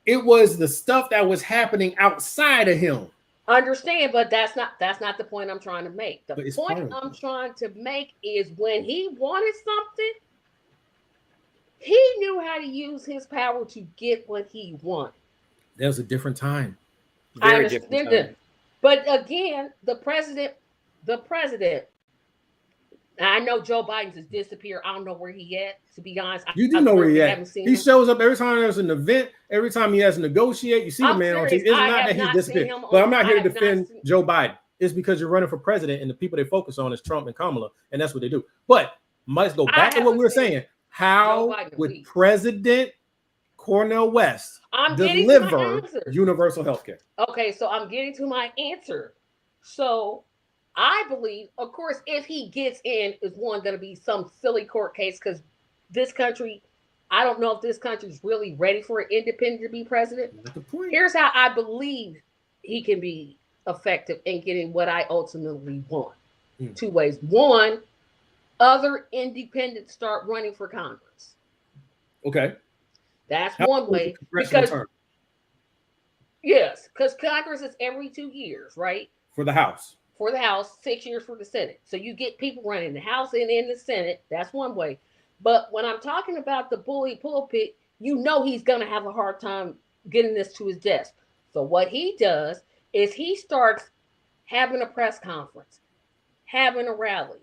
It was the stuff that was happening outside of him. Understand, but that's not the point I'm trying to make. The point I'm trying to make is when he wanted something, he knew how to use his power to get what he wanted. That was a different time. Very different time. But again, the president, I know Joe Biden's has disappeared. I don't know where he at, to be honest. You do know where he at. He shows up every time there's an event, every time he has to negotiate. You see the man on TV. It's not that he disappeared. But I'm not here to defend Joe Biden. It's because you're running for president and the people they focus on is Trump and Kamala, and that's what they do. But let's go back to what we were saying. How would President Cornel West deliver universal health care? Okay, so I'm getting to my answer. So I believe, of course, if he gets in, is one going to be some silly court case because this country, I don't know if this country is really ready for an independent to be president. Here's how I believe he can be effective in getting what I ultimately want. Two ways. One, other independents start running for Congress. Okay. That's one way. Because Congress is every 2 years, right? For the House. 6 years for the Senate. So you get people running the House and in the Senate. That's one way. But when I'm talking about the bully pulpit, he's going to have a hard time getting this to his desk. So what he does is he starts having a press conference, having a rally.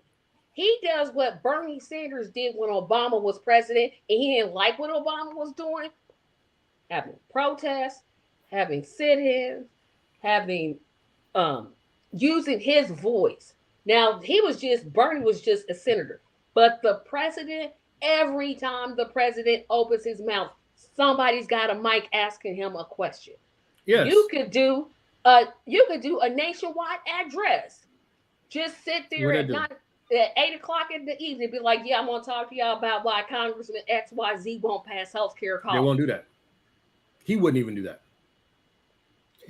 He does what Bernie Sanders did when Obama was president, and he didn't like what Obama was doing. Having protests, having sit-ins, having using his voice. Now, Bernie was just a senator. But the president, every time the president opens his mouth, somebody's got a mic asking him a question. Yes. You could do a nationwide address. Just sit there at 8 o'clock in the evening, be like, I'm going to talk to y'all about why Congressman XYZ won't pass health care costs. They won't do that. He wouldn't even do that.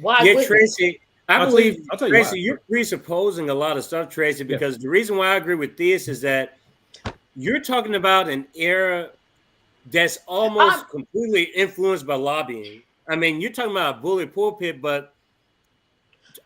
Why? Tracy, I believe, Tracy, you're presupposing a lot of stuff, Tracy, because the reason why I agree with this is that you're talking about an era that's almost completely influenced by lobbying. I mean, you're talking about a bully pulpit, but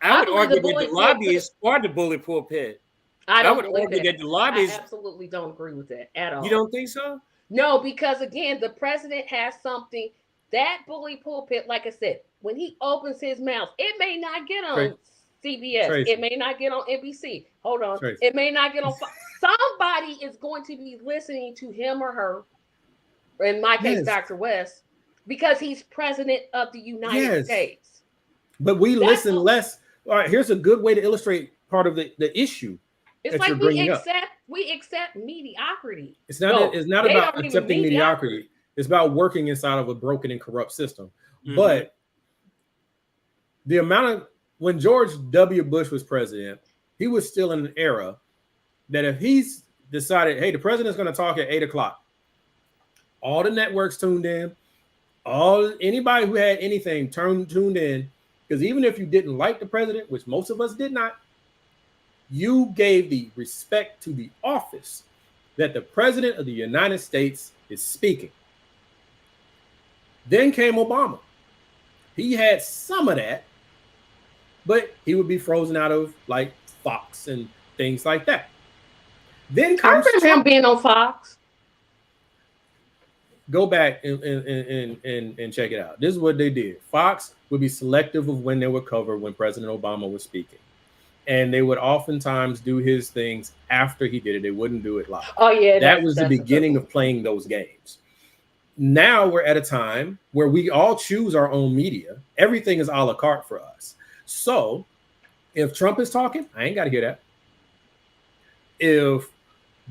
I would argue that the lobbyists are the bully pulpit. I would argue that the lobbyists. I absolutely don't agree with that at all. You don't think so? No, because again, the president has something. That bully pulpit, like I said, when he opens his mouth, it may not get on CBS. Tracy. It may not get on NBC. Hold on. Tracy. It may not get on. Somebody is going to be listening to him or her, or in my case, Yes. Dr. West, because he's president of the United States. But we listen less. All right, here's a good way to illustrate part of the issue. It's like we accept mediocrity. It's not about accepting mediocrity. It's about working inside of a broken and corrupt system. Mm-hmm. But the amount of when George W. Bush was president, he was still in an era that if he's decided, hey, the president's going to talk at 8:00, all the networks tuned in, anybody who had anything tuned in, because even if you didn't like the president, which most of us did not, you gave the respect to the office that the president of the United States is speaking. Then came Obama. He had some of that, but he would be frozen out of like Fox and things like that. Then comes him being on Fox. Go back and check it out. This is what they did. Fox would be selective of when they would cover when President Obama was speaking. And they would oftentimes do his things after he did it. They wouldn't do it live. Oh, yeah. That was the beginning of playing those games. Now we're at a time where we all choose our own media. Everything is a la carte for us. So if Trump is talking, I ain't got to hear that. If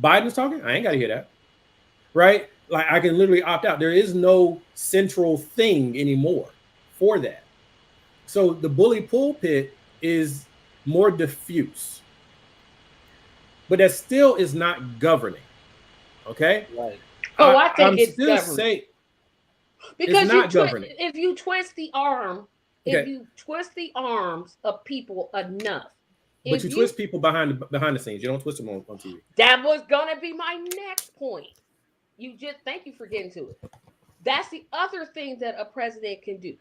Biden's talking, I ain't got to hear that. Right? Like I can literally opt out. There is no central thing anymore for that. So the bully pulpit is more diffuse, but that still is not governing. Okay. Right. Oh, I think it's governing. Because it's not governing. If you twist the arm, if you twist the arms of people enough, but you twist people behind the scenes. You don't twist them on TV. That was gonna be my next point. Thank you for getting to it. That's the other thing that a president can do.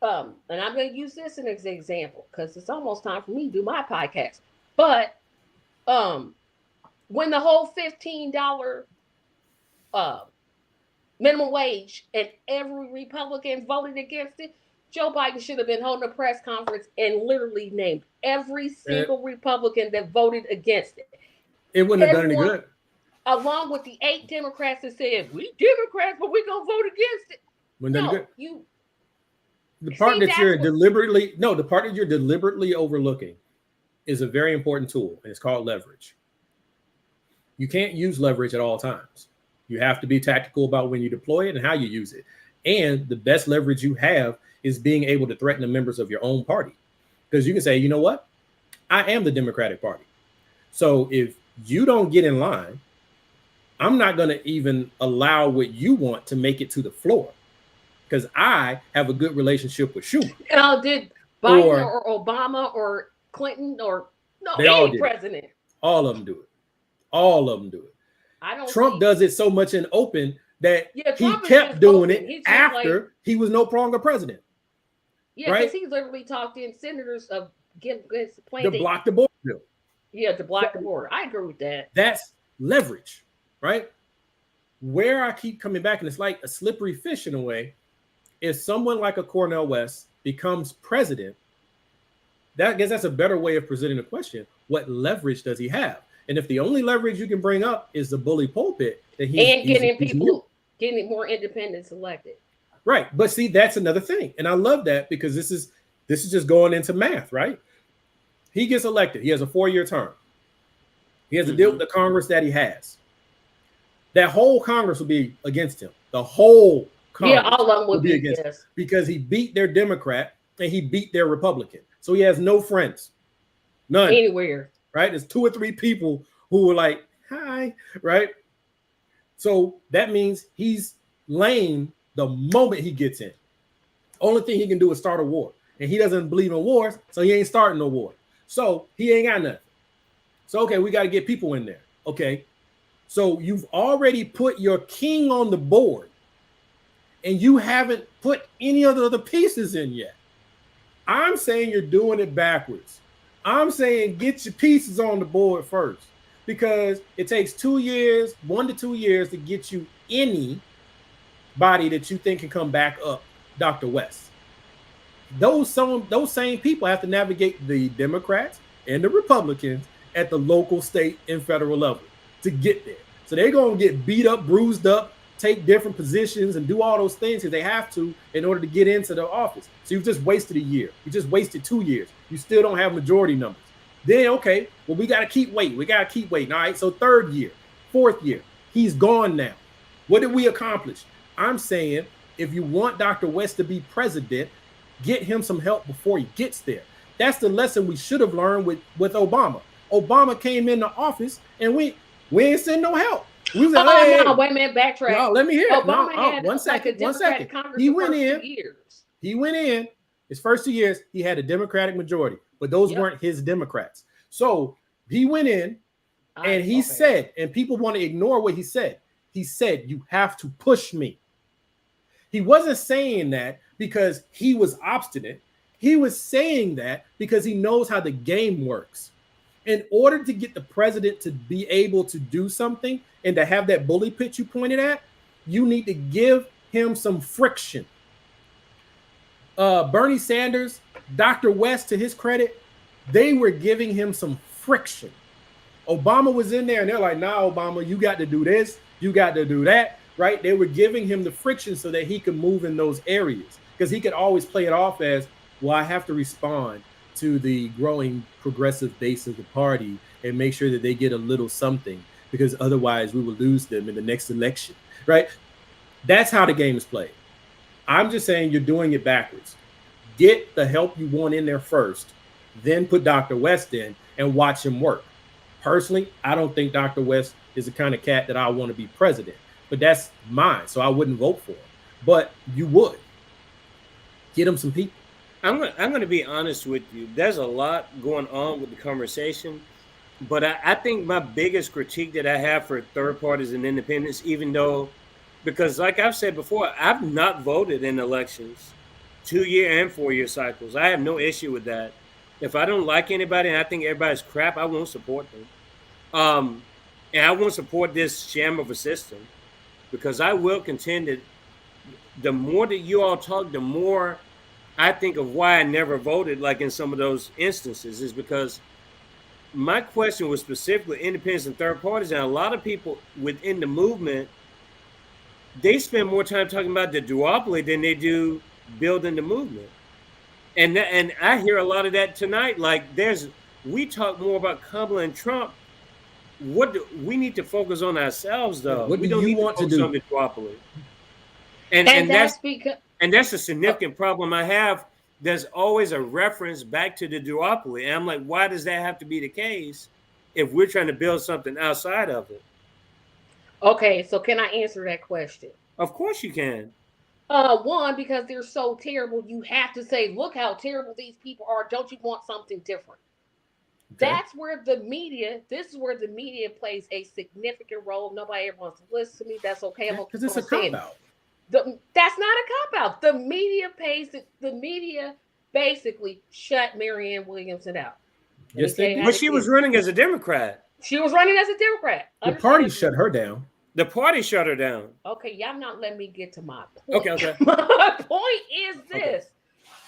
And I'm going to use this as an example because it's almost time for me to do my podcast. But when the whole $15 minimum wage and every Republican voted against it, Joe Biden should have been holding a press conference and literally named every single Republican that voted against it. It wouldn't have done any good. Along with the 8 Democrats that said, we Democrats, but we're going to vote against it. Wouldn't done good. The part that you're deliberately overlooking is a very important tool, and it's called leverage. You can't use leverage at all times. You have to be tactical about when you deploy it and how you use it. And the best leverage you have is being able to threaten the members of your own party. Because you can say, you know what? I am the Democratic Party. So if you don't get in line, I'm not going to even allow what you want to make it to the floor. Because I have a Where I keep coming back, and it's like a slippery fish in a way, is someone like a Cornel West becomes president. I guess that's a better way of presenting the question. What leverage does he have? And if the only leverage you can bring up is the bully pulpit, then getting more independents elected. Right. But see, that's another thing. And I love that because this is just going into math, right? He gets elected. He has a 4-year term. He has to deal with the Congress that he has. That whole Congress will be against him. The whole Congress all of them will be against him because he beat their Democrat and he beat their Republican. So he has no friends. None. Anywhere. Right? There's 2 or 3 people who were like, hi, right? So that means he's lame the moment he gets in. Only thing he can do is start a war. And he doesn't believe in wars, so he ain't starting no war. So he ain't got nothing. So, okay, we got to get people in there. Okay. So you've already put your king on the board and you haven't put any of the other pieces in yet. I'm saying you're doing it backwards. I'm saying get your pieces on the board first because it takes 1 to 2 years to get you anybody that you think can come back up, Dr. West. those same people have to navigate the Democrats and the Republicans at the local, state, and federal level to get there. So they're going to get beat up, bruised up, take different positions, and do all those things because they have to in order to get into the office. So you've just wasted a year. You just wasted 2 years. You still don't have majority numbers. Then, okay, well, we got to keep waiting. We got to keep waiting. All right, so 3rd year, 4th year, he's gone now. What did we accomplish? I'm saying if you want Dr. West to be president, get him some help before he gets there. That's the lesson we should have learned with Obama. Obama came into office and we ain't send no help. We was like, hey, no, wait a minute, backtrack. No, let me hear it. Obama had one second. Congress He went in. 2 years. He went in. His first 2 years, he had a Democratic majority, but those weren't his Democrats. So he went in and he said, and people want to ignore what he said. He said, you have to push me. He wasn't saying that because he was obstinate. He was saying that because he knows how the game works. In order to get the president to be able to do something and to have that bully pit you pointed at, you need to give him some friction. Bernie Sanders, Dr. West, to his credit, they were giving him some friction. Obama was in there and they're like, nah, Obama, you got to do this. You got to do that, right? They were giving him the friction so that he could move in those areas because he could always play it off as, well, I have to respond to the growing progressive base of the party and make sure that they get a little something because otherwise we will lose them in the next election, right? That's how the game is played. I'm just saying you're doing it backwards. Get the help you want in there first, then put Dr. West in and watch him work. Personally, I don't think Dr. West is the kind of cat that I want to be president, but that's mine, so I wouldn't vote for him. But you would. Get him some people. I'm going to be honest with you. There's a lot going on with the conversation, but I think my biggest critique that I have for third parties and independents, even though, because like I've said before, I've not voted in elections, 2-year and 4-year cycles. I have no issue with that. If I don't like anybody and I think everybody's crap, I won't support them. And I won't support this sham of a system because I will contend that the more that you all talk, the more I think of why I never voted, like in some of those instances, is because my question was specifically independents and third parties, and a lot of people within the movement, they spend more time talking about the duopoly than they do building the movement. And I hear a lot of that tonight. Like we talk more about Kamala and Trump. We need to focus on ourselves, though. What do you want to do? On the duopoly. And that's because. And that's a significant problem I have. There's always a reference back to the duopoly. And I'm like, why does that have to be the case if we're trying to build something outside of it? Okay, so can I answer that question? Of course you can. One, because they're so terrible, you have to say, look how terrible these people are. Don't you want something different? Okay. This is where the media plays a significant role. Nobody ever wants to listen to me. That's okay. Because it's a cop-out. That's not a cop-out. The media basically shut Marianne Williamson out. Yes, but she was running as a Democrat. She was running as a Democrat. The party shut her down. The party shut her down. Okay, y'all not letting me get to my point. Okay. My point is this. Okay.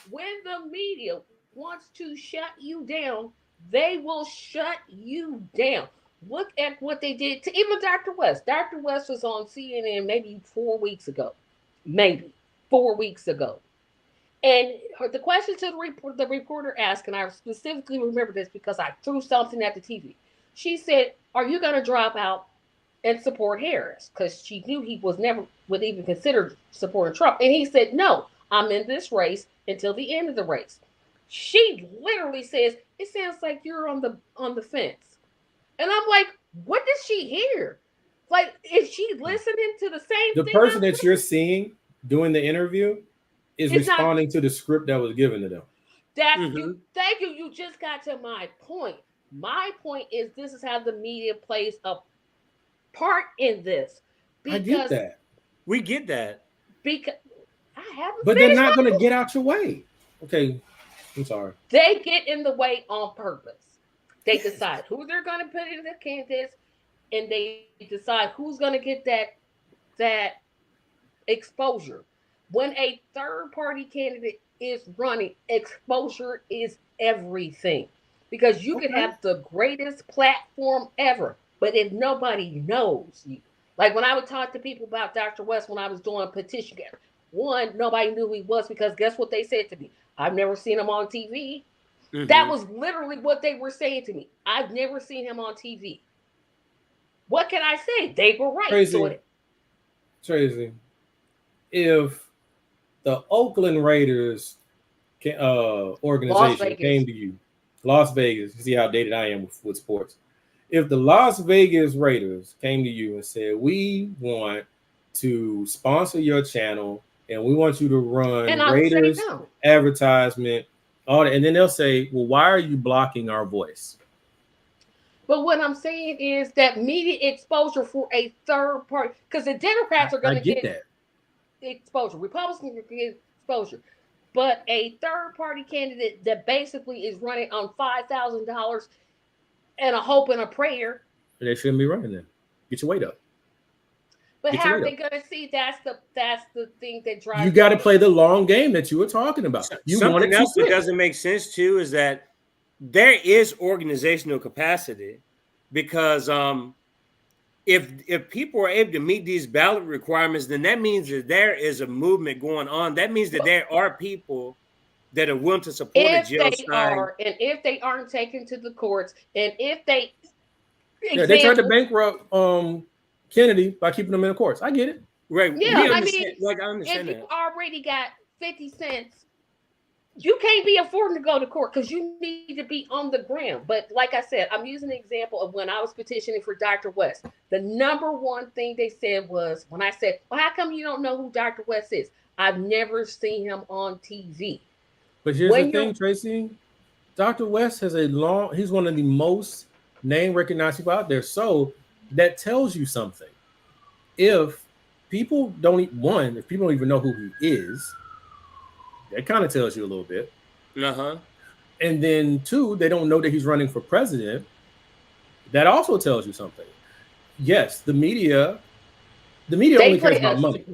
When the media wants to shut you down, they will shut you down. Look at what they did to even Dr. West. Dr. West was on CNN maybe 4 weeks ago. Maybe 4 weeks ago. And the question to the reporter asked, and I specifically remember this because I threw something at the TV. She said, are you going to drop out and support Harris? Because she knew he was never would even consider supporting Trump. And he said, no, I'm in this race until the end of the race. She literally says, it sounds like you're on the fence. And I'm like, what did she hear? Like, is she listening to the same thing? The person that you're seeing doing the interview is responding to the script that was given to them. You. Thank you. You just got to my point. My point is this is how the media plays a part in this. I get that. We get that. Because I haven't. But they're not going to get out your way. Okay. I'm sorry. They get in the way on purpose. They decide who they're going to put in the candidates, and they decide who's going to get that exposure. When a third party candidate is running, exposure is everything. Because you could Okay. have the greatest platform ever, but if nobody knows you, like when I would talk to people about Dr. West when I was doing petition, one, nobody knew who he was because guess what they said to me? I've never seen him on TV. That was literally what they were saying to me. I've never seen him on TV. What can I say? They were right. Tracy, if the Oakland Raiders organization came to you, Las Vegas, you see how dated I am with sports. If the Las Vegas Raiders came to you and said, we want to sponsor your channel and we want you to run Raiders no. advertisement, all that, and then they'll say, well, why are you blocking our voice? But what I'm saying is that media exposure for a third party, because the Democrats are going to get that exposure, Republicans are going to get exposure, but a third party candidate that basically is running on $5,000 and a hope and a prayer, they shouldn't be running then. Get your weight up. But how are they going to see? That's the thing that drives. You got to play the long game that you were talking about. Something else that doesn't make sense too is that there is organizational capacity, because if people are able to meet these ballot requirements, then that means that there is a movement going on. That means that there are people that are willing to support a jail sign. And if they aren't taken to the courts, and if they they tried to bankrupt Kennedy by keeping them in the courts. I get it. Right. Yeah, I understand if you already got 50 cents, you can't be affording to go to court because you need to be on the ground. But like I said, I'm using an example of when I was petitioning for Dr. West. The number one thing they said was, when I said, well, how come you don't know who Dr. West is? I've never seen him on TV. But here's the thing, Tracy. Dr. West has he's one of the most name recognized people out there. So that tells you something. If people don't even know who he is, that kind of tells you a little bit. And then two, they don't know that he's running for president. That also tells you something. Yes, the media only cares about money.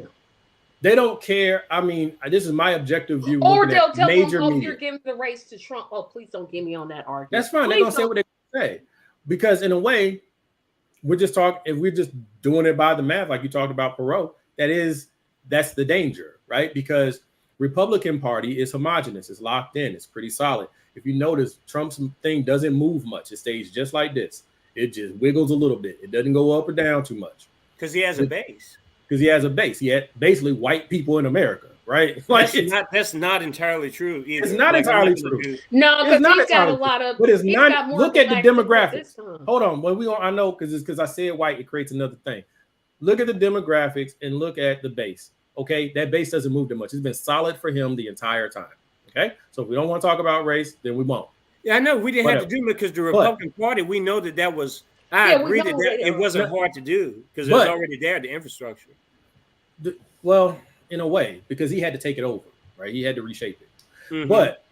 They don't care. I mean, this is my objective view. Or they'll tell them, oh, you're giving the race to Trump. Oh, please don't get me on that argument. That's fine. They're going to say what they say. Because in a way, if we're just doing it by the math, like you talked about Perot, that's the danger, right? Because Republican Party is homogenous. It's locked in. It's pretty solid. If you notice, Trump's thing doesn't move much. It stays just like this. It just wiggles a little bit. It doesn't go up or down too much. Because he has a base. He had basically white people in America, right? Like that's not entirely true either. It's not entirely true. No, because he's got a lot of. But it's not. Look at the demographics. Hold on. I know because I said white, it creates another thing. Look at the demographics and look at the base. Okay, that base doesn't move that much. It's been solid for him the entire time. Okay, so if we don't want to talk about race, then we won't. Yeah, I know we didn't have to do it because the Republican Party, we know that was. I agree that it wasn't hard to do because it was already there, the infrastructure. Well, in a way, because he had to take it over, right? He had to reshape it. But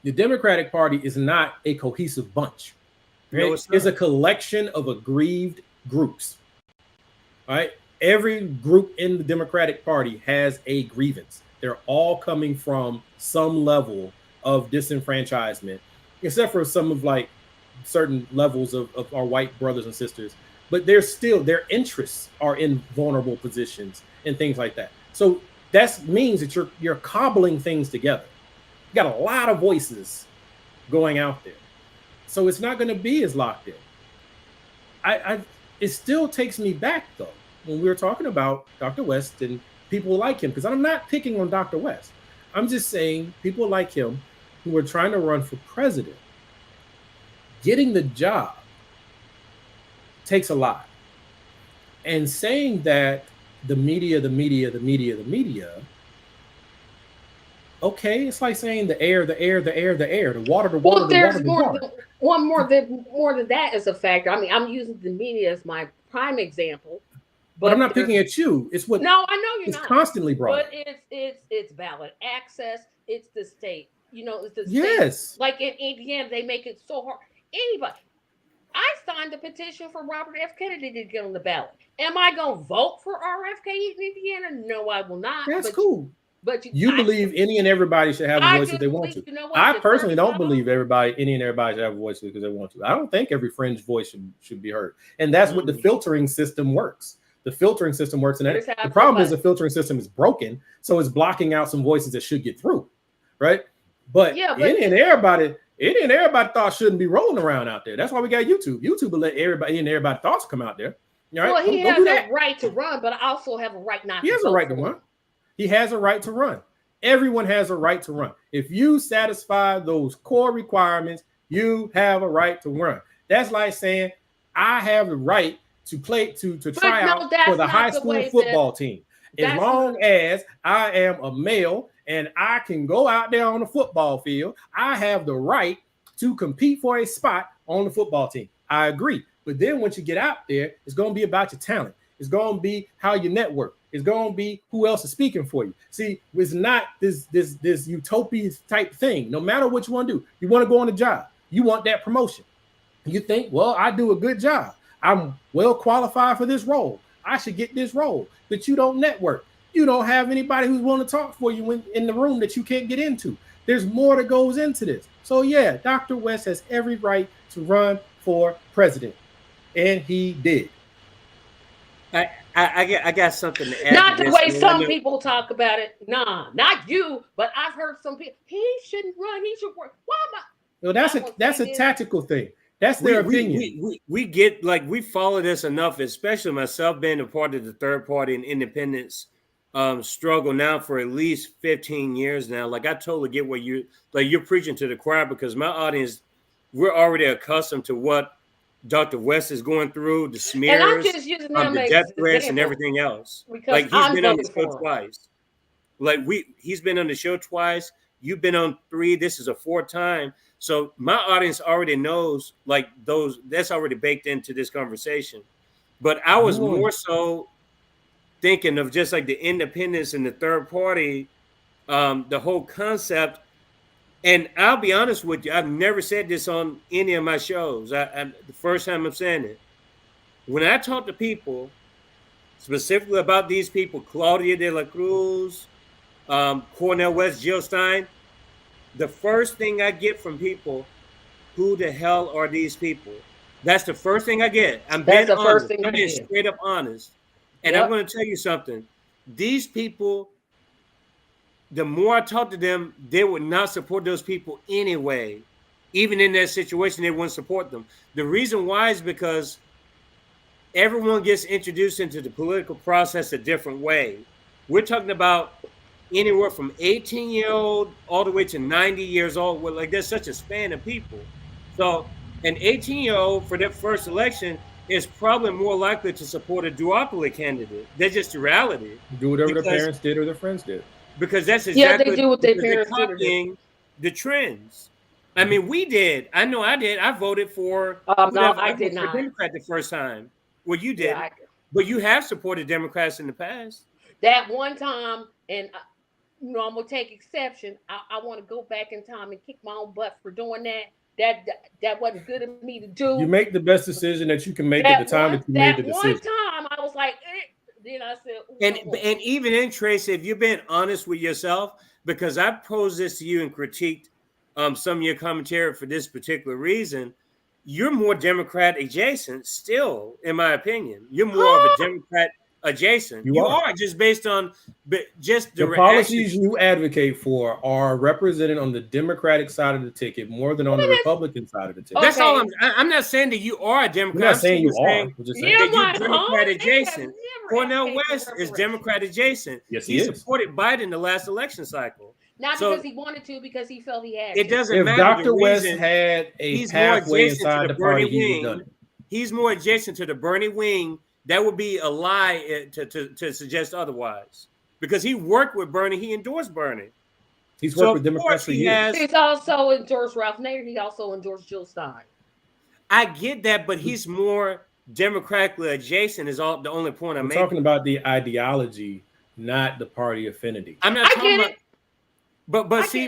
the Democratic Party is not a cohesive bunch. Right? No, it's a collection of aggrieved groups. Right? Every group in the Democratic Party has a grievance. They're all coming from some level of disenfranchisement, except for some of certain levels of our white brothers and sisters. But their interests are in vulnerable positions and things like that. So that means that you're cobbling things together. You got a lot of voices going out there. So it's not going to be as locked in. It still takes me back, though, when we were talking about Dr. West and people like him, because I'm not picking on Dr. West. I'm just saying people like him who are trying to run for president, getting the job takes a lot. And saying that the media, okay, it's like saying the air, the water, well, there's more than that is a factor. I mean, I'm using the media as my prime example. But I'm not picking at you. It's what no, I know you're not. Constantly brought. But it's ballot access. It's the state. It's the state. Yes. Like in Indiana, they make it so hard. Anybody. I signed a petition for Robert F. Kennedy to get on the ballot. Am I going to vote for RFK in Indiana? No, I will not. That's cool. But you believe any and everybody should have a voice if they want to. You know what, I personally don't believe any and everybody should have a voice because they want to. I don't think every fringe voice should be heard. And that's what the filtering system works. The filtering system works. And the problem is the filtering system is broken. So it's blocking out some voices that should get through. Right. But any and everybody thought shouldn't be rolling around out there. That's why we got YouTube. YouTube will let everybody thoughts come out there. Right? Well, he has that right to run, but I also have a right not to. He has a right to run. He has a right to run. Everyone has a right to run. If you satisfy those core requirements, you have a right to run. That's like saying I have the right to play to try out for the high school football team. As long as I am a male and I can go out there on the football field, I have the right to compete for a spot on the football team. I agree. But then once you get out there, it's going to be about your talent. It's going to be how you network. It's going to be who else is speaking for you. See, it's not this utopia type thing. No matter what you want to do, you want to go on a job. You want that promotion. You think, well, I do a good job. I'm well qualified for this role. I should get this role. But you don't network. You don't have anybody who's willing to talk for you in the room that you can't get into. There's more that goes into this. So yeah, Dr. West has every right to run for president. And he did. I got something to add. Not the way some people talk about it. Nah, not you, but I've heard some people. He shouldn't run. He should work. Why am I? Well, that's a tactical thing. That's their opinion. We get we follow this enough, especially myself being a part of the third party and independence struggle now for at least 15 years now. Like I totally get what you're preaching to the choir because my audience, we're already accustomed to what Dr. West is going through, the smears, and I'm just using the death threats, and everything else. Like he's been on the show twice. He's been on the show twice. You've been on 3. This is a 4th time. So my audience already knows that's already baked into this conversation. But I was more so thinking of just like the independence and the third party, the whole concept. And I'll be honest with you, I've never said this on any of my shows. The first time I'm saying it. When I talk to people, specifically about these people, Claudia de la Cruz, Cornel West, Jill Stein, the first thing I get from people, who the hell are these people? That's the first thing I get. I'm being honest. I'm being straight up honest. And I'm going to tell you something. These people, the more I talk to them, they would not support those people anyway. Even in that situation, they wouldn't support them. The reason why is because everyone gets introduced into the political process a different way. We're talking about anywhere from 18-year-old all the way to 90 years old. Like there's such a span of people. So an 18-year-old for their first election is probably more likely to support a duopoly candidate. That's just the reality. Do whatever their parents did or their friends did. Because that's exactly they do what their parents copying the trends. I mean, we did. I know I did. I voted for no, I did not. Democrat the first time. Well, you did, but you have supported Democrats in the past. That one time, and I'm gonna take exception. I want to go back in time and kick my own butt for doing that. That wasn't good of me to do. You make the best decision that you can make at the time that you made the decision. One time, I was like, then I said, and even in Tracy, if you're being honest with yourself, because I posed this to you and critiqued some of your commentary for this particular reason, you're more Democrat adjacent still, in my opinion. You're more of a Democrat adjacent. You are just based on just the policies you advocate for are represented on the Democratic side of the ticket more than on the Republican side of the ticket. That's all I'm not saying that you are a Democrat. I'm not saying you are. That you're Democrat adjacent. Cornel West is Democrat adjacent. Yes, he supported Biden the last election cycle. Not because he wanted to, because he felt he had to. It doesn't matter. If Dr. West had a pathway inside the party, he would have done it. He's more adjacent to the Bernie wing. That would be a lie to suggest otherwise. Because he worked with Bernie. He endorsed Bernie. He's worked with Democrats for years. He's also endorsed Ralph Nader. He also endorsed Jill Stein. I get that, but he's more democratically adjacent is the only point I'm making. Talking about the ideology, not the party affinity. I'm not talking about... But see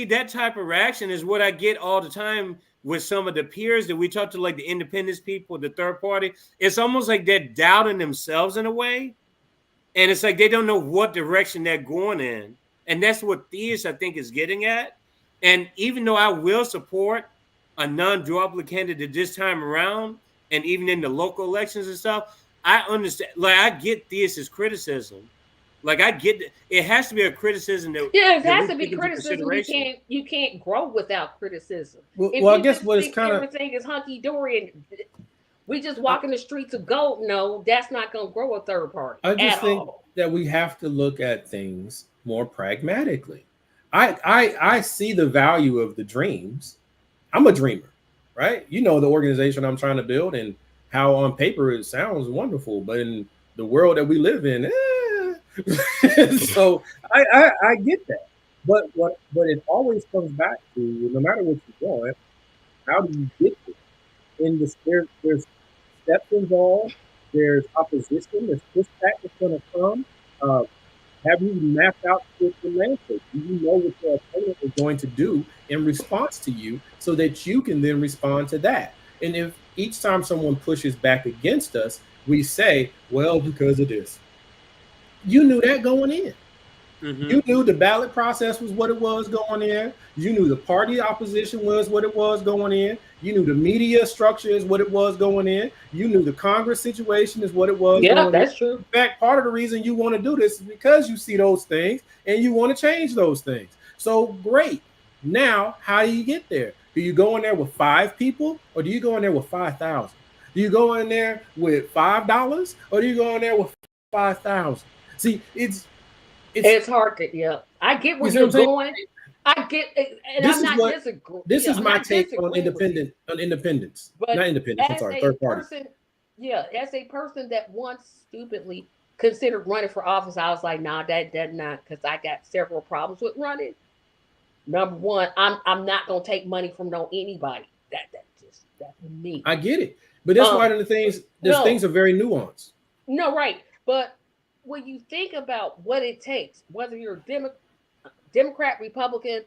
that type of reaction is what I get all the time with some of the peers that we talk to, like the independence people, the third party. It's almost like they're doubting themselves in a way, and it's like they don't know what direction they're going in, and that's what Theus, I think, is getting at. And even though I will support a non-duopoly candidate this time around, and even in the local elections and stuff, I understand. Like I get Theus's criticism. Like I get it has to be a criticism that it that has we to be take into criticism. consideration. You can't grow without criticism. Well, I guess what it's kind of everything is hunky dory and we just walk in the streets of gold. No, that's not going to grow a third party. I just think that we have to look at things more pragmatically. I see the value of the dreams. I'm a dreamer, right? You know the organization I'm trying to build and how on paper it sounds wonderful, but in the world that we live in, so I get that. But it always comes back to, no matter what you want, how do you get there? In this, there's steps involved, there's opposition, there's pushback that's going to come. Have you mapped out the landscape? Do you know what your opponent is going to do in response to you so that you can then respond to that? And if each time someone pushes back against us, we say, well, because of this. You knew that going in. Mm-hmm. You knew the ballot process was what it was going in. You knew the party opposition was what it was going in. You knew the media structure is what it was going in. You knew the Congress situation is what it was. Yeah, that's true. In fact, part of the reason you want to do this is because you see those things and you want to change those things. So great. Now, how do you get there? Do you go in there with 5 people or do you go in there with 5,000? Do you go in there with $5 or do you go in there with 5,000? See, it's hard to, I get where you're going. I get it, and this I'm not disagreeing. This is my take on independence. But not independence, I'm sorry, third party. As a person that once stupidly considered running for office, I was like, nah, that not, because I got several problems with running. Number one, I'm not gonna take money from anybody. That's me. I get it. But that's one of the things, things are very nuanced. No, right. But when you think about what it takes, whether you're Democrat, Republican,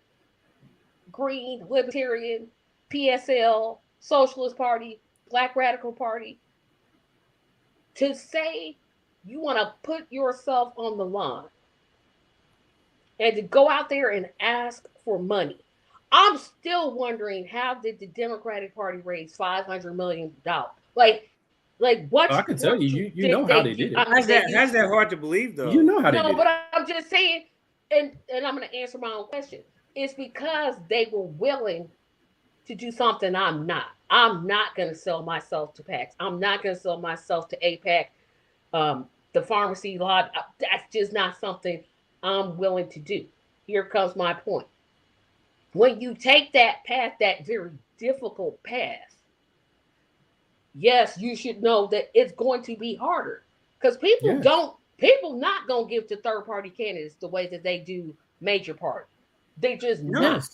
Green, Libertarian, PSL, Socialist Party, Black Radical Party, to say you want to put yourself on the line and to go out there and ask for money. I'm still wondering, how did the Democratic Party raise $500 million? Like what? I can tell you know how they did it. How's that hard to believe, though? You know how they did it. No, but I'm just saying, and I'm going to answer my own question. It's because they were willing to do something I'm not. I'm not going to sell myself to PACs. I'm not going to sell myself to APAC, the pharmacy lot. That's just not something I'm willing to do. Here comes my point. When you take that path, that very difficult path, yes, you should know that it's going to be harder because people not going to give to third party candidates the way that they do major party. They just not.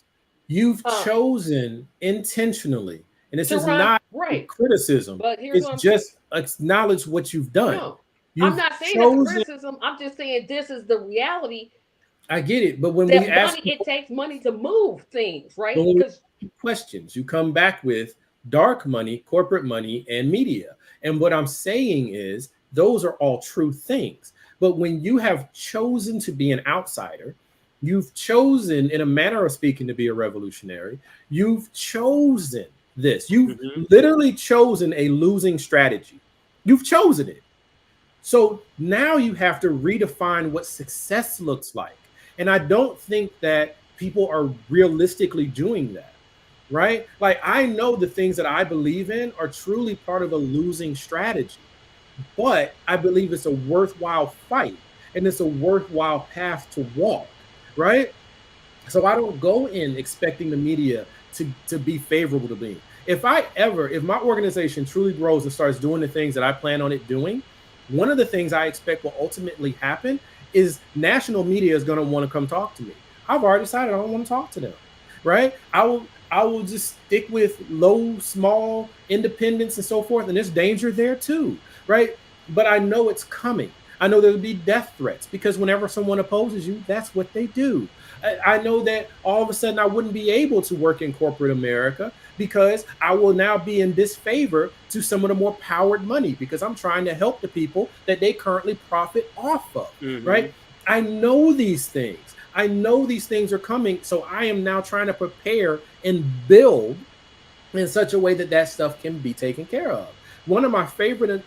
You've chosen intentionally, and this is not criticism. But it's just acknowledge what you've done. No, I'm not saying it's criticism. I'm just saying this is the reality. I get it, but when we ask, it takes money to move things, right? Because questions, you come back with dark money, corporate money, and media. And what I'm saying is those are all true things. But when you have chosen to be an outsider, you've chosen, in a manner of speaking, to be a revolutionary. You've chosen this. You've literally chosen a losing strategy. You've chosen it. So now you have to redefine what success looks like. And I don't think that people are realistically doing that, right? Like, I know the things that I believe in are truly part of a losing strategy, but I believe it's a worthwhile fight and it's a worthwhile path to walk, right? So I don't go in expecting the media to be favorable to me. If my organization truly grows and starts doing the things that I plan on it doing, one of the things I expect will ultimately happen is national media is going to want to come talk to me. I've already decided I don't want to talk to them, right? I will just stick with low, small independents and so forth. And there's danger there too, right? But I know it's coming. I know there'll be death threats because whenever someone opposes you, that's what they do. I know that all of a sudden I wouldn't be able to work in corporate America because I will now be in disfavor to some of the more powered money because I'm trying to help the people that they currently profit off of, right? I know these things. I know these things are coming. So I am now trying to prepare and build in such a way that that stuff can be taken care of. One of my favorite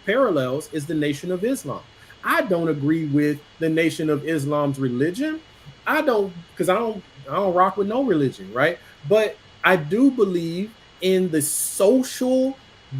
parallels is the Nation of Islam. I don't agree with the Nation of Islam's religion. I don't, because I don't rock with no religion, right? But I do believe in the social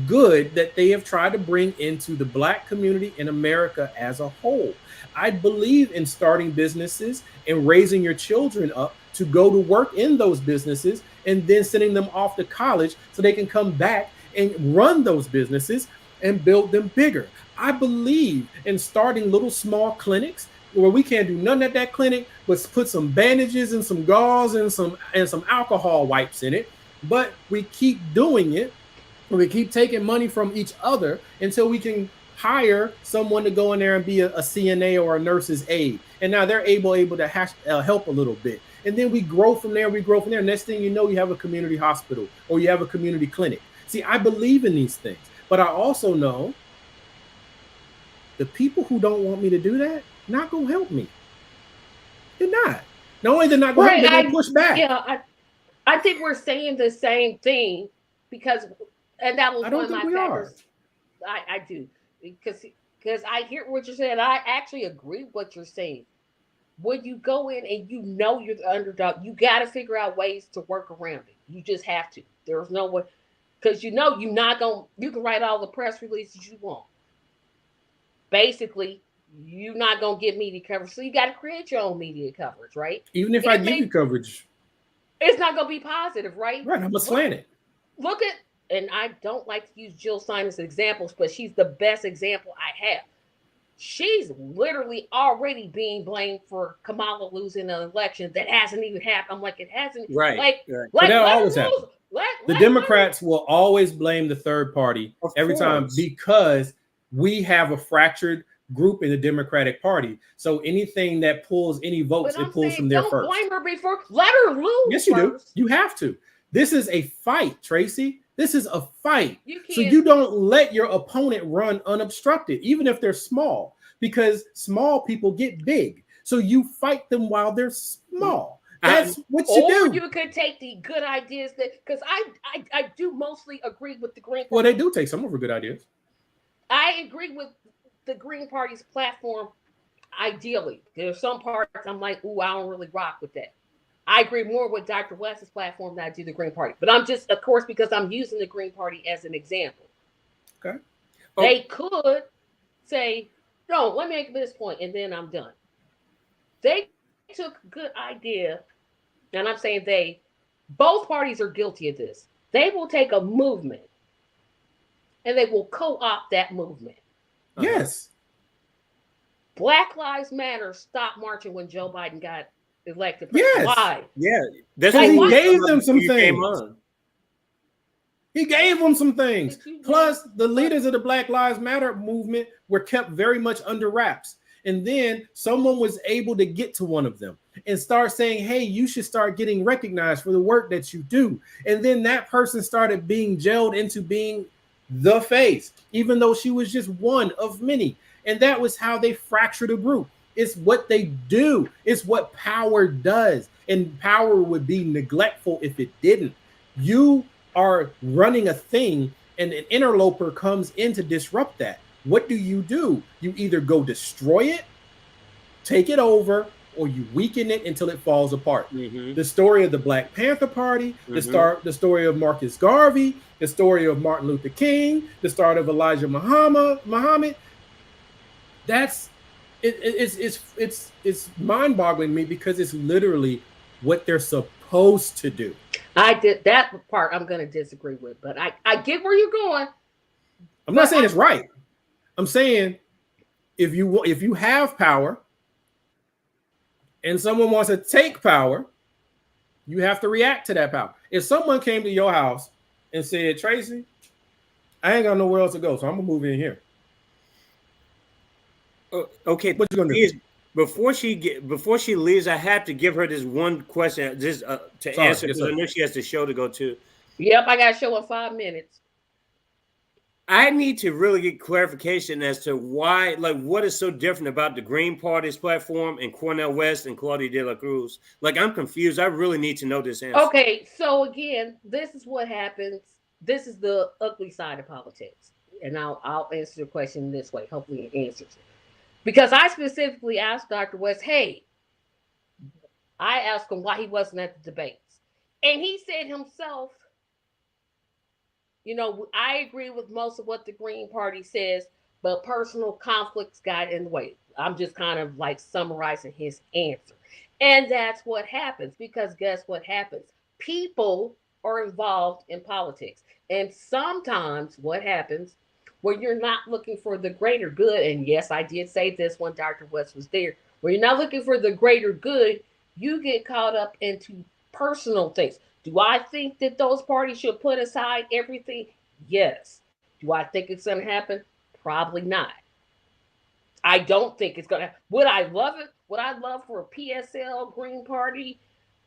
good that they have tried to bring into the Black community in America as a whole. I believe in starting businesses and raising your children up to go to work in those businesses and then sending them off to college so they can come back and run those businesses and build them bigger. I believe in starting little small clinics where we can't do nothing at that clinic but put some bandages and some gauze and some alcohol wipes in it. But we keep doing it. We keep taking money from each other until we can hire someone to go in there and be a CNA or a nurse's aide. And now they're able to help a little bit. And then we grow from there. Next thing you know, you have a community hospital or you have a community clinic. See, I believe in these things, but I also know the people who don't want me to do that, not going to help me. They're not. Not only they're not going to help me, they're going to push back. Yeah, I think we're saying the same thing because, and that was one of my factors. I do. Because I hear what you're saying. I actually agree with what you're saying. When you go in and you know you're the underdog, you got to figure out ways to work around it. You just have to. There's no way. Because you know you're not going to, you can write all the press releases you want. Basically, you're not going to get media coverage. So you got to create your own media coverage, right? Even if I give you coverage, it's not going to be positive, right? Right, I'm going to slant it. Look at, and I don't like to use Jill Stein as examples, but she's the best example I have. She's literally already being blamed for Kamala losing an election that hasn't even happened. I'm like, it hasn't. Right. But that always happens. The Democrats will always blame the third party every time because we have a fractured group in the Democratic Party. So anything that pulls any votes, it pulls from there first. Don't blame her before. Let her lose. Yes, you do. You have to. This is a fight, Tracy. This is a fight. So you don't let your opponent run unobstructed, even if they're small, because small people get big. So you fight them while they're small. That's what you do. Or you could take the good ideas that, because I do mostly agree with the Green Party. Well, they do take some of her good ideas. I agree with the Green Party's platform ideally. There's some parts I'm like, ooh, I don't really rock with that. I agree more with Dr. West's platform than I do the Green Party. But I'm just, of course, because I'm using the Green Party as an example. Okay. They could say, no, let me make this point, and then I'm done. They took a good idea, and I'm saying both parties are guilty of this. They will take a movement, and they will co-opt that movement. Yes. Black Lives Matter stopped marching when Joe Biden got elected. Yes. Why? Yeah. That's like, he gave them some things. He gave them some things. Plus, the leaders of the Black Lives Matter movement were kept very much under wraps. And then someone was able to get to one of them and start saying, hey, you should start getting recognized for the work that you do. And then that person started being gelled into being the face, even though she was just one of many. And that was how they fractured a group. It's what they do. It's what power does. And power would be neglectful if it didn't. You are running a thing and an interloper comes in to disrupt that. What do? You either go destroy it, take it over, or you weaken it until it falls apart. Mm-hmm. The story of the Black Panther Party, the story of Marcus Garvey, the story of Martin Luther King, the start of Elijah Muhammad. That's it's mind-boggling to me because it's literally what they're supposed to do. I did that part. I'm going to disagree with, but I get where you're going. I'm not saying it's right. I'm saying if you have power and someone wants to take power, you have to react to that power. If someone came to your house and said, Tracy, I ain't got nowhere else to go, so I'm gonna move in here. Okay, what you gonna do? before she leaves, I have to give her this one question just to Sorry, answer yes, because I sir. know she has the show to go to. Yep, I got a show in 5 minutes. I need to really get clarification as to why, like, what is so different about the Green Party's platform and Cornel West and Claudia De La Cruz? Like, I'm confused. I really need to know this answer. Okay, so again, this is what happens. This is the ugly side of politics. And I'll answer the question this way. Hopefully it answers it. Because I specifically asked Dr. West, hey, I asked him why he wasn't at the debates. And he said himself, you know, I agree with most of what the Green Party says, but personal conflicts got in the way. I'm just kind of like summarizing his answer. And that's what happens because guess what happens? People are involved in politics. And sometimes what happens when you're not looking for the greater good, and yes, I did say this when Dr. West was there, when you're not looking for the greater good, you get caught up into personal things. Do I think that those parties should put aside everything? Yes. Do I think it's going to happen? Probably not. I don't think it's going to. Would I love it? Would I love for a PSL, Green Party,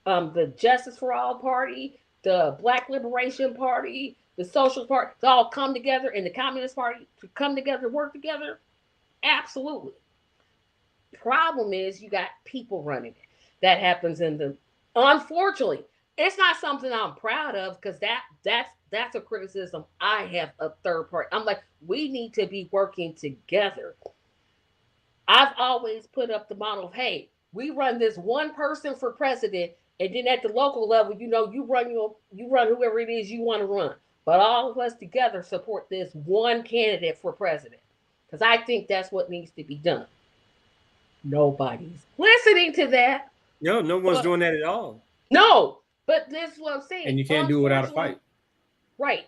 the Justice for All Party, the Black Liberation Party, the Social Party to all come together, and the Communist Party to come together, work together? Absolutely. Problem is, you got people running it. That happens in the. Unfortunately, it's not something I'm proud of because that's a criticism I have of third party. I'm like, we need to be working together. I've always put up the model of, hey, we run this one person for president, and then at the local level, you know, you run whoever it is you want to run. But all of us together support this one candidate for president. Because I think that's what needs to be done. Nobody's listening to that. No one's doing that at all. No, but this is what I'm saying. And you can't do it without a fight. Right.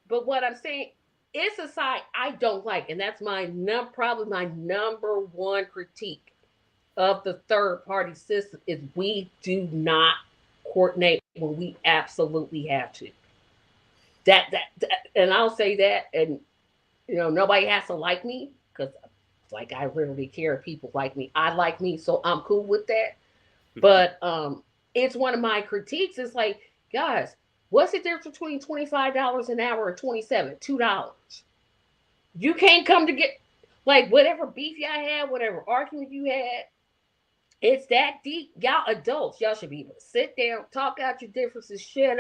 But what I'm saying, it's a side I don't like. And that's probably my number one critique of the third party system is we do not coordinate when we absolutely have to. That and I'll say that, and you know, nobody has to like me because like I rarely care if people like me. I like me, so I'm cool with that. But it's one of my critiques. It's like, guys, what's the difference between $25 an hour and $2? You can't come to get like whatever beef y'all had, whatever argument you had. It's that deep. Y'all adults, y'all should be able to sit there, talk out your differences, shut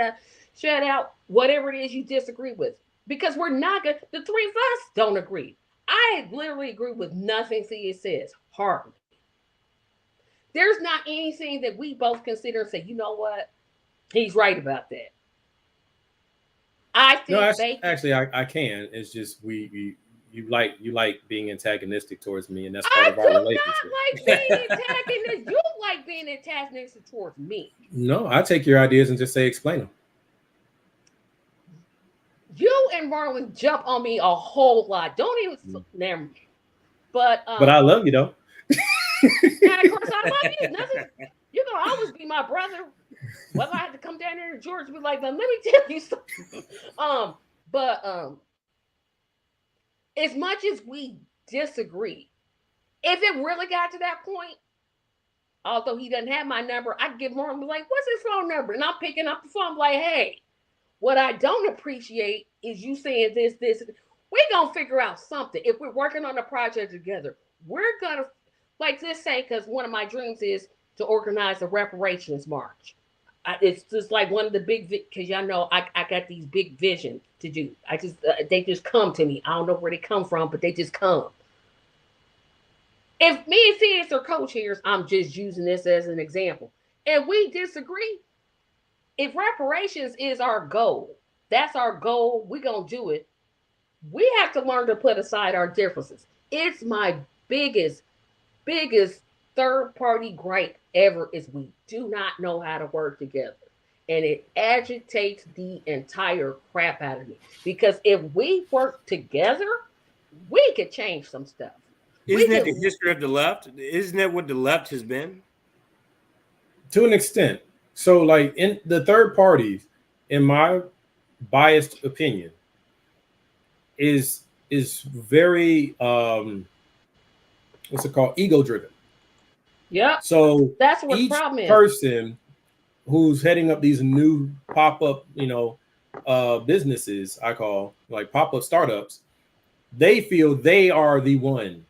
out whatever it is you disagree with. Because we're not gonna. The three of us don't agree. I literally agree with nothing Thea says. Hardly. There's not anything that we both consider and say, you know what? He's right about that. I think no, actually I can. It's just you like being antagonistic towards me, and that's part of our relationship. I do not like being antagonistic. You like being antagonistic towards me. No, I take your ideas and just say explain them. You and Marlon jump on me a whole lot. Don't even never. But I love you though. And of course I love you. Nothing. You're gonna always be my brother. Whether I have to come down there to Georgia, be like, let me tell you something. As much as we disagree, if it really got to that point, although he doesn't have my number, I'd give Marlon and be like, what's his phone number? And I'm picking up the phone, like, hey, what I don't appreciate is you saying this. We're gonna figure out something. If we're working on a project together, we're gonna like this say, because one of my dreams is to organize a reparations march. It's just like one of the big, because y'all know I got these big visions to do. They just come to me. I don't know where they come from, but they just come. If me and Theus are co-chairs, I'm just using this as an example, and we disagree, if reparations is our goal, that's our goal, we're going to do it. We have to learn to put aside our differences. It's my biggest third-party gripe ever is we do not know how to work together. And it agitates the entire crap out of me. Because if we work together, we could change some stuff. Isn't that the history of the left? Isn't that what the left has been? To an extent. So, like, in the third parties, in my biased opinion, is very what's it called? Ego driven. Yep. So That's what the each problem is. person who's heading up these new pop-up, businesses, I call like pop-up startups, they feel they are the one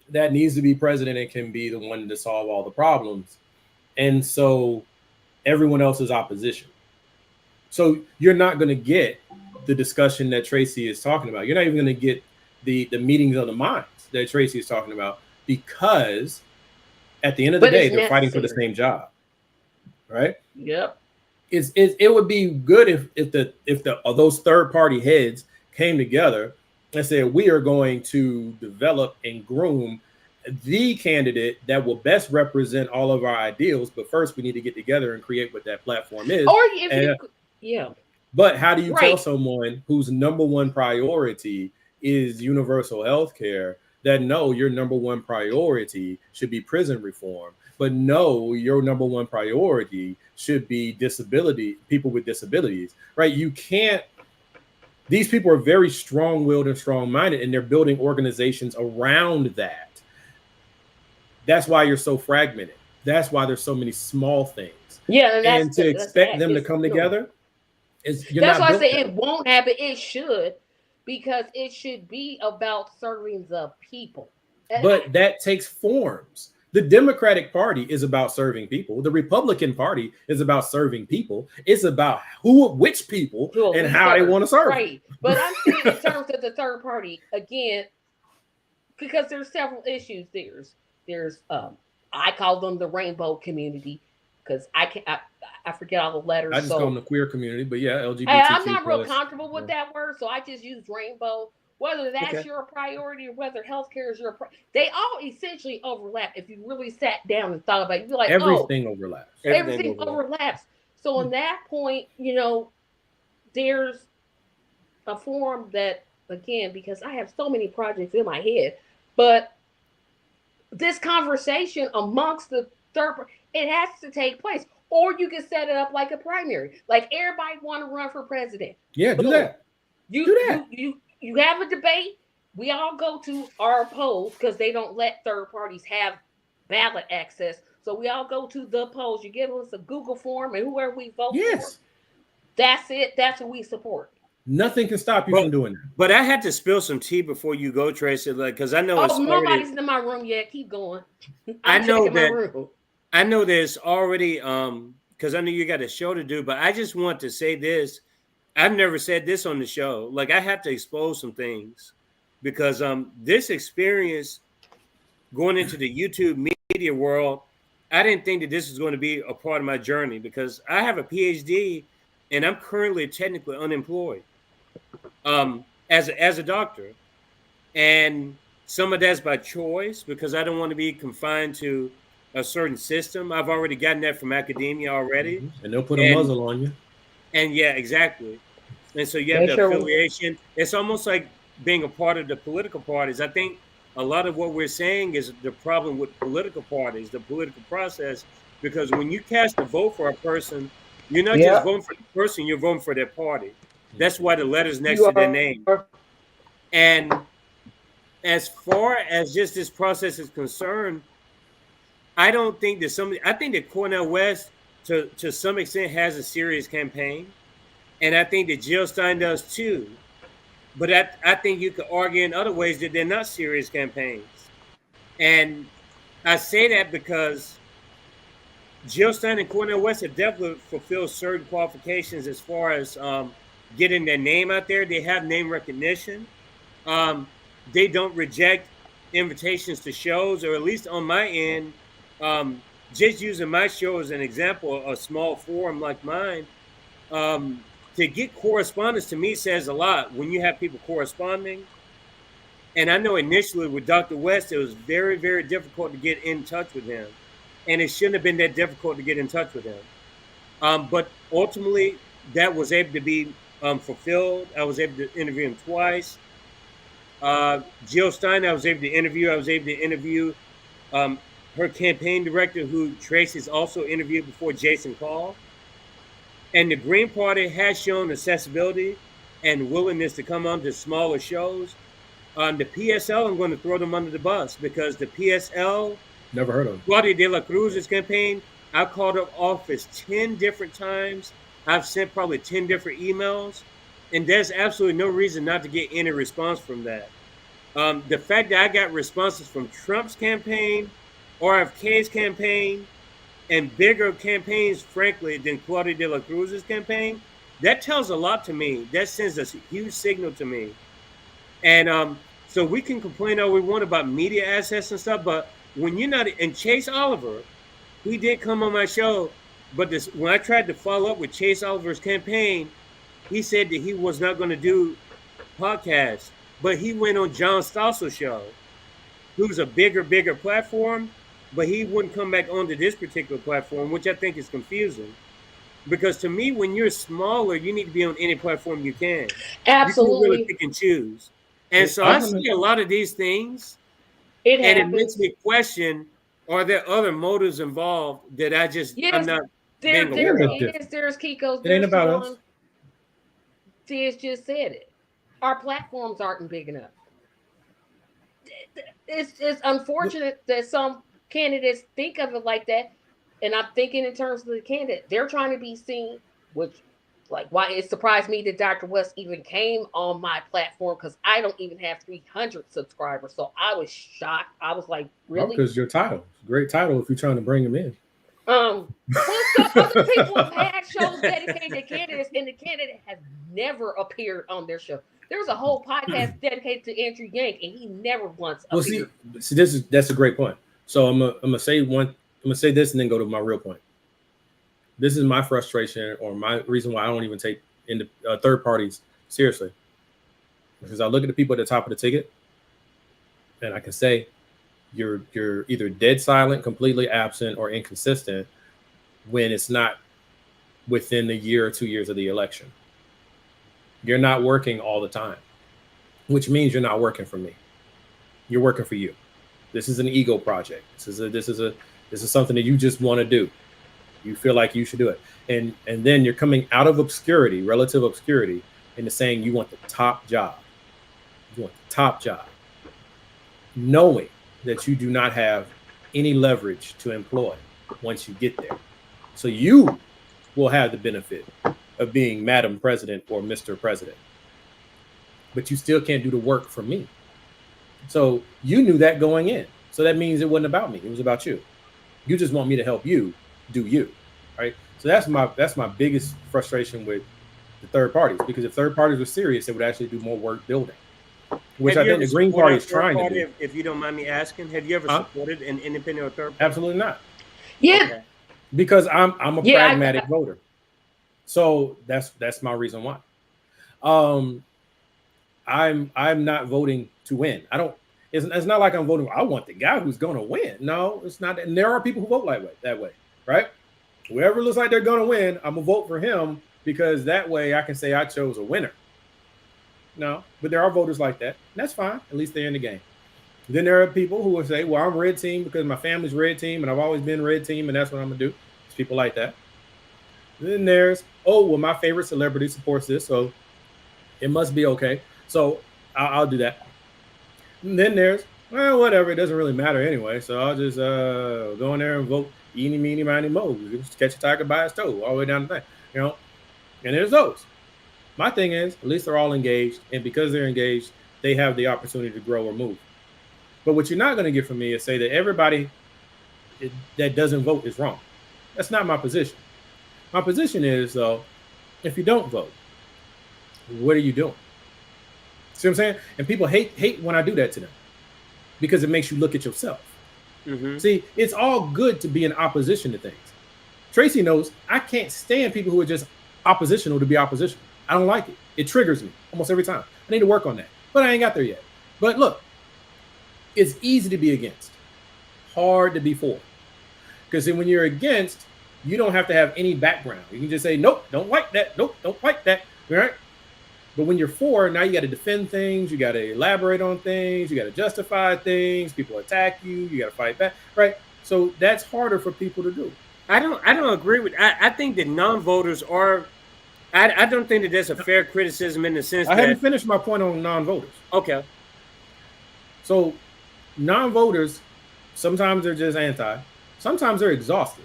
that needs to be president and can be the one to solve all the problems. And so everyone else is opposition. So you're not going to get the discussion that Tracy is talking about. You're not even going to get the meetings of the minds that Tracy is talking about, because at the end of the day, they're fighting for the same job, right? Yep. It would be good if those third party heads came together and said, we are going to develop and groom the candidate that will best represent all of our ideals. But first, we need to get together and create what that platform is. Or if yeah. But how do you tell someone whose number one priority is universal health care that no, your number one priority should be prison reform, but no, your number one priority should be people with disabilities, right? You can't. These people are very strong-willed and strong-minded, and they're building organizations around that. That's why you're so fragmented. That's why there's so many small things. Yeah, and to expect them to come together, that's why I say it won't happen. It should, because it should be about serving the people. But that takes forms. The Democratic Party is about serving people. The Republican Party is about serving people. It's about which people and how they want to serve. Right. But I'm saying in terms of the third party, again, because there's several issues. There's I call them the rainbow community, because I forget all the letters. I just call them the queer community, but yeah, LGBTQ+. I'm not real comfortable with that word, so I just use rainbow. Whether that's your priority or whether healthcare is your they all essentially overlap. If you really sat down and thought about it, you'd be like, everything overlaps. Everything overlaps. So in that point, there's a form that, again, because I have so many projects in my head, but this conversation amongst the third, it has to take place. Or you can set it up like a primary. Like everybody want to run for president. Yeah, do that. You have a debate. We all go to our polls, because they don't let third parties have ballot access. So we all go to the polls. You give us a Google form, and whoever we vote for, that's it. That's what we support. Nothing can stop you from doing that. But I had to spill some tea before you go, Tracy, because I know nobody's in my room yet. Keep going. I know there's already because I know you got a show to do, but I just want to say this. I've never said this on the show. Like, I have to expose some things, because this experience going into the YouTube media world, I didn't think that this was going to be a part of my journey, because I have a PhD and I'm currently technically unemployed as a doctor. And some of that's by choice, because I don't want to be confined to a certain system. I've already gotten that from academia already. Mm-hmm. And they'll put a muzzle on you. And yeah, exactly. And so you have the affiliation. It's almost like being a part of the political parties. I think a lot of what we're saying is the problem with political parties, the political process, because when you cast a vote for a person, you're not just voting for the person, you're voting for their party. That's why the letter's next to their name. And as far as just this process is concerned, I don't think that I think that Cornel West to some extent has a serious campaign. And I think that Jill Stein does too. But I think you could argue in other ways that they're not serious campaigns. And I say that because Jill Stein and Cornel West have definitely fulfilled certain qualifications as far as getting their name out there. They have name recognition. They don't reject invitations to shows, or at least on my end, just using my show as an example, a small forum like mine, to get correspondence to me says a lot when you have people corresponding. And I know initially with Dr. West, it was very, very difficult to get in touch with him. And it shouldn't have been that difficult to get in touch with him. But ultimately, that was able to be fulfilled. I was able to interview him twice. Jill Stein, I was able to interview her campaign director, who Tracy's also interviewed before, Jason Call. And the Green Party has shown accessibility and willingness to come on to smaller shows. The PSL, I'm going to throw them under the bus, because the PSL Never heard of him. Claudia de la Cruz's campaign, I called her office 10 different times. I've sent probably 10 different emails, and there's absolutely no reason not to get any response from that. The fact that I got responses from Trump's campaign, RFK's campaign, and bigger campaigns, frankly, than Claudia de la Cruz's campaign, that tells a lot to me. That sends a huge signal to me. And so we can complain all we want about media access and stuff, but when you're not, and Chase Oliver, he did come on my show, but when I tried to follow up with Chase Oliver's campaign, he said that he was not going to do podcasts, but he went on John Stossel's show, who's a bigger platform, but he wouldn't come back onto this particular platform, which I think is confusing. Because to me, when you're smaller, you need to be on any platform you can. Absolutely. You can really pick and choose. And so I see a lot of these things, and it makes me question, are there other motives involved that I'm not being aware of? There's Kiko's. It ain't about us. Tiz just said it. Our platforms aren't big enough. It's unfortunate that some candidates think of it like that. And I'm thinking in terms of the candidate, they're trying to be seen, which, like, why it surprised me that Dr. West even came on my platform, because I don't even have 300 subscribers. So I was shocked. I was like, really? Because your title, great title if you're trying to bring him in. Well, some other people have had shows dedicated to candidates, and the candidate has never appeared on their show. There was a whole podcast dedicated to Andrew Yang, and he never once appeared. See, that's a great point. So I'm gonna say this and then go to my real point. This is my frustration, or my reason why I don't even take third parties seriously, because I look at the people at the top of the ticket, and I can say you're either dead silent, completely absent, or inconsistent when it's not within the year or 2 years of the election. You're not working all the time, which means you're not working for me. You're working for you. This is an ego project. This is something that you just want to do. You feel like you should do it. And then you're coming out of obscurity, relative obscurity, into saying you want the top job. You want the top job. Knowing that you do not have any leverage to employ once you get there. So you will have the benefit of being Madam President or Mr. President. But you still can't do the work for me. So you knew that going in. So that means it wasn't about me. It was about you. You just want me to help you do you, right? So that's my biggest frustration with the third parties, because if third parties were serious, they would actually do more work building, which I think the Green Party is trying to do. If you don't mind me asking, have you ever supported an independent or third party? Absolutely not. Yeah. Okay. Because I'm a pragmatic voter. So that's my reason why. I'm not voting to win. It's not like I'm voting. I want the guy who's going to win. No, it's not. And there are people who vote that way, right? Whoever looks like they're going to win, I'm gonna vote for him, because that way I can say I chose a winner. No, but there are voters like that. And that's fine. At least they're in the game. Then there are people who will say, well, I'm red team because my family's red team and I've always been red team, and that's what I'm gonna do. There's people like that. Then there's, my favorite celebrity supports this, so it must be okay. So I'll do that. And then there's, whatever, it doesn't really matter anyway. So I'll just go in there and vote eeny, meeny, miny, mo. Just catch a tiger by its toe all the way down the thing, And there's those. My thing is, at least they're all engaged, and because they're engaged, they have the opportunity to grow or move. But what you're not going to get from me is say that everybody that doesn't vote is wrong. That's not my position. My position is, though, if you don't vote, what are you doing? See what I'm saying? And people hate when I do that to them, because it makes you look at yourself. Mm-hmm. See, it's all good to be in opposition to things. Tracy knows I can't stand people who are just oppositional to be oppositional. I don't like it. It triggers me almost every time. I need to work on that, but I ain't got there yet. But look, it's easy to be against, hard to be for. Because then when you're against, you don't have to have any background. You can just say, nope, don't like that. Nope, don't like that. All right. But when you're for, now you got to defend things. You got to elaborate on things. You got to justify things. People attack you. You got to fight back. Right. So that's harder for people to do. I don't agree with. I think that non-voters are. I don't think that that's a fair criticism in the sense that I haven't finished my point on non-voters. Okay. So non-voters Sometimes they're just anti. Sometimes they're exhausted.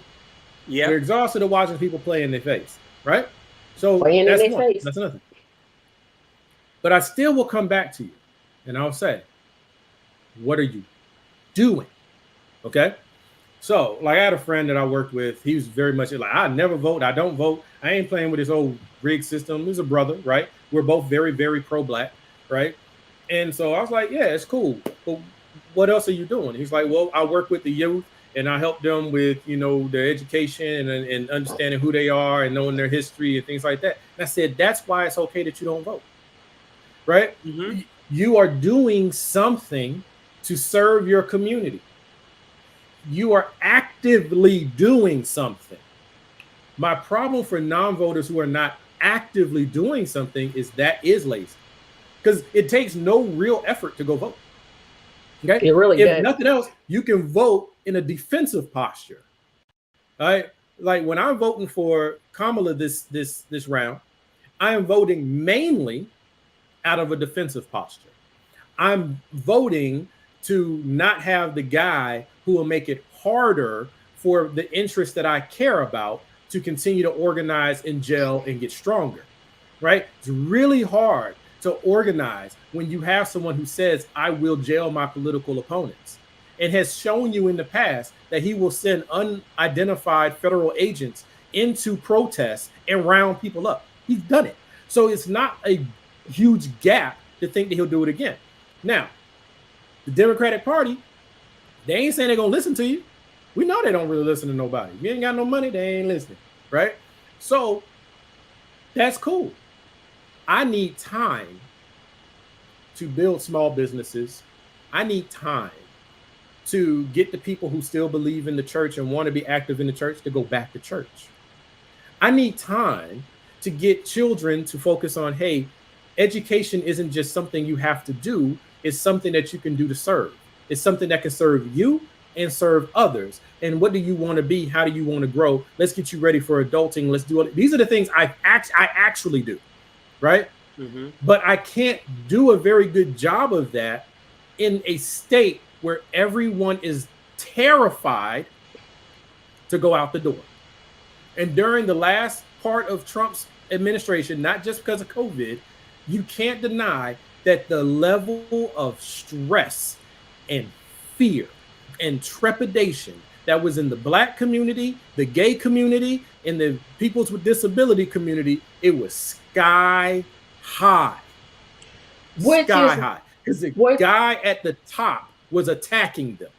Yeah. They're exhausted of watching people play in their face, right? So Playing that's in their one. face. That's another. But I still will come back to you, and I'll say, what are you doing? Okay. So, like, I had a friend that I worked with. He was very much like, I never vote. I don't vote. I ain't playing with this old rig system. He's a brother, right? We're both very, very pro-black, right? And so I was like, yeah, it's cool. But what else are you doing? He's like, well, I work with the youth and I help them with, you know, their education and understanding who they are and knowing their history and things like that. And I said, that's why it's okay that you don't vote, right? Mm-hmm. You are doing something to serve your community. You are actively doing something. My problem for non-voters who are not actively doing something is that is lazy, because it takes no real effort to go vote. Okay, It really if does. nothing else, you can vote in a defensive posture. All right, like when I'm voting for Kamala this round, I am voting mainly out of a defensive posture. I'm voting to not have the guy who will make it harder for the interests that I care about to continue to organize and gel and get stronger, right? It's really hard to organize when you have someone who says, I will jail my political opponents, and has shown you in the past that he will send unidentified federal agents into protests and round people up. He's done it. So it's not a huge gap to think that he'll do it again. Now, the Democratic Party, they ain't saying they're going to listen to you. We know they don't really listen to nobody. If you ain't got no money, they ain't listening, right? So that's cool. I need time to build small businesses. I need time to get the people who still believe in the church and want to be active in the church to go back to church. I need time to get children to focus on, hey, education isn't just something you have to do. It's something that you can do to serve. It's something that can serve you and serve others. And what do you want to be? How do you want to grow? Let's get you ready for adulting. Let's do it. These are the things I actually do, right? Mm-hmm. But I can't do a very good job of that in a state where everyone is terrified to go out the door. And during the last part of Trump's administration, not just because of COVID, you can't deny that the level of stress and fear and trepidation that was in the Black community, the gay community, and the peoples with disability community, it was sky high. Sky high. Because the guy at the top was attacking them.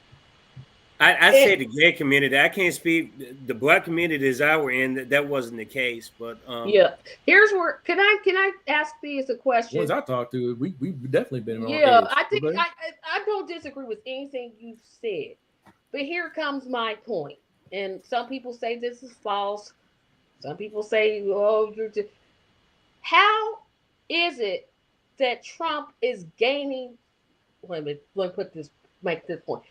I say the gay community. I can't speak. The Black community is our end. That wasn't the case, but yeah. Here's where can I ask these a question? Ones I talked to, we've definitely been on. Yeah, I think I don't disagree with anything you've said, but here comes my point. And some people say this is false. Some people say, oh, you're just. How is it that Trump is gaining? Let me make this point.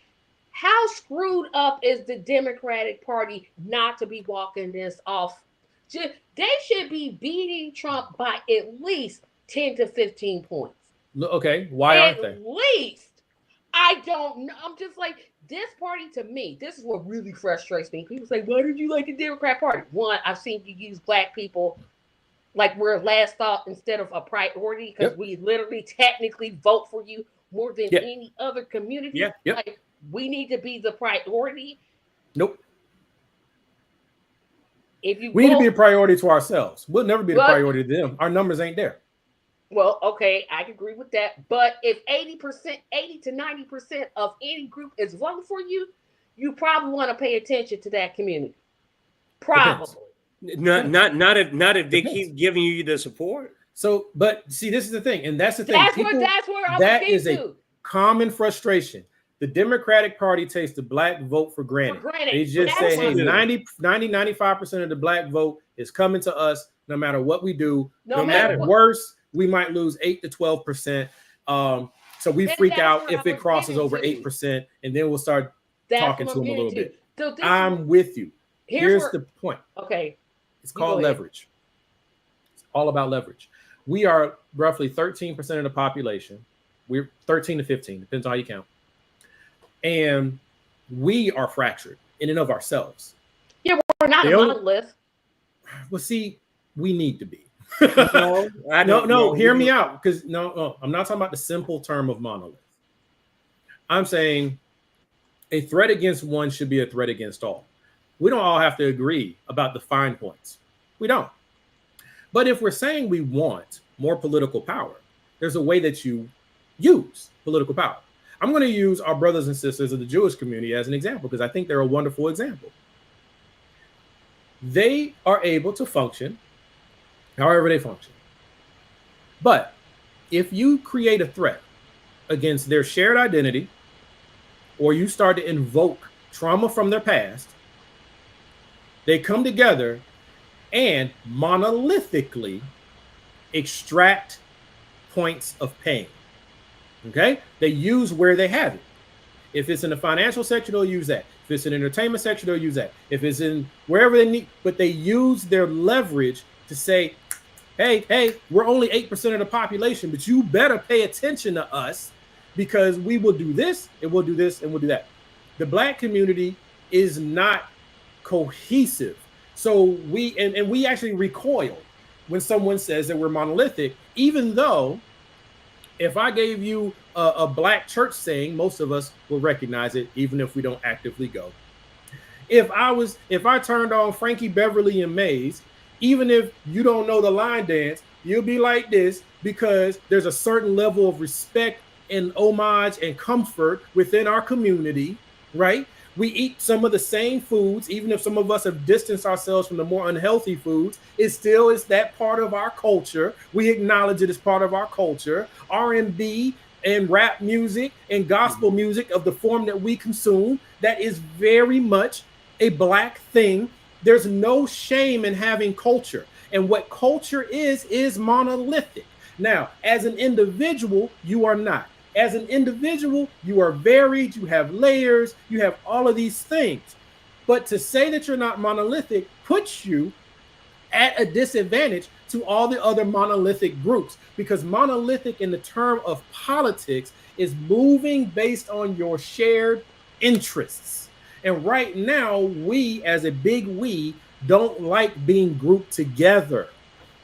How screwed up is the Democratic Party not to be walking this off? They should be beating Trump by at least 10 to 15 points. Okay, why aren't they? At least. I don't know. I'm just like, this party to me, this is what really frustrates me. People say, why did you like the Democrat Party? One, I've seen you use Black people like we're last thought instead of a priority because we literally technically vote for you more than any other community. Like, we need to be the priority. Nope. If you we need to be a priority to ourselves. We'll never be the priority to them. Our numbers ain't there. Well, okay, I agree with that. But if 80% to 90% of any group is voting for you, you probably want to pay attention to that community. Probably. Not if they keep giving you the support. So, but see, this is the thing, and that's the thing. That's where I'm that is a common frustration. The Democratic Party takes the Black vote for granted. They just say, hey, 95% of the Black vote is coming to us no matter what we do. No matter worse, we might lose 8 to 12%. So we freak out if it crosses over 8%, and then we'll start talking to them a little bit. So I'm with you. Here's the point. Okay. It's called leverage. It's all about leverage. We are roughly 13% of the population. We're 13 to 15, depends on how you count. And We are fractured in and of ourselves. Yeah, we're not a monolith. Well, see, we need to be. No, I don't. No, hear me out, because no, I'm not talking about the simple term of monolith. I'm saying a threat against one should be a threat against all. We don't all have to agree about the fine points. We don't. But if we're saying we want more political power, there's a way that you use political power. I'm going to use our brothers and sisters of the Jewish community as an example, because I think they're a wonderful example. They are able to function however they function. But if you create a threat against their shared identity, or you start to invoke trauma from their past, they come together and monolithically extract points of pain. Okay? They use where they have it. If it's in the financial sector, they'll use that. If it's in the entertainment sector, they'll use that. If it's in wherever they need, but they use their leverage to say, hey, we're only 8% of the population, but you better pay attention to us, because we will do this, and we'll do this, and we'll do that. The Black community is not cohesive. So we actually recoil when someone says that we're monolithic, even though if I gave you a Black church saying, most of us will recognize it, even if we don't actively go. If I turned on Frankie Beverly and Maze, even if you don't know the line dance, you'll be like this, because there's a certain level of respect and homage and comfort within our community, right? We eat some of the same foods, even if some of us have distanced ourselves from the more unhealthy foods. It still is that part of our culture. We acknowledge it as part of our culture. R&B and rap music and gospel music of the form that we consume, that is very much a Black thing. There's no shame in having culture. And what culture is monolithic. Now, as an individual, you are not. As an individual, you are varied, you have layers, you have all of these things. But to say that you're not monolithic puts you at a disadvantage to all the other monolithic groups, because monolithic in the term of politics is moving based on your shared interests. And right now, we as a big we don't like being grouped together.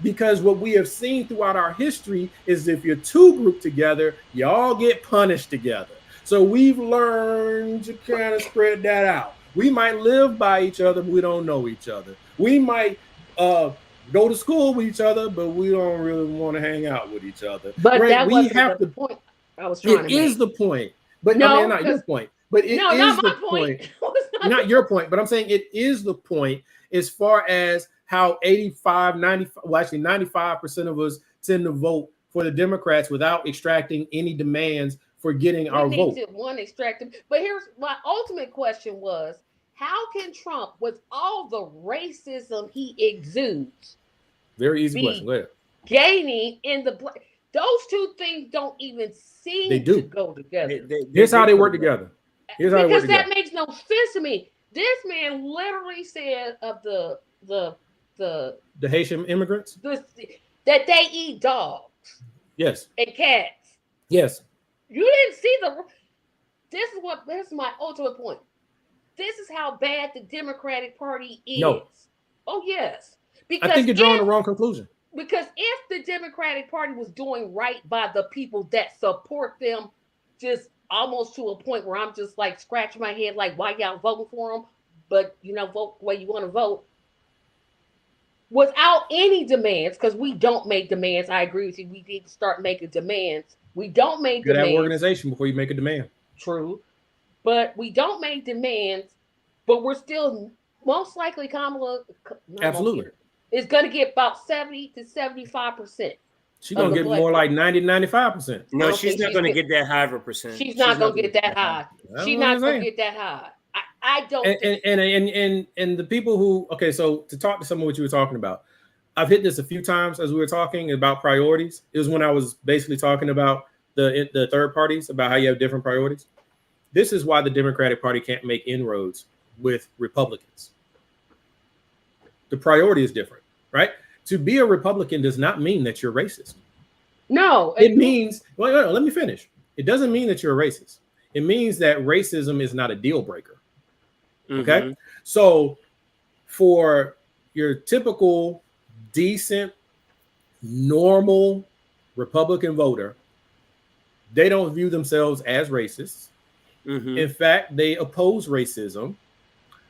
Because what we have seen throughout our history is if you're two grouped together, you all get punished together. So we've learned to kind of spread that out. We might live by each other, but we don't know each other. We might go to school with each other, but we don't really want to hang out with each other. But right? that wasn't the point I was trying to make. It is the point. But no, I mean, not your point. But it no, is not the my point. Not your point, but I'm saying it is the point as far as how 95% of us tend to vote for the Democrats without extracting any demands for getting our vote. Extractive. But here's my ultimate question was, how can Trump, with all the racism he exudes, very easy question, go ahead, gaining in the Black? Those two things don't even seem to go together. Here's how they work together. Because that makes no sense to me. This man literally said of the Haitian immigrants that they eat dogs. Yes. And cats. Yes. You didn't see this is my ultimate point. This is how bad the Democratic Party is. No. Oh, yes. Because I think you're drawing the wrong conclusion. Because if the Democratic Party was doing right by the people that support them, just almost to a point where I'm just like scratching my head, like, why y'all voting for them? But, vote the way you want to vote. Without any demands, because we don't make demands. I agree with you. We need to start making demands. We don't make demands. You have organization before you make a demand. True. But we don't make demands, but we're still most likely Kamala. Absolutely. Is going to get about 70 to 75%. She's going to get more like 90 to 95%. No, she's not going to get that high of a percent. She's not going to get that high. She's not going to get that high. I don't. And the people who, okay, so to talk to someone what you were talking about, I've hit this a few times as we were talking about priorities. It was when I was basically talking about the third parties, about how you have different priorities. This is why the Democratic Party can't make inroads with Republicans. The priority is different, right? To be a Republican does not mean that you're racist. No. It means, well, let me finish. It doesn't mean that you're a racist. It means that racism is not a deal breaker. Okay. Mhm. So for your typical decent, normal Republican voter, they don't view themselves as racists. Mhm. In fact, they oppose racism,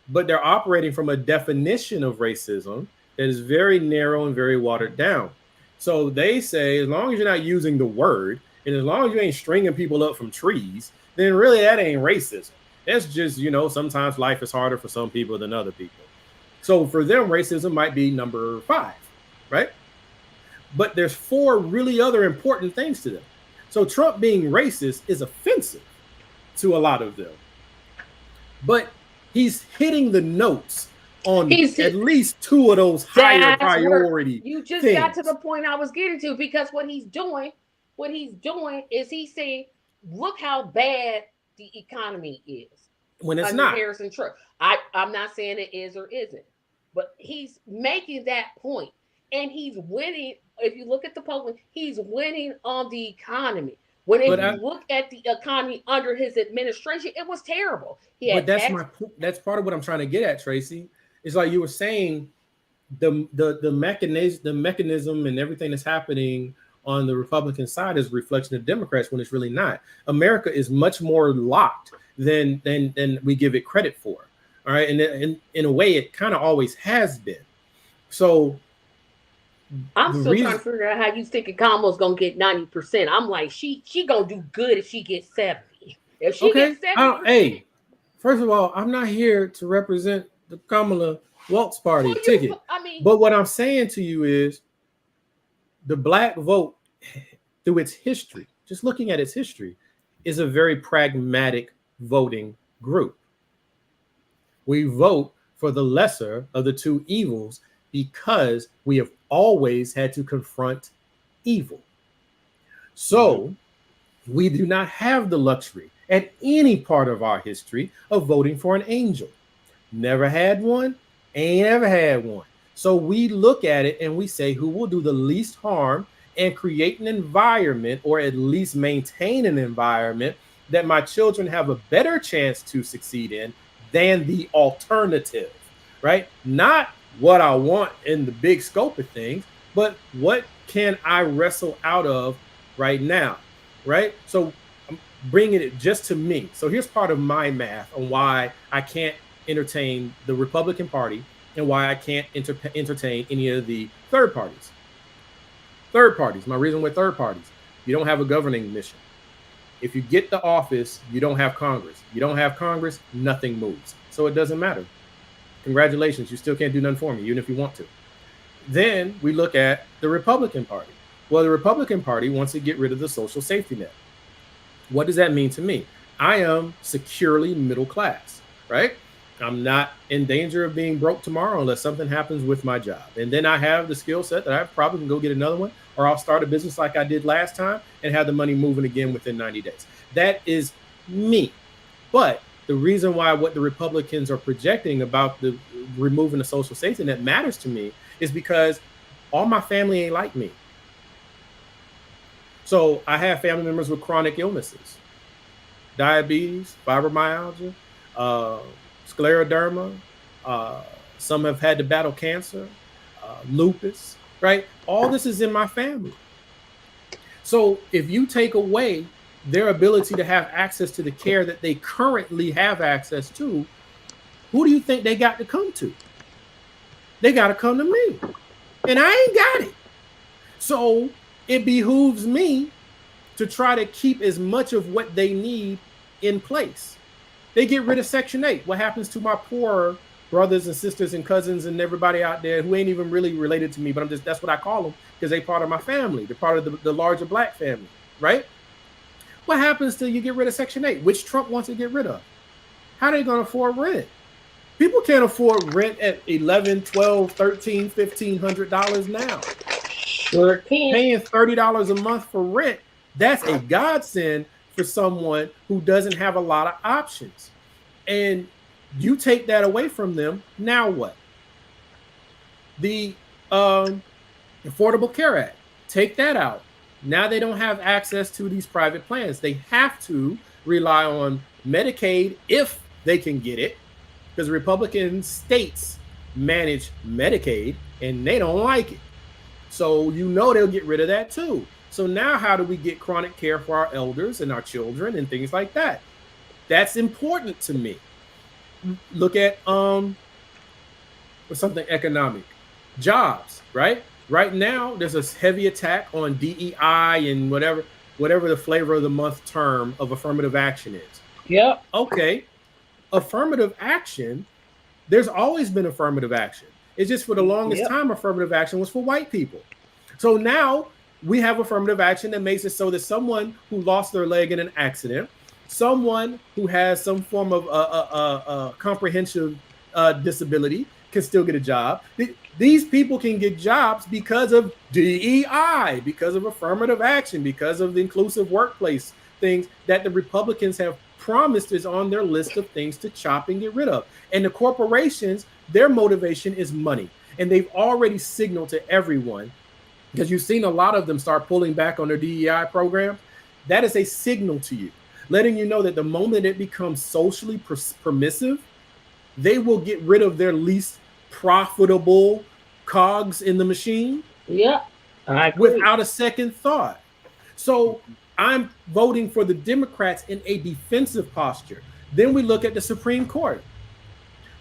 but they're operating from a definition of racism that is very narrow and very watered down. So they say, as long as you're not using the word, and as long as you ain't stringing people up from trees, then really that ain't racism. That's just, sometimes life is harder for some people than other people. So for them, racism might be number 5, right? But there's 4 really other important things to them. So Trump being racist is offensive to a lot of them. But he's hitting the notes on at least 2 of those higher priority you just things. got to the point I was getting to, because what he's doing is he's saying, look how bad the economy is. When it's not. Harrison Trump. I'm not saying it is or isn't, but he's making that point, and he's winning. If you look at the polling, he's winning on the economy. When if you look at the economy under his administration, it was terrible. But that's part of what I'm trying to get at, Tracy. It's like you were saying, the mechanism and everything that's happening on the Republican side is a reflection of Democrats, when it's really not. America is much more locked than we give it credit for. All right, and in a way, it kind of always has been. So I'm still trying to figure out how you think Kamala's gonna get 90%. I'm like, she gonna do good if she gets 70. If she gets 70%. Hey, first of all, I'm not here to represent the Kamala Waltz Party ticket. But what I'm saying to you is, the black vote, through its history, just looking at its history, is a very pragmatic voting group. We vote for the lesser of the 2 evils because we have always had to confront evil. So we do not have the luxury at any part of our history of voting for an angel. Never had one, ain't ever had one. So we look at it and we say, who will do the least harm and create an environment, or at least maintain an environment, that my children have a better chance to succeed in than the alternative, right? Not what I want in the big scope of things, but what can I wrestle out of right now, right? So I'm bringing it just to me. So here's part of my math on why I can't entertain the Republican Party and why I can't entertain any of the third parties. My reason with third parties: you don't have a governing mission. If you get the office, you don't have Congress. You don't have Congress, nothing moves. So it doesn't matter. Congratulations, you still can't do nothing for me, even if you want to. Then we look at the Republican Party. Well, the Republican Party wants to get rid of the social safety net. What does that mean to me? I am securely middle class, right? I'm not in danger of being broke tomorrow unless something happens with my job. And then I have the skill set that I probably can go get another one, or I'll start a business like I did last time and have the money moving again within 90 days. That is me. But the reason why what the Republicans are projecting about the removing the social safety net matters to me is because all my family ain't like me. So I have family members with chronic illnesses, diabetes, fibromyalgia, scleroderma. Some have had to battle cancer, lupus, right? All this is in my family. So if you take away their ability to have access to the care that they currently have access to, who do you think they got to come to? They got to come to me. And I ain't got it. So it behooves me to try to keep as much of what they need in place. They get rid of Section 8. What happens to my poor brothers and sisters and cousins and everybody out there who ain't even really related to me, but that's what I call them, because they part of my family. They're part of the larger black family, right? What happens till you get rid of Section 8, which Trump wants to get rid of? How are they going to afford rent? People can't afford rent at $11, $12, $13, $1,500 now. Sure can. Paying $30 a month for rent, that's a godsend for someone who doesn't have a lot of options. And you take that away from them, now what? The Affordable Care Act, take that out. Now they don't have access to these private plans. They have to rely on Medicaid if they can get it, because Republican states manage Medicaid and they don't like it. So they'll get rid of that too. So now how do we get chronic care for our elders and our children and things like that? That's important to me. Look at something economic. Jobs, right? Right now, there's a heavy attack on DEI and whatever the flavor of the month term of affirmative action is. Yep. Okay. Affirmative action, there's always been affirmative action. It's just for the longest time, affirmative action was for white people. So now we have affirmative action that makes it so that someone who lost their leg in an accident, someone who has some form of comprehensive disability can still get a job. These people can get jobs because of DEI, because of affirmative action, because of the inclusive workplace things that the Republicans have promised is on their list of things to chop and get rid of. And the corporations, their motivation is money. And they've already signaled to everyone, because you've seen a lot of them start pulling back on their DEI program. That is a signal to you, letting you know that the moment it becomes socially permissive, they will get rid of their least profitable cogs in the machine. Yeah, I agree. Without a second thought. So I'm voting for the Democrats in a defensive posture. Then we look at the Supreme Court.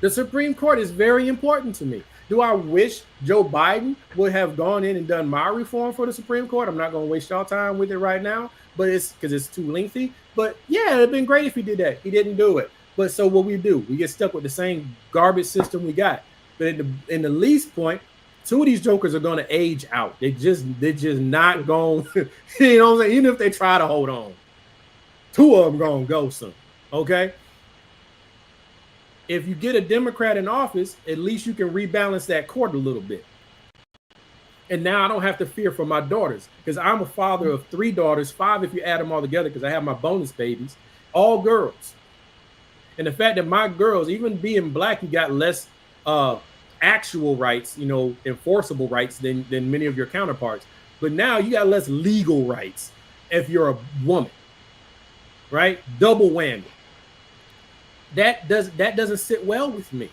The Supreme Court is very important to me. Do I wish Joe Biden would have gone in and done my reform for the Supreme Court? I'm not going to waste y'all time with it right now, but it's because it's too lengthy. But yeah, it'd been great if he did that. He didn't do it. But so what we do, we get stuck with the same garbage system we got. But in the least point, two of these jokers are going to age out. They're just not going, you know what I'm saying? Even if they try to hold on, two of them going to go soon, okay? If you get a Democrat in office, at least you can rebalance that court a little bit. And now I don't have to fear for my daughters, because I'm a father of 3 daughters, 5 if you add them all together, because I have my bonus babies, all girls. And the fact that my girls, even being black, you got less actual rights, enforceable rights than many of your counterparts. But now you got less legal rights if you're a woman, right? Double whammy. That doesn't sit well with me.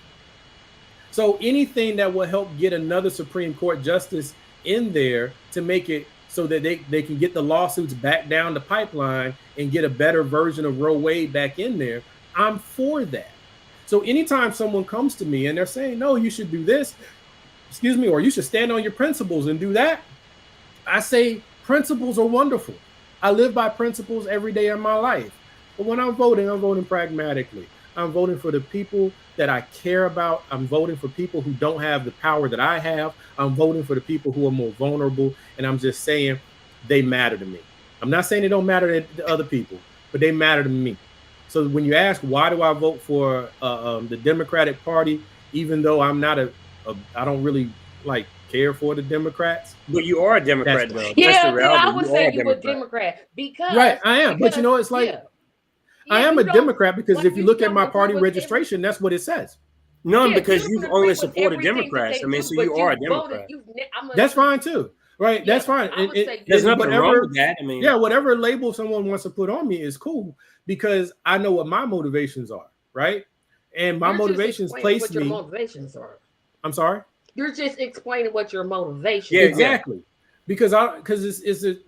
So anything that will help get another Supreme Court justice in there to make it so that they can get the lawsuits back down the pipeline and get a better version of Roe Wade back in there, I'm for that. So anytime someone comes to me and they're saying, no, you should do this, or you should stand on your principles and do that, I say principles are wonderful. I live by principles every day of my life. But when I'm voting pragmatically. I'm voting for the people that I care about. I'm voting for people who don't have the power that I have. I'm voting for the people who are more vulnerable. And I'm just saying they matter to me. I'm not saying they don't matter to other people, but they matter to me. So when you ask, why do I vote for the Democratic Party, even though I'm not I don't really care for the Democrats. But you are a Democrat, though. Yeah, I would say you were a Democrat because right, I am. But it's like. Yeah. I am a Democrat because if you look at my party registration, that's what it says. No, because you've only supported Democrats. I mean, so you are a Democrat. That's fine too, right? That's fine. There's nothing wrong with that. I mean, yeah, whatever label someone wants to put on me is cool because I know what my motivations are, right? And my motivations place me. Your motivations are. I'm sorry. You're just explaining what your motivations. Yeah, exactly. Because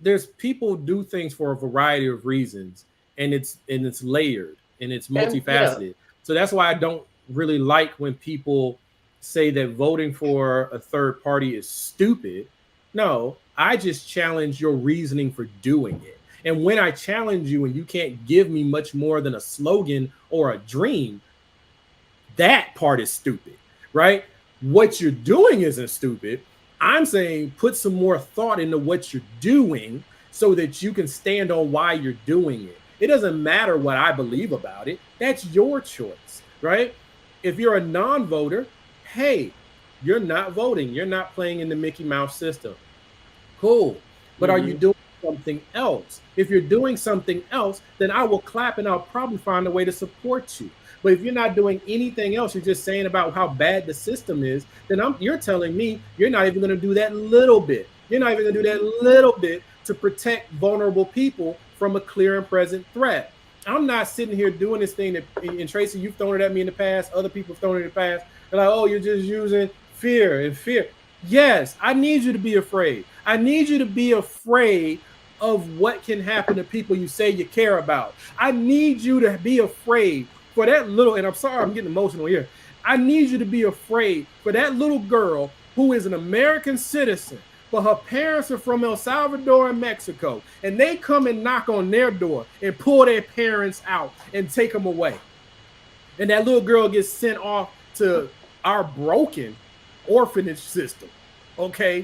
there's people do things for a variety of reasons. And it's layered and it's multifaceted. Yeah. So that's why I don't really like when people say that voting for a third party is stupid. No, I just challenge your reasoning for doing it. And when I challenge you and you can't give me much more than a slogan or a dream, that part is stupid, right? What you're doing isn't stupid. I'm saying put some more thought into what you're doing so that you can stand on why you're doing it. It doesn't matter what I believe about it. That's your choice, right? If you're a non-voter, hey, you're not voting. You're not playing in the Mickey Mouse system. Cool. But are you doing something else? If you're doing something else, then I will clap and I'll probably find a way to support you. But if you're not doing anything else, you're just saying about how bad the system is, then you're telling me you're not even going to do that little bit. You're not even going to do that little bit to protect vulnerable people from a clear and present threat. I'm not sitting here doing this thing that, and Tracy, you've thrown it at me in the past. Other people have thrown it in the past. They're like, oh, you're just using fear and fear. Yes, I need you to be afraid. I need you to be afraid of what can happen to people you say you care about. I need you to be afraid for that little, and I'm sorry, I'm getting emotional here. I need you to be afraid for that little girl who is an American citizen, but her parents are from El Salvador and Mexico, and they come and knock on their door and pull their parents out and take them away. And that little girl gets sent off to our broken orphanage system. Okay,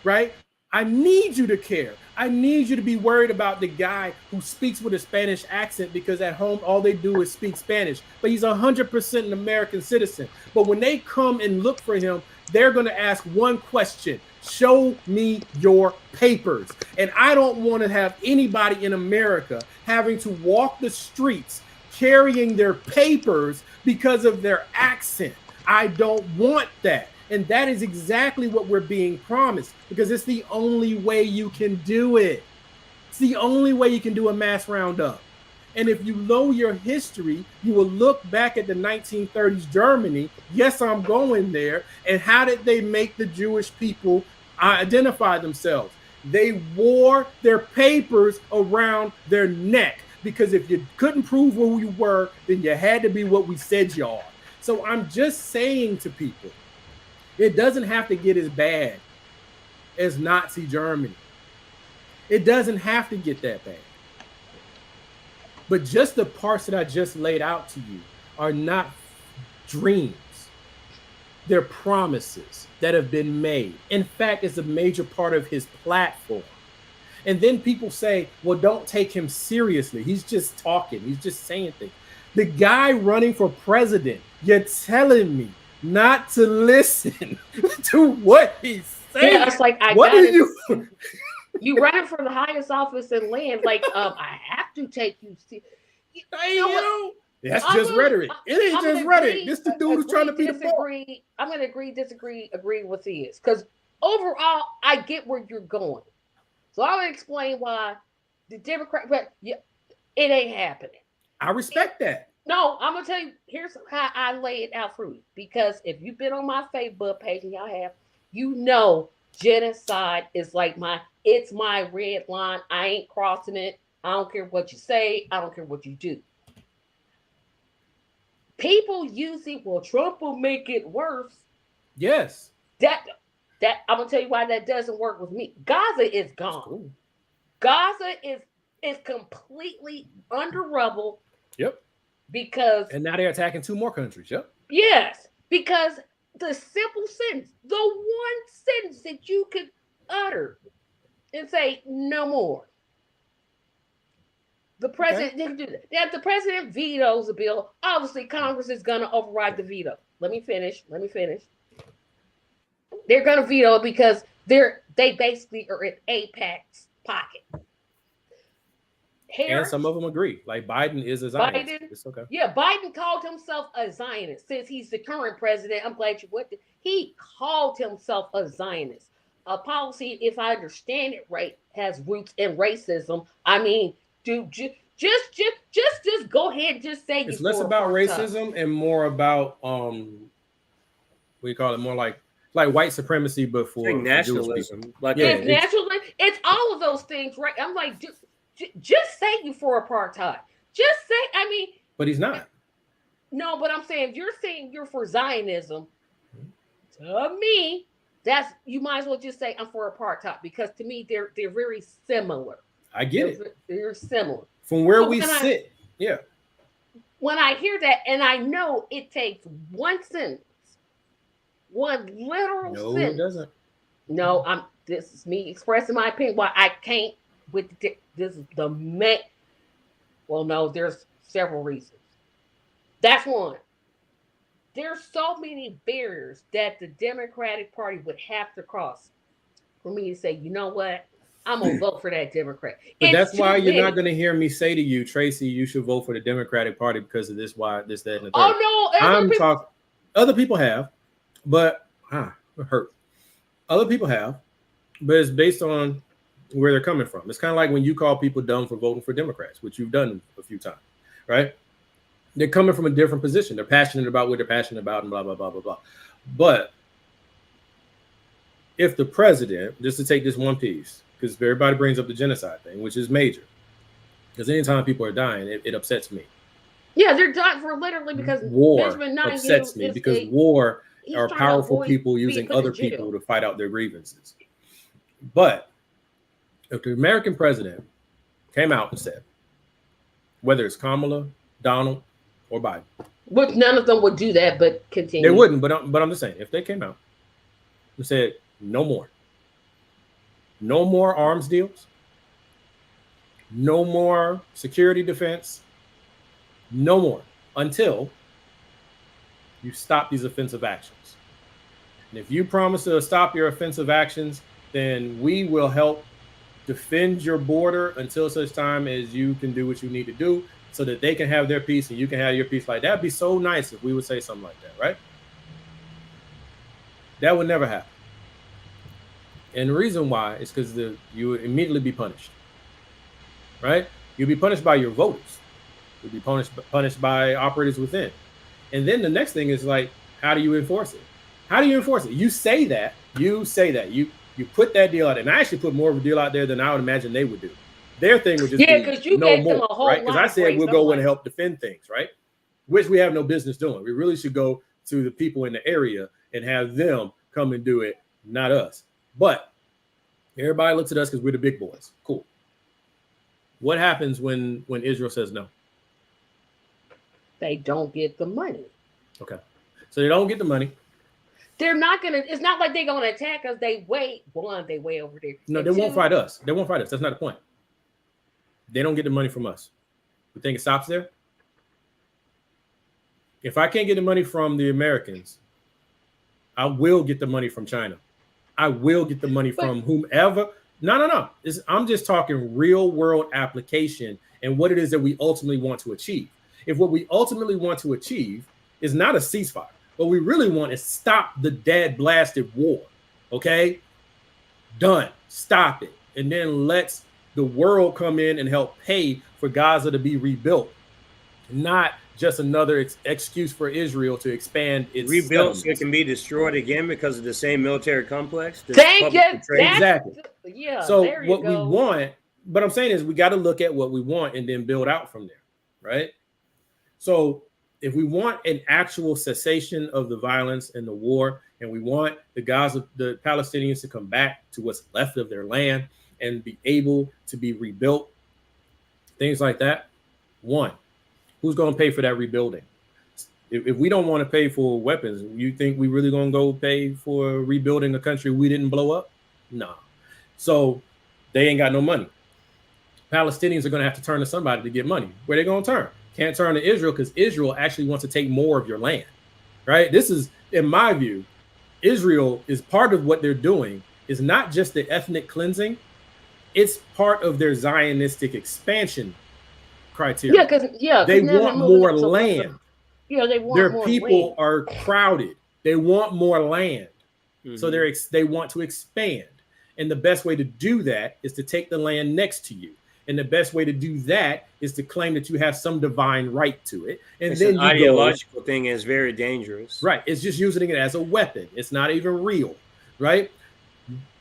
right? I need you to care. I need you to be worried about the guy who speaks with a Spanish accent because at home all they do is speak Spanish, but he's 100% an American citizen. But when they come and look for him, they're going to ask one question: show me your papers. And I don't want to have anybody in America having to walk the streets carrying their papers because of their accent. I don't want that. And that is exactly what we're being promised, because it's the only way you can do it. It's the only way you can do a mass roundup. And if you know your history, you will look back at the 1930s Germany. Yes, I'm going there. And how did they make the Jewish people identify themselves? They wore their papers around their neck, because if you couldn't prove who you were, then you had to be what we said you are. So I'm just saying to people, it doesn't have to get as bad as Nazi Germany. It doesn't have to get that bad. But just the parts that I just laid out to you are not dreams. They're promises that have been made. In fact, it's a major part of his platform. And then people say, well, don't take him seriously. He's just talking. He's just saying things. The guy running for president, you're telling me not to listen to what he's saying. Yeah, it's like, what are you? You running for the highest office in land. Like, I have to take you. That's just rhetoric. It ain't just rhetoric. This the dude who's trying to be the boss. I'm going to agree with this. Because overall, I get where you're going. So I'll explain why the Democrat, but yeah, it ain't happening. I respect that. No, I'm gonna tell you. Here's how I lay it out for you. Because if you've been on my Facebook page, and y'all have, you know, genocide is like it's my red line. I ain't crossing it. I don't care what you say. I don't care what you do. People using, well, Trump will make it worse. Yes. That I'm gonna tell you why that doesn't work with me. Gaza is gone. Cool. Gaza is completely under rubble. Yep. And now they're attacking 2 more countries. Yep. Yes, because the simple sentence, the one sentence that you could utter and say no more. The president didn't do that. If the president vetoes a bill, obviously Congress is going to override the veto. Let me finish. They're going to veto it because they basically are in AIPAC's pocket. And some of them agree. Like Biden is a Zionist. It's okay. Yeah, Biden called himself a Zionist. Since he's the current president, I'm glad you went there. He called himself a Zionist. A policy, if I understand it right, has roots in racism. I mean, dude, just go ahead and just say it's less about racism and more about we call it more like white supremacy, but for nationalism. It's all of those things, right? I'm like, just say you for apartheid. Just say, I mean. But he's not. No, but I'm saying, if you're saying you're for Zionism, to me, you might as well just say I'm for apartheid, because to me they're very similar. I get it. They're similar. From where we sit. Yeah. When I hear that, and I know it takes one sentence, one literal sentence. No, it doesn't. No, this is me expressing my opinion. Why I can't with this is the main. Well, no, there's several reasons. That's one. There's so many barriers that the Democratic Party would have to cross for me to say, you know what, I'm gonna vote for that Democrat. But that's why you're not gonna hear me say to you, Tracy, you should vote for the Democratic Party because of this, that, and the third. Oh no, I'm talking. Other people have, but it hurt. Other people have, but it's based on where they're coming from. It's kind of like when you call people dumb for voting for Democrats, which you've done a few times. right? They're coming from a different position. They're passionate about what they're passionate about and blah, blah, blah, blah, blah. But if the president, just to take this one piece, because everybody brings up the genocide thing, which is major, because anytime people are dying, it upsets me. Yeah, they're dying for literally because war upsets me, because war are powerful people using other people to fight out their grievances. But if the American president came out and said, whether it's Kamala, Donald, or Biden, but none of them would do that, but continue. They wouldn't, but I'm just saying, if they came out and said, no more arms deals, no more security defense, no more, until you stop these offensive actions. And if you promise to stop your offensive actions, then we will help defend your border until such time as you can do what you need to do, so that they can have their peace and you can have your peace. Like, that'd be so nice if we would say something like that, right? That would never happen. And the reason why is because you would immediately be punished, right? You'll be punished by your voters. You'll be punished by operators within. And then the next thing is, like, how do you enforce it? How do you enforce it? You say that. You put that deal out there. And I actually put more of a deal out there than I would imagine they would do. Their thing would just because you gave them a whole right? Because I said we'll go in and like help defend things, right? Which we have no business doing. We really should go to the people in the area and have them come and do it, not us. But everybody looks at us because we're the big boys. Cool. What happens when Israel says no? They don't get the money. Okay. So they don't get the money. They're not gonna. It's not like they're gonna attack us. They wait. One, they way over there. No, they won't fight us. They won't fight us. That's not the point. They don't get the money from us. You think it stops there? If I can't get the money from the Americans, I will get the money from China. I will get the money from whomever. No. I'm just talking real world application and what it is that we ultimately want to achieve. If what we ultimately want to achieve is not a ceasefire, what we really want is stop the dead blasted war. Okay? Done. Stop it. And then let's the world come in and help pay for Gaza to be rebuilt. Not just another excuse for Israel to expand its rebuilt so it can be destroyed again because of the same military complex. Thank you. Exactly. Yeah. So what we want, but I'm saying is we got to look at what we want and then build out from there, right? So if we want an actual cessation of the violence and the war, and we want the Palestinians to come back to what's left of their land and be able to be rebuilt, things like that. One, who's going to pay for that rebuilding? If we don't want to pay for weapons, you think we really going to go pay for rebuilding a country we didn't blow up? No. So they ain't got no money. Palestinians are going to have to turn to somebody to get money. Where they going to turn? Can't turn to Israel because Israel actually wants to take more of your land, right? This is, in my view, Israel is part of what they're doing is not just the ethnic cleansing. It's part of their Zionistic expansion criteria. They want more land. Yeah, they want their more people land. Are crowded. They want more land. Mm-hmm. So they want to expand. And the best way to do that is to take the land next to you. And the best way to do that is to claim that you have some divine right to it. And it's then an ideological thing is very dangerous. Right. It's just using it as a weapon. It's not even real. Right.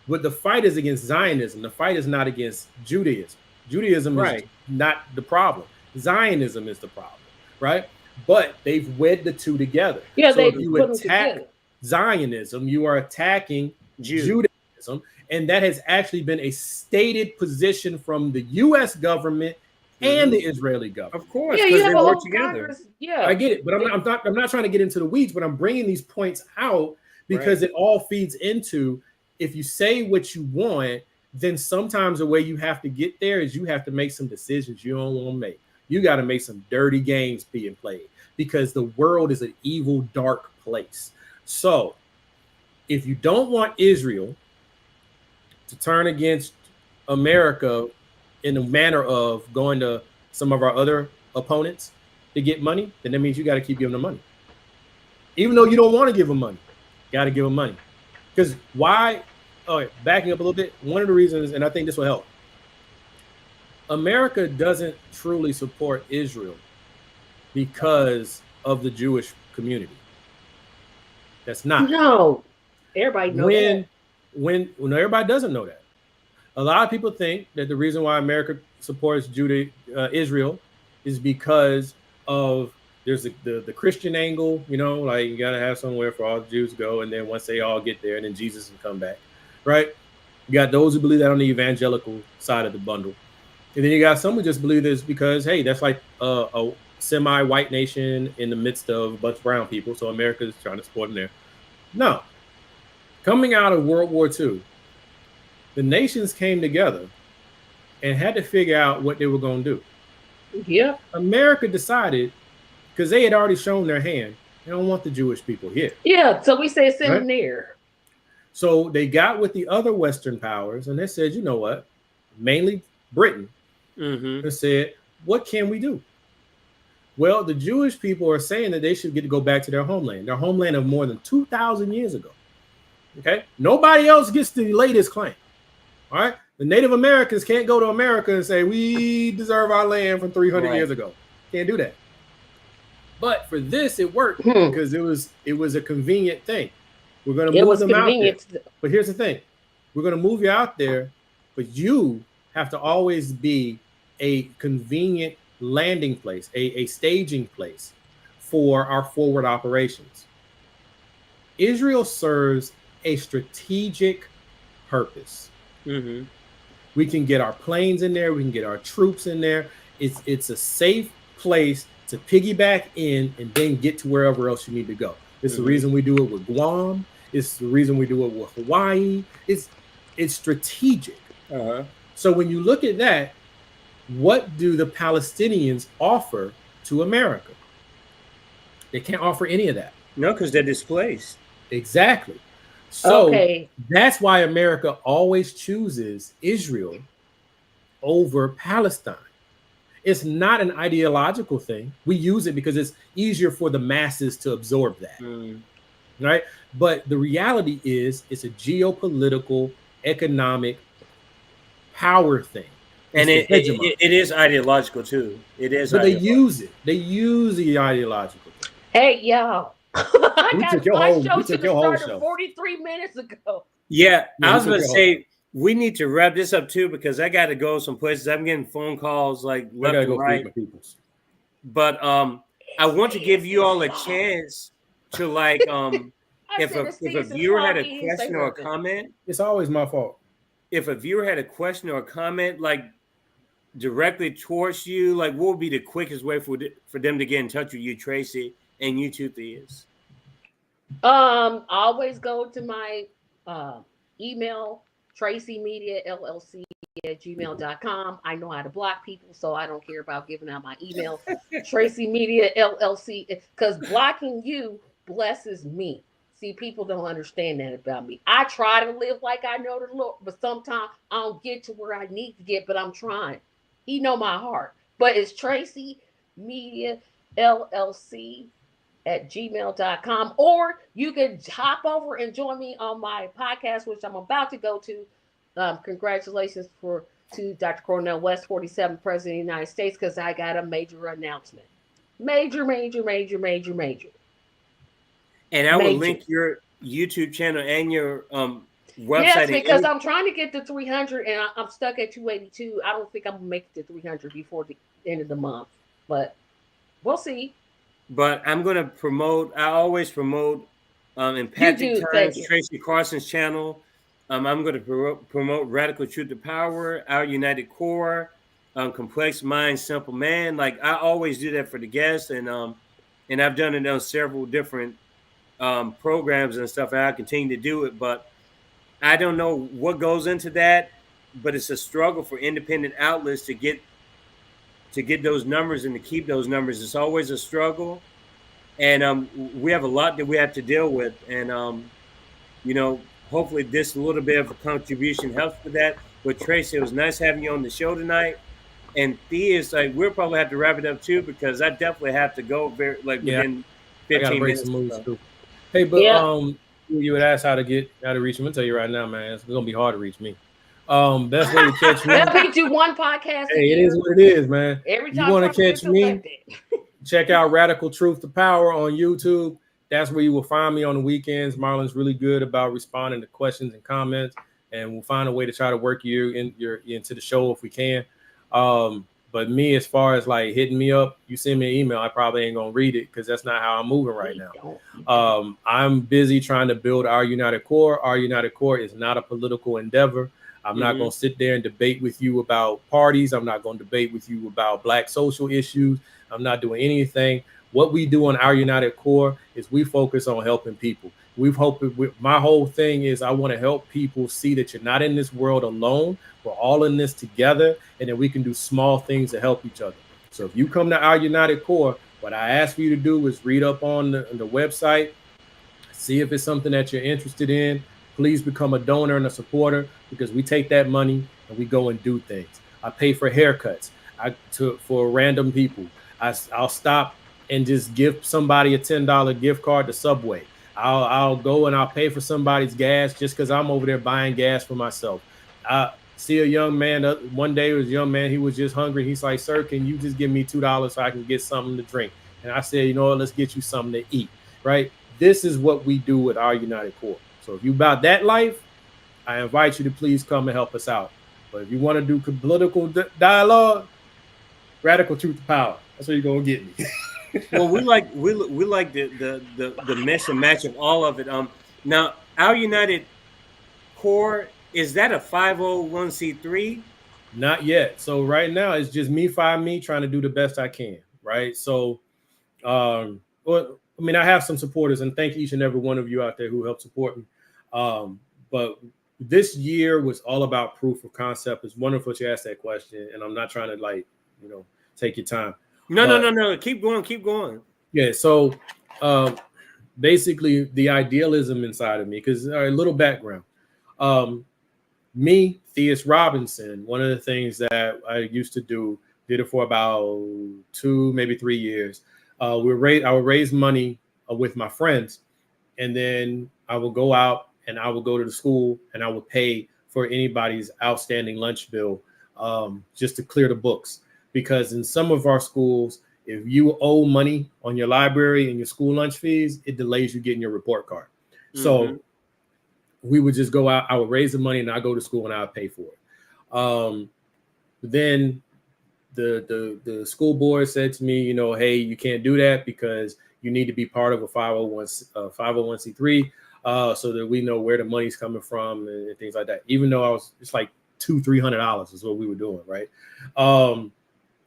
But the fight is against Zionism. The fight is not against Judaism. Judaism is not the problem. Zionism is the problem. Right. But they've wed the two together. Yeah, so if you attack Zionism, you are attacking Judaism. And that has actually been a stated position from the U.S. government and the Israeli government. Of course, yeah, you have they a work whole together. Congress. Yeah, I get it, but I'm not trying to get into the weeds. But I'm bringing these points out because it all feeds into if you say what you want, then sometimes the way you have to get there is you have to make some decisions you don't want to make. You got to make some dirty games being played because the world is an evil, dark place. So if you don't want Israel to turn against America in the manner of going to some of our other opponents to get money, then that means you got to keep giving them money. Even though you don't want to give them money, you got to give them money. Because why? All right, backing up a little bit, one of the reasons, and I think this will help, America doesn't truly support Israel because of the Jewish community. That's not. No, everybody knows that. When everybody doesn't know that. A lot of people think that the reason why America supports Israel is because of there's the Christian angle, you know, like you got to have somewhere for all the Jews to go. And then once they all get there, and then Jesus will come back, right? You got those who believe that on the evangelical side of the bundle. And then you got some who just believe this because, hey, that's like a semi-white nation in the midst of a bunch of brown people. So America is trying to support them there. No. Coming out of World War II, the nations came together and had to figure out what they were going to do. Yeah. America decided, because they had already shown their hand, they don't want the Jewish people here. Yeah, so we said send them there. So they got with the other Western powers and they said, you know what, mainly Britain, they said, what can we do? Well, the Jewish people are saying that they should get to go back to their homeland of more than 2,000 years ago. Okay, nobody else gets to lay this claim. All right, the Native Americans can't go to America and say we deserve our land from 300 years ago. Can't do that. But for this, it worked because it was a convenient thing. We're going to move them out there. But here's the thing: we're going to move you out there, but you have to always be a convenient landing place, a staging place for our forward operations. Israel serves a strategic purpose. We can get our planes in there. We can get our troops in there. It's a safe place to piggyback in and then get to wherever else you need to go. It's the reason we do it with Guam. It's the reason we do it with Hawaii. It's strategic. So when you look at that, what do the Palestinians offer to America? They can't offer any of that. No, because they're displaced. Exactly. So that's why America always chooses Israel over Palestine. It's not an ideological thing. We use it because it's easier for the masses to absorb that. Right? But the reality is it's a geopolitical, economic power thing. And it is ideological too. It is. But they use it. They use the ideological thing. Hey, y'all. We took your whole show. 43 minutes ago. Yeah, I was going to say we need to wrap this up too because I got to go some places. I'm getting phone calls like left and right. But I want to give you all a chance to like if a viewer had a question or a comment. It's always my fault. If a viewer had a question or a comment like directly towards you, like what would be the quickest way for them to get in touch with you, Tracy? And you too, Theus. Always go to my email, tracymediallc@gmail.com. I know how to block people, so I don't care about giving out my email. tracymediallc, because blocking you blesses me. See, people don't understand that about me. I try to live like I know the Lord, but sometimes I don't get to where I need to get, but I'm trying. He know my heart. But it's tracymediallc@gmail.com, or you can hop over and join me on my podcast, which I'm about to go to. Congratulations to Dr. Cornel West, 47th President of the United States, because I got a major announcement. Major. And I will link your YouTube channel and your website. Yes, because I'm trying to get to 300 and I'm stuck at 282. I don't think I'm going to make it to 300 before the end of the month, but we'll see. But I'm going to promote, I always promote Empathic Times, Tracy Carson's channel. I'm going to promote Radical Truth to Power, Our United Core, Complex Mind, Simple Man. Like I always do that for the guests, and I've done it on several different programs and stuff, and I continue to do it. But I don't know what goes into that, but it's a struggle for independent outlets to get those numbers and to keep those numbers. It's always a struggle, and we have a lot that we have to deal with, and hopefully this little bit of a contribution helps with that. But Tracy, it was nice having you on the show tonight. And Theus, like we'll probably have to wrap it up too, because I definitely have to go within 15 minutes. Hey, but you would ask how to reach me. I'll tell you right now, man, it's gonna be hard to reach me. Best way to catch me. Let me do one podcast. Hey, it is what it is, man. Every time you want to catch me, check out Radical Truth to Power on YouTube. That's where you will find me on the weekends. Marlon's really good about responding to questions and comments, and we'll find a way to try to work you into the show if we can. But me, as far as like hitting me up, you send me an email, I probably ain't gonna read it because that's not how I'm moving right now. I'm busy trying to build our United Core. Our United Core is not a political endeavor. I'm not going to sit there and debate with you about parties. I'm not going to debate with you about Black social issues. I'm not doing anything. What we do on our United Core is we focus on helping people. My whole thing is I want to help people see that you're not in this world alone. We're all in this together, and then we can do small things to help each other. So if you come to our United Core, what I ask for you to do is read up on the website, see if it's something that you're interested in. Please become a donor and a supporter, because we take that money and we go and do things. I pay for haircuts for random people. I'll stop and just give somebody a $10 gift card to Subway. I'll go and I'll pay for somebody's gas just because I'm over there buying gas for myself. I see a young man, one day it was a young man, he was just hungry. He's like, sir, can you just give me $2 so I can get something to drink? And I said, you know what, let's get you something to eat, right? This is what we do with our United Core. So if you about that life, I invite you to please come and help us out. But if you want to do political dialogue, Radical Truth to Power. That's where you're gonna get me. Well, we like the mesh and match of all of it. Now our United Core, is that a 501c3? Not yet. So right now it's just me trying to do the best I can. Right. So, well, I mean, I have some supporters, and thank each and every one of you out there who helped support me. But this year was all about proof of concept. It's wonderful to ask that question, and I'm not trying to take your time. No. Keep going. Yeah. So basically, the idealism inside of me, because a little background. Me, Theus Robinson, one of the things that I used to do, did it for about 2, maybe 3 years. I would raise money with my friends, and then I would go out and I would go to the school and I would pay for anybody's outstanding lunch bill, just to clear the books. Because in some of our schools, if you owe money on your library and your school lunch fees, it delays you getting your report card. So we would just go out, I would raise the money and I'd go to school and I would pay for it. Then the school board said to me, hey, you can't do that because you need to be part of a 501c3, so that we know where the money's coming from and things like that. Even though it's like $200-$300 is what we were doing, right?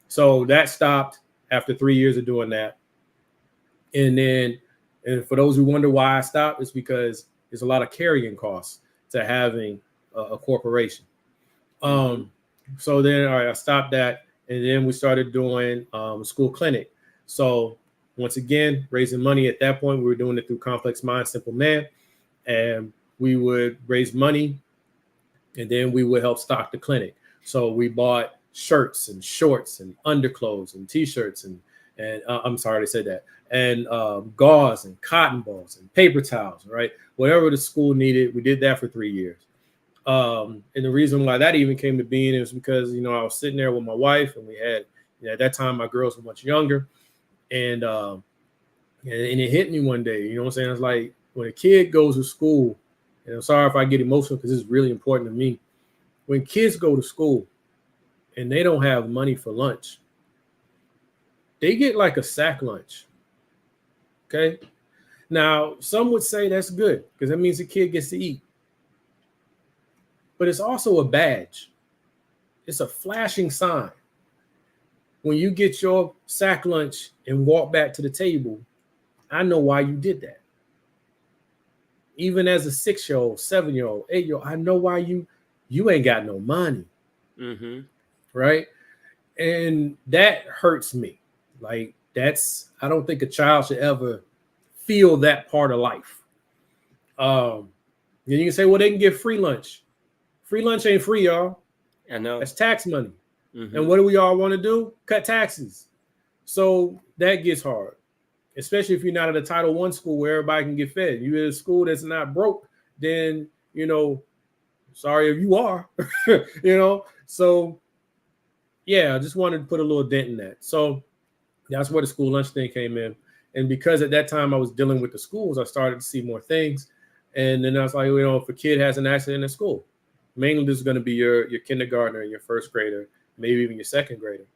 So that stopped after 3 years of doing that. And for those who wonder why I stopped, it's because there's a lot of carrying costs to having a corporation. So then, all right, I stopped that. And then we started doing school clinic. So once again, raising money at that point, we were doing it through Complex Mind, Simple Man. And we would raise money and then we would help stock the clinic. So we bought shirts and shorts and underclothes and t-shirts and I'm sorry to say that, and gauze and cotton balls and paper towels, right? Whatever the school needed, we did that for 3 years. And the reason why that even came to being is because, I was sitting there with my wife, and we had, at that time, my girls were much younger, and it hit me one day, you know what I'm saying? It's like when a kid goes to school, and I'm sorry if I get emotional because this is really important to me. When kids go to school and they don't have money for lunch, they get like a sack lunch. Okay. Now, some would say that's good because that means the kid gets to eat. But it's also a badge. It's a flashing sign. When you get your sack lunch and walk back to the table, I know why you did that. Even as a 6-year-old, 7-year-old, 8-year-old, I know why you ain't got no money. Right? And that hurts me. Like, I don't think a child should ever feel that part of life. Then you can say, well, they can get free lunch. Free lunch ain't free, y'all. I know. That's tax money. And what do we all want to do? Cut taxes. So that gets hard, especially if you're not at a Title I school where everybody can get fed. You're at a school that's not broke, then, sorry if you are, So, yeah, I just wanted to put a little dent in that. So That's where the school lunch thing came in. And because at that time I was dealing with the schools, I started to see more things. And then I was like, you know, if a kid has an accident in school, mainly this is going to be your kindergartner and your first grader, maybe even your second grader.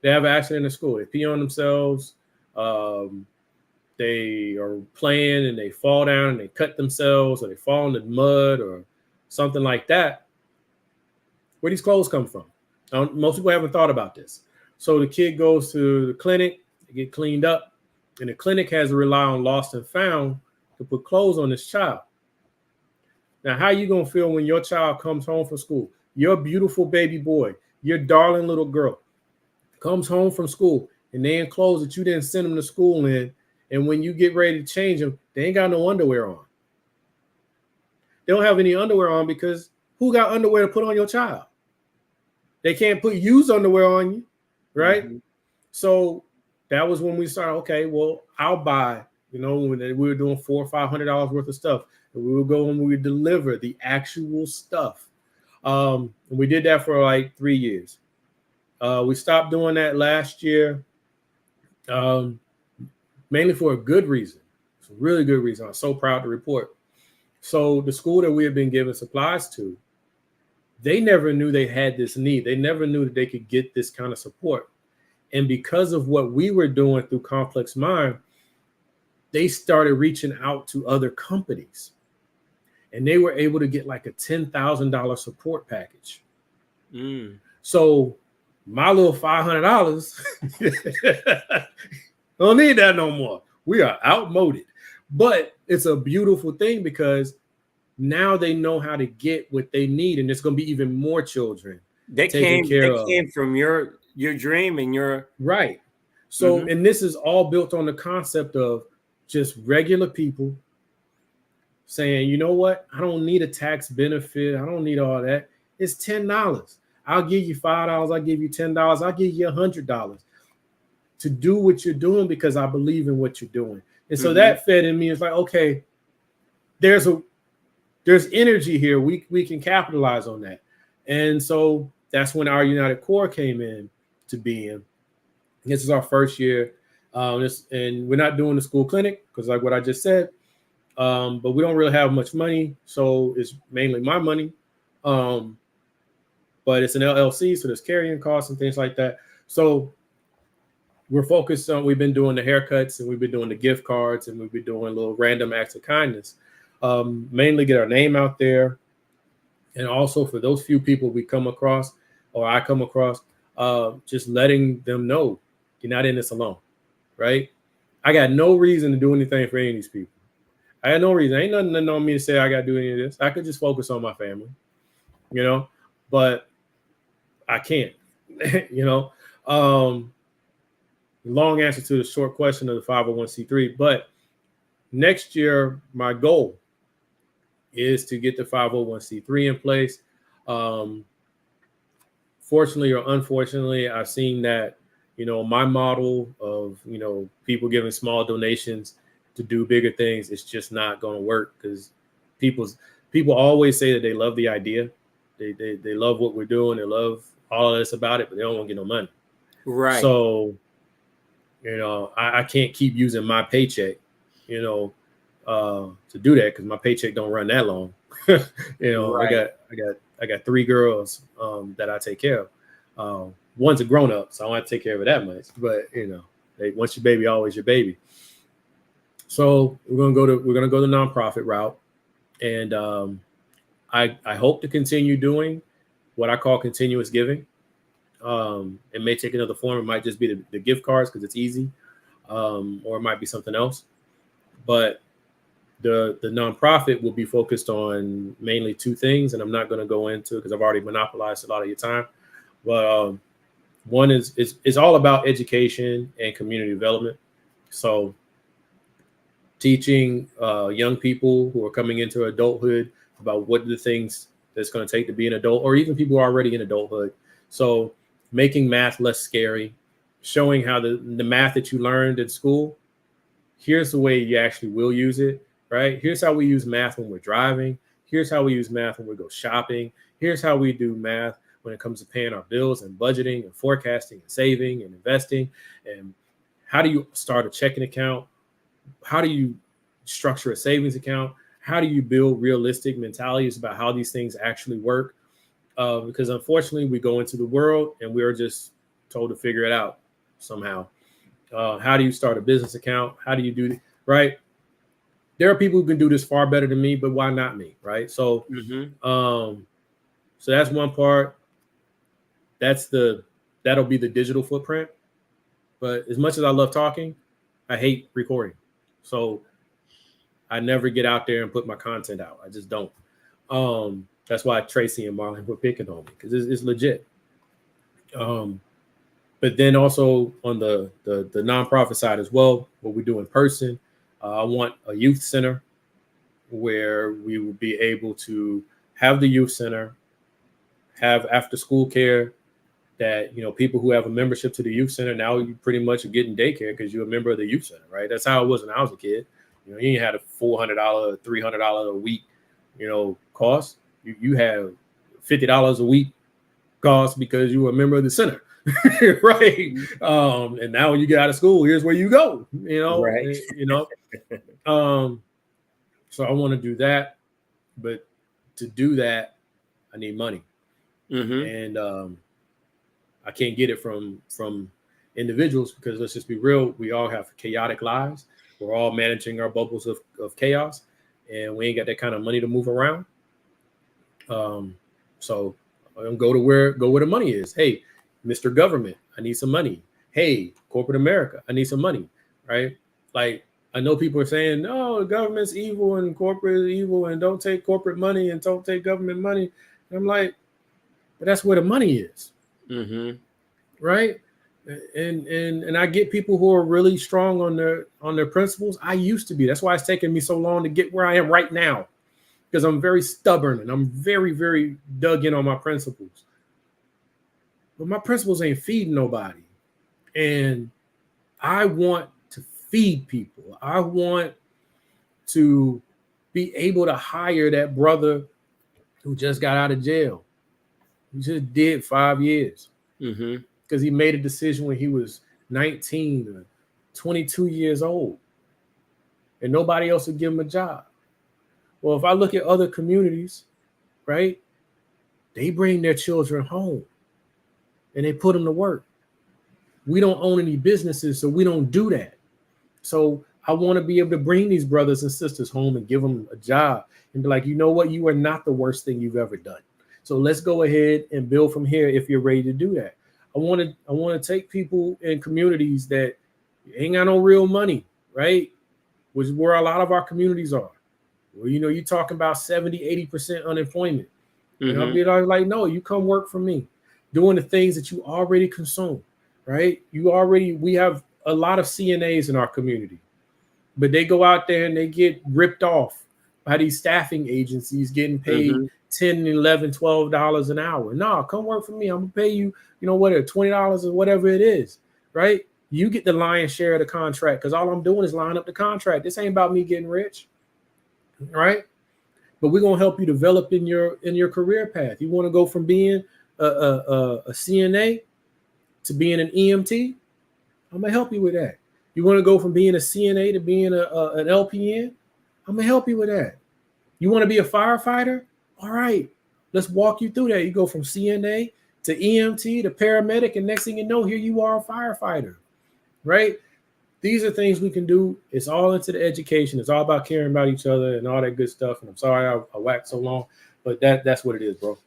They have an accident in school. They pee on themselves. They are playing and they fall down and they cut themselves, or they fall in the mud or something like that. Where these clothes come from? Most people haven't thought about this. So the kid goes to the clinic, they get cleaned up, and the clinic has to rely on lost and found to put clothes on this child. Now, how are you going to feel when your child comes home from school? Your beautiful baby boy, your darling little girl comes home from school and they in clothes that you didn't send them to school in. And when you get ready to change them, they ain't got no underwear on. They don't have any underwear on because who got underwear to put on your child? They can't put used underwear on you, right? Mm-hmm. So that was when we started, okay, well, I'll buy, you know, when we were doing $400 or $500 worth of stuff. And we would go and we would deliver the actual stuff. And we did that for like 3 years. We stopped doing that last year, mainly for a good reason. It's a really good reason. I'm so proud to report. So the school that we have been giving supplies to, they never knew they had this need. They never knew that they could get this kind of support. And because of what we were doing through Complex Mind, they started reaching out to other companies. And they were able to get like a $10,000 support package. So my little $500, don't need that no more. We are outmoded. But it's a beautiful thing because now they know how to get what they need, and there's going to be even more children taken care of. They came from your dream and your right. So, and this is all built on the concept of just regular people saying, you know what? I don't need a tax benefit. I don't need all that. It's $10. I'll give you $5. I'll give you $10. I'll give you $100 to do what you're doing because I believe in what you're doing. And so that fed in me. It's like, okay, there's energy here. We can capitalize on that. And so that's when our United Core came in to being. This is our first year. And we're not doing the school clinic because like what I just said, but we don't really have much money. So it's mainly my money. But it's an LLC, so there's carrying costs and things like that. So we're focused on, we've been doing the haircuts and we've been doing the gift cards and we've been doing little random acts of kindness. Mainly get our name out there. And also for those few people we come across, or I come across, just letting them know you're not in this alone, right? I got no reason to do anything for any of these people. I had no reason. Ain't nothing on me to say I got to do any of this. I could just focus on my family, you know, but I can't, you know. Long answer to the short question of the 501c3. But next year, my goal is to get the 501c3 in place. Fortunately or unfortunately, I've seen that, you know, my model of, you know, people giving small donations to do bigger things, it's just not going to work because people always say that they love the idea. They love what we're doing. They love all of this about it, but they don't want to get no money. Right. So, you know, I can't keep using my paycheck, you know, to do that because my paycheck don't run that long. You know, right. I got 3 girls that I take care of. One's a grown up, so I don't have to take care of her that much. But you know, once your baby, always your baby. So we're gonna go the nonprofit route, and I hope to continue doing what I call continuous giving. It may take another form. It might just be the gift cards because it's easy, or it might be something else. But the nonprofit will be focused on mainly 2 things, and I'm not going to go into because I've already monopolized a lot of your time. But one is it's all about education and community development. So teaching young people who are coming into adulthood about what are the things that's going to take to be an adult, or even people who are already in adulthood. So making math less scary, showing how the math that you learned in school, here's the way you actually will use it, right? Here's how we use math when we're driving. Here's how we use math when we go shopping. Here's how we do math when it comes to paying our bills and budgeting and forecasting and saving and investing and How do you start a checking account? How do you structure a savings account? How do you build realistic mentalities about how these things actually work? Because unfortunately, we go into the world and we're just told to figure it out somehow. How do you start a business account? How do you do it? Right? There are people who can do this far better than me, but why not me? Right? So, so that's one part. That'll be the digital footprint. But as much as I love talking, I hate recording. So I never get out there and put my content out. I just don't. That's why Tracy and Marlon were picking on me, because it's legit. But then also on the nonprofit side as well, what we do in person, I want a youth center where we will be able to have the youth center, have after school care, that, you know, people who have a membership to the youth center, now you pretty much are getting daycare because you're a member of the youth center, right? That's how it was when I was a kid. You know, you ain't had a $400, $300 a week, you know, cost. You have $50 a week cost because you were a member of the center, right? And now when you get out of school, here's where you go, you know, Right. you know. So I want to do that, but to do that, I need money, and I can't get it from individuals, because let's just be real, we all have chaotic lives. We're all managing our bubbles of chaos, and we ain't got that kind of money to move around. So I'm go where the money is. Hey, Mr. Government, I need some money. Hey, corporate America, I need some money, right? Like, I know people are saying, no, the government's evil and corporate is evil, and don't take corporate money and don't take government money. And I'm like, but that's where the money is. Right. And I get people who are really strong on their principles. I used to be. That's why it's taken me so long to get where I am right now, because I'm very stubborn and I'm very, very dug in on my principles. But my principles ain't feeding nobody. And I want to feed people. I want to be able to hire that brother who just got out of jail. He just did 5 years. Because he made a decision when he was 19 or 22 years old, and nobody else would give him a job. Well, if I look at other communities, right, they bring their children home and they put them to work. We don't own any businesses, so we don't do that. So I want to be able to bring these brothers and sisters home and give them a job and be like, you know what, you are not the worst thing you've ever done. So let's go ahead and build from here if you're ready to do that. I want to take people in communities that ain't got no real money, right? Which is where a lot of our communities are. Well, you know, you're talking about 70, 80% unemployment. And I'll be like, no, you come work for me, doing the things that you already consume, right? We have a lot of CNAs in our community, but they go out there and they get ripped off by these staffing agencies getting paid $10, $11, $12 an hour. No, come work for me. I'm gonna pay you, you know, whatever, $20 or whatever it is, right? You get the lion's share of the contract, because all I'm doing is lining up the contract. This ain't about me getting rich, right? But we're gonna help you develop in your career path. You want to go from being a CNA to being an EMT? I'm gonna help you with that. You want to go from being a CNA to being an LPN? I'm gonna help you with that. You want to be a firefighter? All right, let's walk you through that. You go from CNA to EMT to paramedic, and next thing you know, here you are, a firefighter, right? These are things we can do. It's all into the education. It's all about caring about each other and all that good stuff. And I'm sorry I whacked so long, but that's what it is, bro.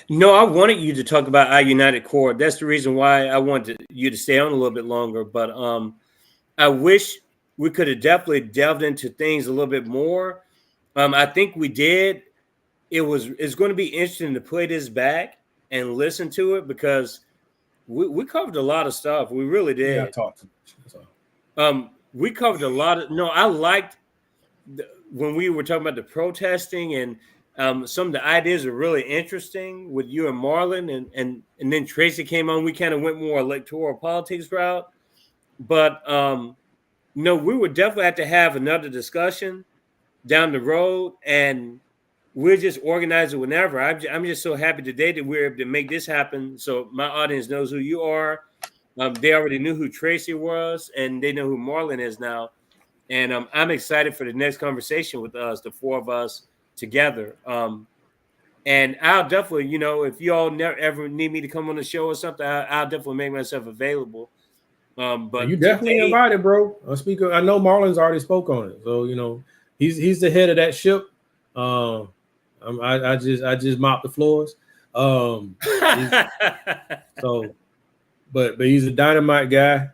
No, I wanted you to talk about our United Core. That's the reason why I wanted you to stay on a little bit longer. But I wish we could have definitely delved into things a little bit more. I think we did. It's going to be interesting to play this back and listen to it, because we covered a lot of stuff. We really did. Yeah, I talked too much. We covered a lot of. No, I liked when we were talking about the protesting, and some of the ideas are really interesting with you and Marlon, and then Tracy came on. We kind of went more electoral politics route, but no, we would definitely have to have another discussion down the road, and we'll just organize it whenever. I'm just so happy today that we're able to make this happen, so my audience knows who you are, They already knew who Tracy was, and they know who Marlon is now. And I'm excited for the next conversation with us, the four of us together. And I'll definitely, if you all never ever need me to come on the show or something, I'll definitely make myself available. You But definitely today, invited, bro. I know Marlon's already spoke on it, so he's the head of that ship. I just mop the floors. So, but he's a dynamite guy.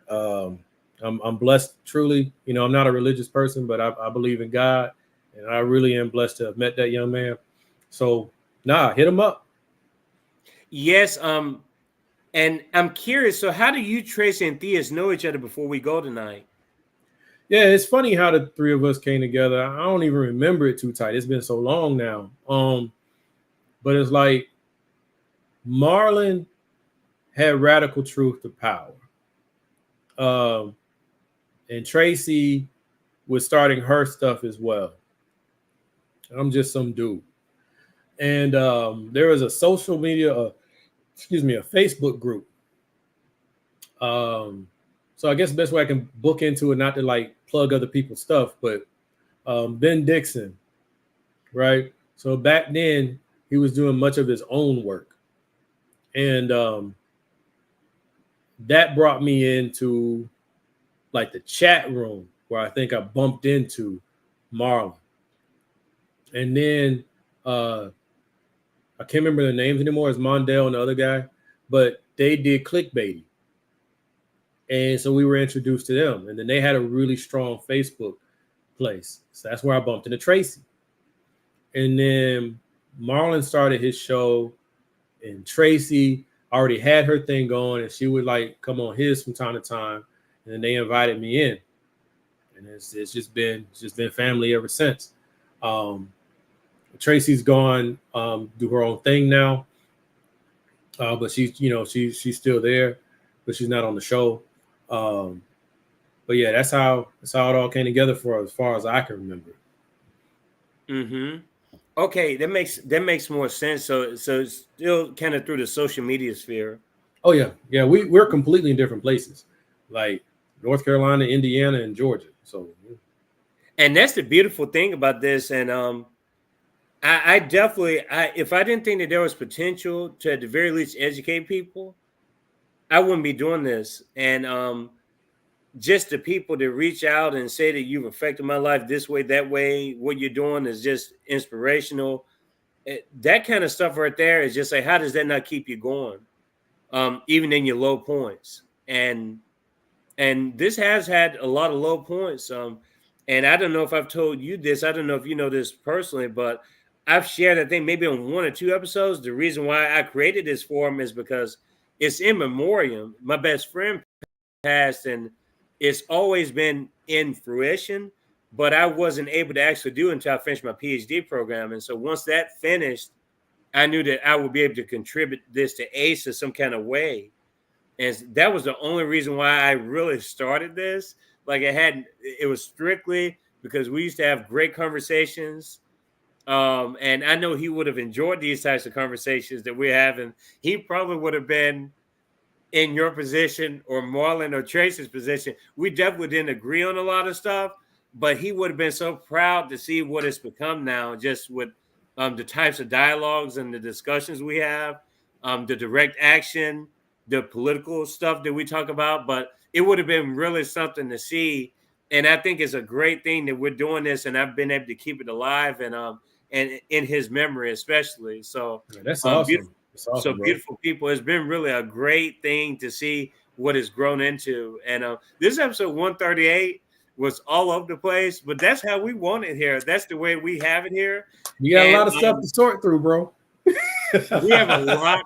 I'm blessed, truly. I'm not a religious person, but I believe in God, and I really am blessed to have met that young man. So, hit him up. Yes. And I'm curious. So, how do you, Tracy, and Theus know each other before we go tonight? Yeah, it's funny how the three of us came together. I don't even remember it too tight. It's been so long now. But it's like Marlon had Radical Truth to Power. And Tracy was starting her stuff as well. I'm just some dude. And there was a social media, a Facebook group. So I guess the best way I can book into it, not to like plug other people's stuff, but Ben Dixon, right? So back then he was doing much of his own work. And that brought me into like the chat room where I think I bumped into Marlon. And then I can't remember their names anymore. It's Mondale and the other guy, but they did clickbaiting. And so we were introduced to them. And then they had a really strong Facebook place. So that's where I bumped into Tracy. And then Marlon started his show, and Tracy already had her thing going, and she would like come on his from time to time. And then they invited me in. And it's just been family ever since. Tracy's gone do her own thing now. But she's still there, but she's not on the show. But yeah, that's how it all came together for as far as I can remember. Mm-hmm. Okay, that makes more sense. So it's still kind of through the social media sphere. Oh yeah. We're completely in different places, like North Carolina, Indiana, and Georgia. So, and that's the beautiful thing about this. And I definitely, if I didn't think that there was potential to at the very least educate people, I wouldn't be doing this. And just the people that reach out and say that you've affected my life this way, that way, what you're doing is just inspirational. That kind of stuff right there is just like, how does that not keep you going? Even in your low points. And this has had a lot of low points. And I don't know if I've told you this. I don't know if you know this personally, but I've shared, I think maybe on 1 or 2 episodes, the reason why I created this forum is because it's in memoriam. My best friend passed, and it's always been in fruition, but I wasn't able to actually do it until I finished my PhD program. And so once that finished, I knew that I would be able to contribute this to ACE in some kind of way. And that was the only reason why I really started this. Like it was strictly because we used to have great conversations. And I know he would have enjoyed these types of conversations that we're having. He probably would have been in your position or Marlon or Tracy's position. We definitely didn't agree on a lot of stuff, but he would have been so proud to see what it's become now, just with the types of dialogues and the discussions we have, the direct action, the political stuff that we talk about. But it would have been really something to see. And I think it's a great thing that we're doing this, and I've been able to keep it alive and in his memory, especially. So yeah, that's awesome. So beautiful people. It's been really a great thing to see what it's grown into. And this episode 138 was all over the place, but that's how we want it here. That's the way we have it here. You got a lot of stuff to sort through, bro. We have a lot.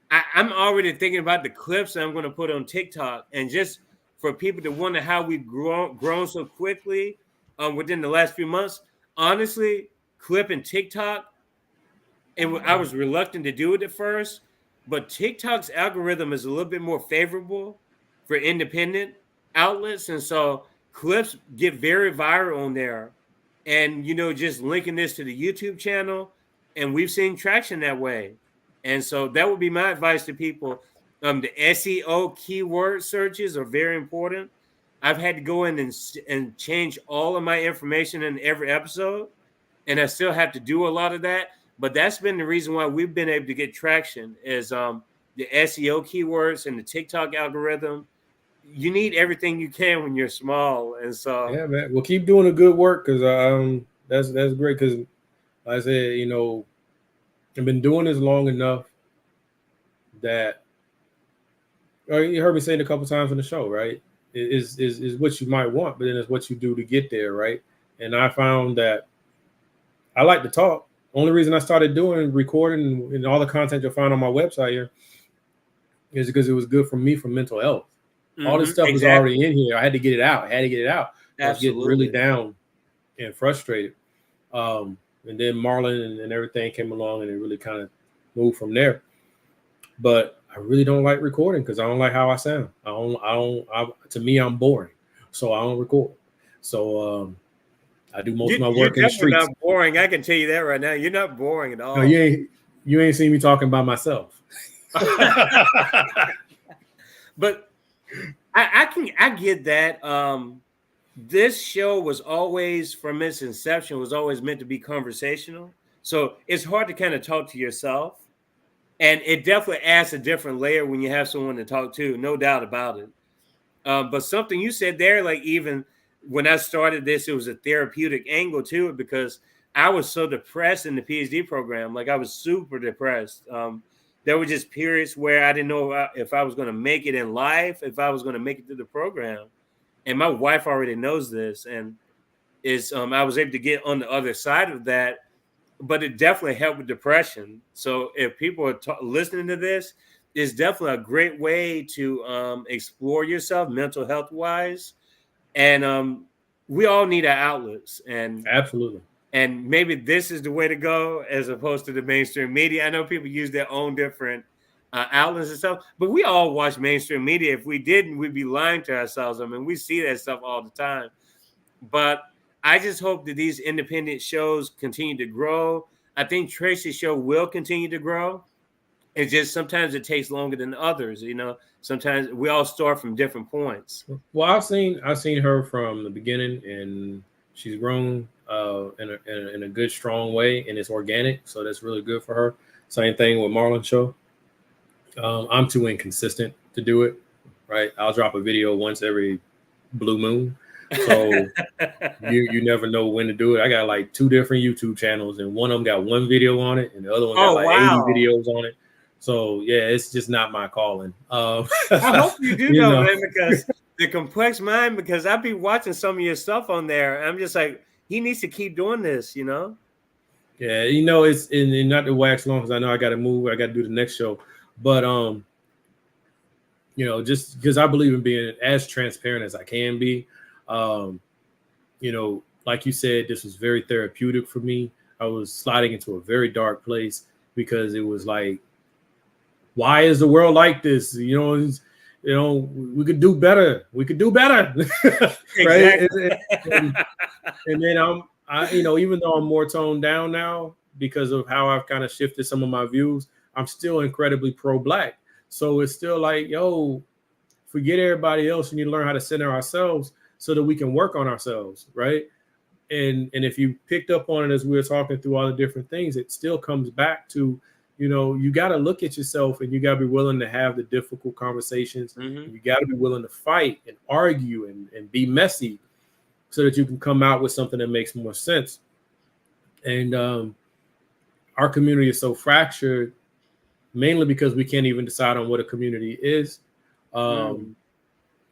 I'm already thinking about the clips that I'm going to put on TikTok, and just for people to wonder how we've grown so quickly within the last few months. Honestly, clipping TikTok, I was reluctant to do it at first, but TikTok's algorithm is a little bit more favorable for independent outlets. And so clips get very viral on there. And, just linking this to the YouTube channel, and we've seen traction that way. And so that would be my advice to people. The SEO keyword searches are very important. I've had to go in and change all of my information in every episode, and I still have to do a lot of that. But that's been the reason why we've been able to get traction is the SEO keywords and the TikTok algorithm. You need everything you can when you're small, and so yeah, man. Well, keep doing the good work because that's great. Because like I said, you know, I've been doing this long enough that you heard me say it a couple times on the show, right? Is what you might want, but then it's what you do to get there, right? And I found that I like to talk. Only reason I started doing recording and all the content you'll find on my website here is because it was good for me for mental health. All this stuff was already in here. I had to get it out. I was getting really down and frustrated. And then Marlon and everything came along and it really kind of moved from there. But I really don't like recording because I don't like how I sound. To me, I'm boring. So I don't record. So I do most of my work in the streets. You're not boring. I can tell you that right now. You're not boring at all. No, you ain't seen me talking by myself. But I get that. This show was always, from its inception, was always meant to be conversational. So it's hard to kind of talk to yourself. And it definitely adds a different layer when you have someone to talk to, no doubt about it. But something you said there, like even when I started this, it was a therapeutic angle to it because I was so depressed in the PhD program. Like I was super depressed. There were just periods where I didn't know if I was going to make it in life, if I was going to make it through the program. And my wife already knows this. And I was able to get on the other side of that. But it definitely helped with depression. So if people are listening to this, it's definitely a great way to explore yourself mental health wise. And we all need our outlets. And absolutely. And maybe this is the way to go as opposed to the mainstream media. I know people use their own different outlets and stuff, but we all watch mainstream media. If we didn't, we'd be lying to ourselves. I mean, we see that stuff all the time. But I just hope that these independent shows continue to grow. I think Tracy's show will continue to grow. It's just sometimes it takes longer than others. You know, sometimes we all start from different points. Well, I've seen her from the beginning, and she's grown in a good, strong way, and it's organic, so that's really good for her. Same thing with Marlon's show. I'm too inconsistent to do it. Right, I'll drop a video once every blue moon. So you never know when to do it. I got like 2 different YouTube channels, and one of them got 1 video on it, and the other one got 80 videos on it. So yeah, it's just not my calling. I hope you do know, man, because the complex mind. Because I be watching some of your stuff on there, and I'm just like, he needs to keep doing this, you know. Yeah, you know, it's and not to wax long because I know I got to move. I got to do the next show, but you know, just because I believe in being as transparent as I can be. You know, like you said, this was very therapeutic for me. I was sliding into a very dark place because it was like, why is the world like this? You know, we could do better. We could do better. Right. And then you know, even though I'm more toned down now because of how I've kind of shifted some of my views, I'm still incredibly pro-Black. So it's still like, yo, forget everybody else. We need to learn how to center ourselves so that we can work on ourselves, right? And if you picked up on it as we were talking through all the different things, it still comes back to, you know, you got to look at yourself and you got to be willing to have the difficult conversations. Mm-hmm. You got to be willing to fight and argue and be messy so that you can come out with something that makes more sense. And our community is so fractured, mainly because we can't even decide on what a community is.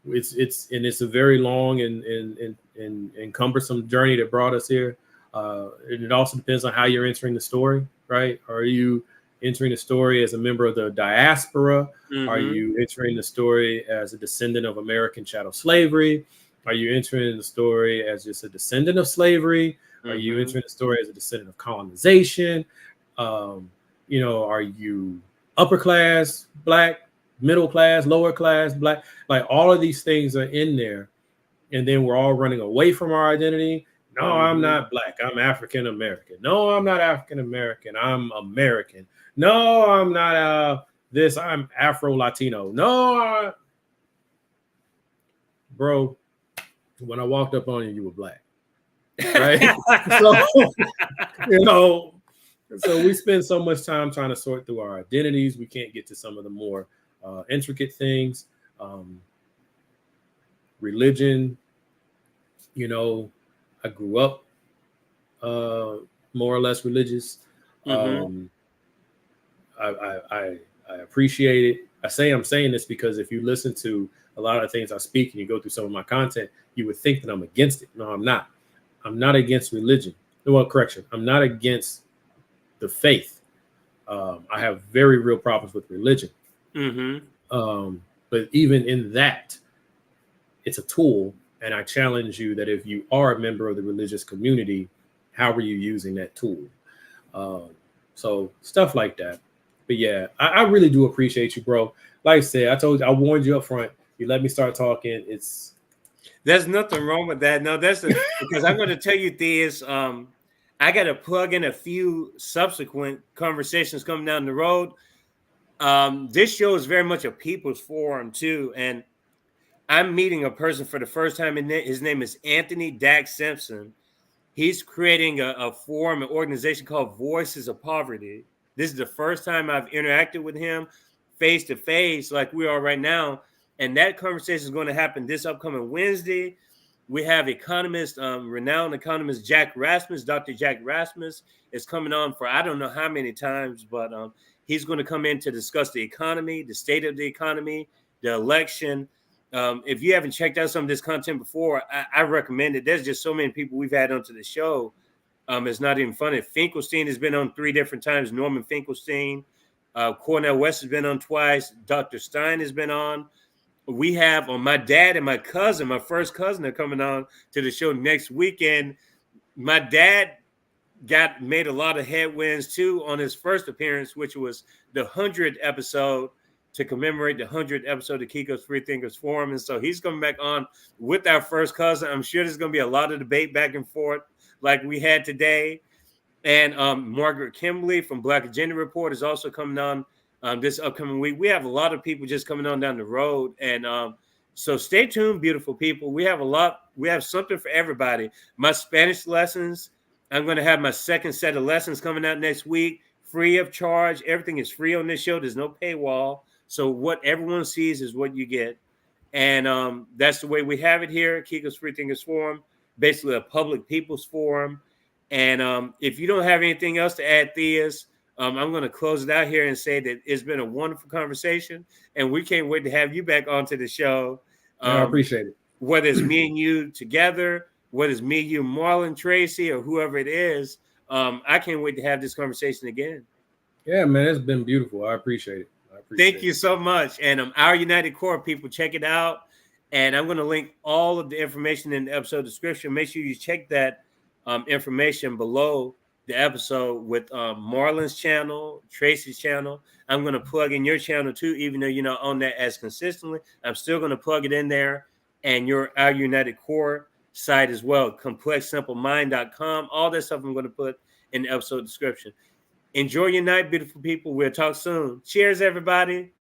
It's a very long and cumbersome journey that brought us here. And it also depends on how you're entering the story, right? Are you entering the story as a member of the diaspora? Mm-hmm. Are you entering the story as a descendant of American chattel slavery? Are you entering the story as just a descendant of slavery? Mm-hmm. Are you entering the story as a descendant of colonization? You know, are you upper class Black, middle class, lower class Black? Like all of these things are in there. And then we're all running away from our identity. No, mm-hmm. I'm not Black. I'm African American. No, I'm not African American. I'm American. No, I'm not this. I'm Afro Latino. No, bro. When I walked up on you, you were black, right? So, so we spend so much time trying to sort through our identities. We can't get to some of the more intricate things. Religion, I grew up more or less religious. I appreciate it. I'm saying this because if you listen to a lot of the things I speak and you go through some of my content, you would think that I'm against it. No, I'm not. I'm not against religion. Well, correction. I'm not against the faith. I have very real problems with religion. But even in that, it's a tool. And I challenge you that if you are a member of the religious community, how are you using that tool? So stuff like that. But yeah, I really do appreciate you, bro. Like I said, I warned you up front. You let me start talking. There's nothing wrong with that. No, because I'm going to tell you, Theus, I got to plug in a few subsequent conversations coming down the road. This show is very much a people's forum too. And I'm meeting a person for the first time. His name is Anthony Dax Simpson. He's creating a forum, an organization called Voices of Poverty. This is the first time I've interacted with him face to face like we are right now. And that conversation is going to happen this upcoming Wednesday. We have renowned economist Jack Rasmus. Dr. Jack Rasmus is coming on for I don't know how many times, but he's going to come in to discuss the economy, the state of the economy, the election. If you haven't checked out some of this content before, I recommend it. There's just so many people we've had onto the show. It's not even funny. Finkelstein has been on 3 different times. Norman Finkelstein. Cornel West has been on twice. Dr. Stein has been on. We have my dad and my cousin, my first cousin, are coming on to the show next weekend. My dad made a lot of headwinds too on his first appearance, which was the 100th episode to commemorate the 100th episode of Kiko's Free Thinkers Forum. And so he's coming back on with our first cousin. I'm sure there's going to be a lot of debate back and forth like we had today. And Margaret Kimberly from Black Agenda Report is also coming on this upcoming week. We have a lot of people just coming on down the road. And so stay tuned, beautiful people. We have something for everybody. My Spanish lessons, I'm going to have my second set of lessons coming out next week, free of charge. Everything is free on this show. There's no paywall. So what everyone sees is what you get. And that's the way we have it here at Kiko's Free Thinkers Forum, basically a public people's forum. And if you don't have anything else to add, Theus, I'm going to close it out here and say that it's been a wonderful conversation, and we can't wait to have you back onto the show. I appreciate it. Whether it's me and you together, whether it's me, you, Marlon, Tracy, or whoever it is, I can't wait to have this conversation again. Yeah, man, it's been beautiful. I appreciate it. Thank you so much. And Our United Core people, check it out. And I'm going to link all of the information in the episode description. Make sure you check that information below the episode with Marlon's channel, Tracy's channel. I'm going to plug in your channel too, even though you're not on that as consistently. I'm still going to plug it in there, and Our United Core site as well, complexsimplemind.com. All that stuff I'm going to put in the episode description. Enjoy your night, beautiful people. We'll talk soon. Cheers, everybody.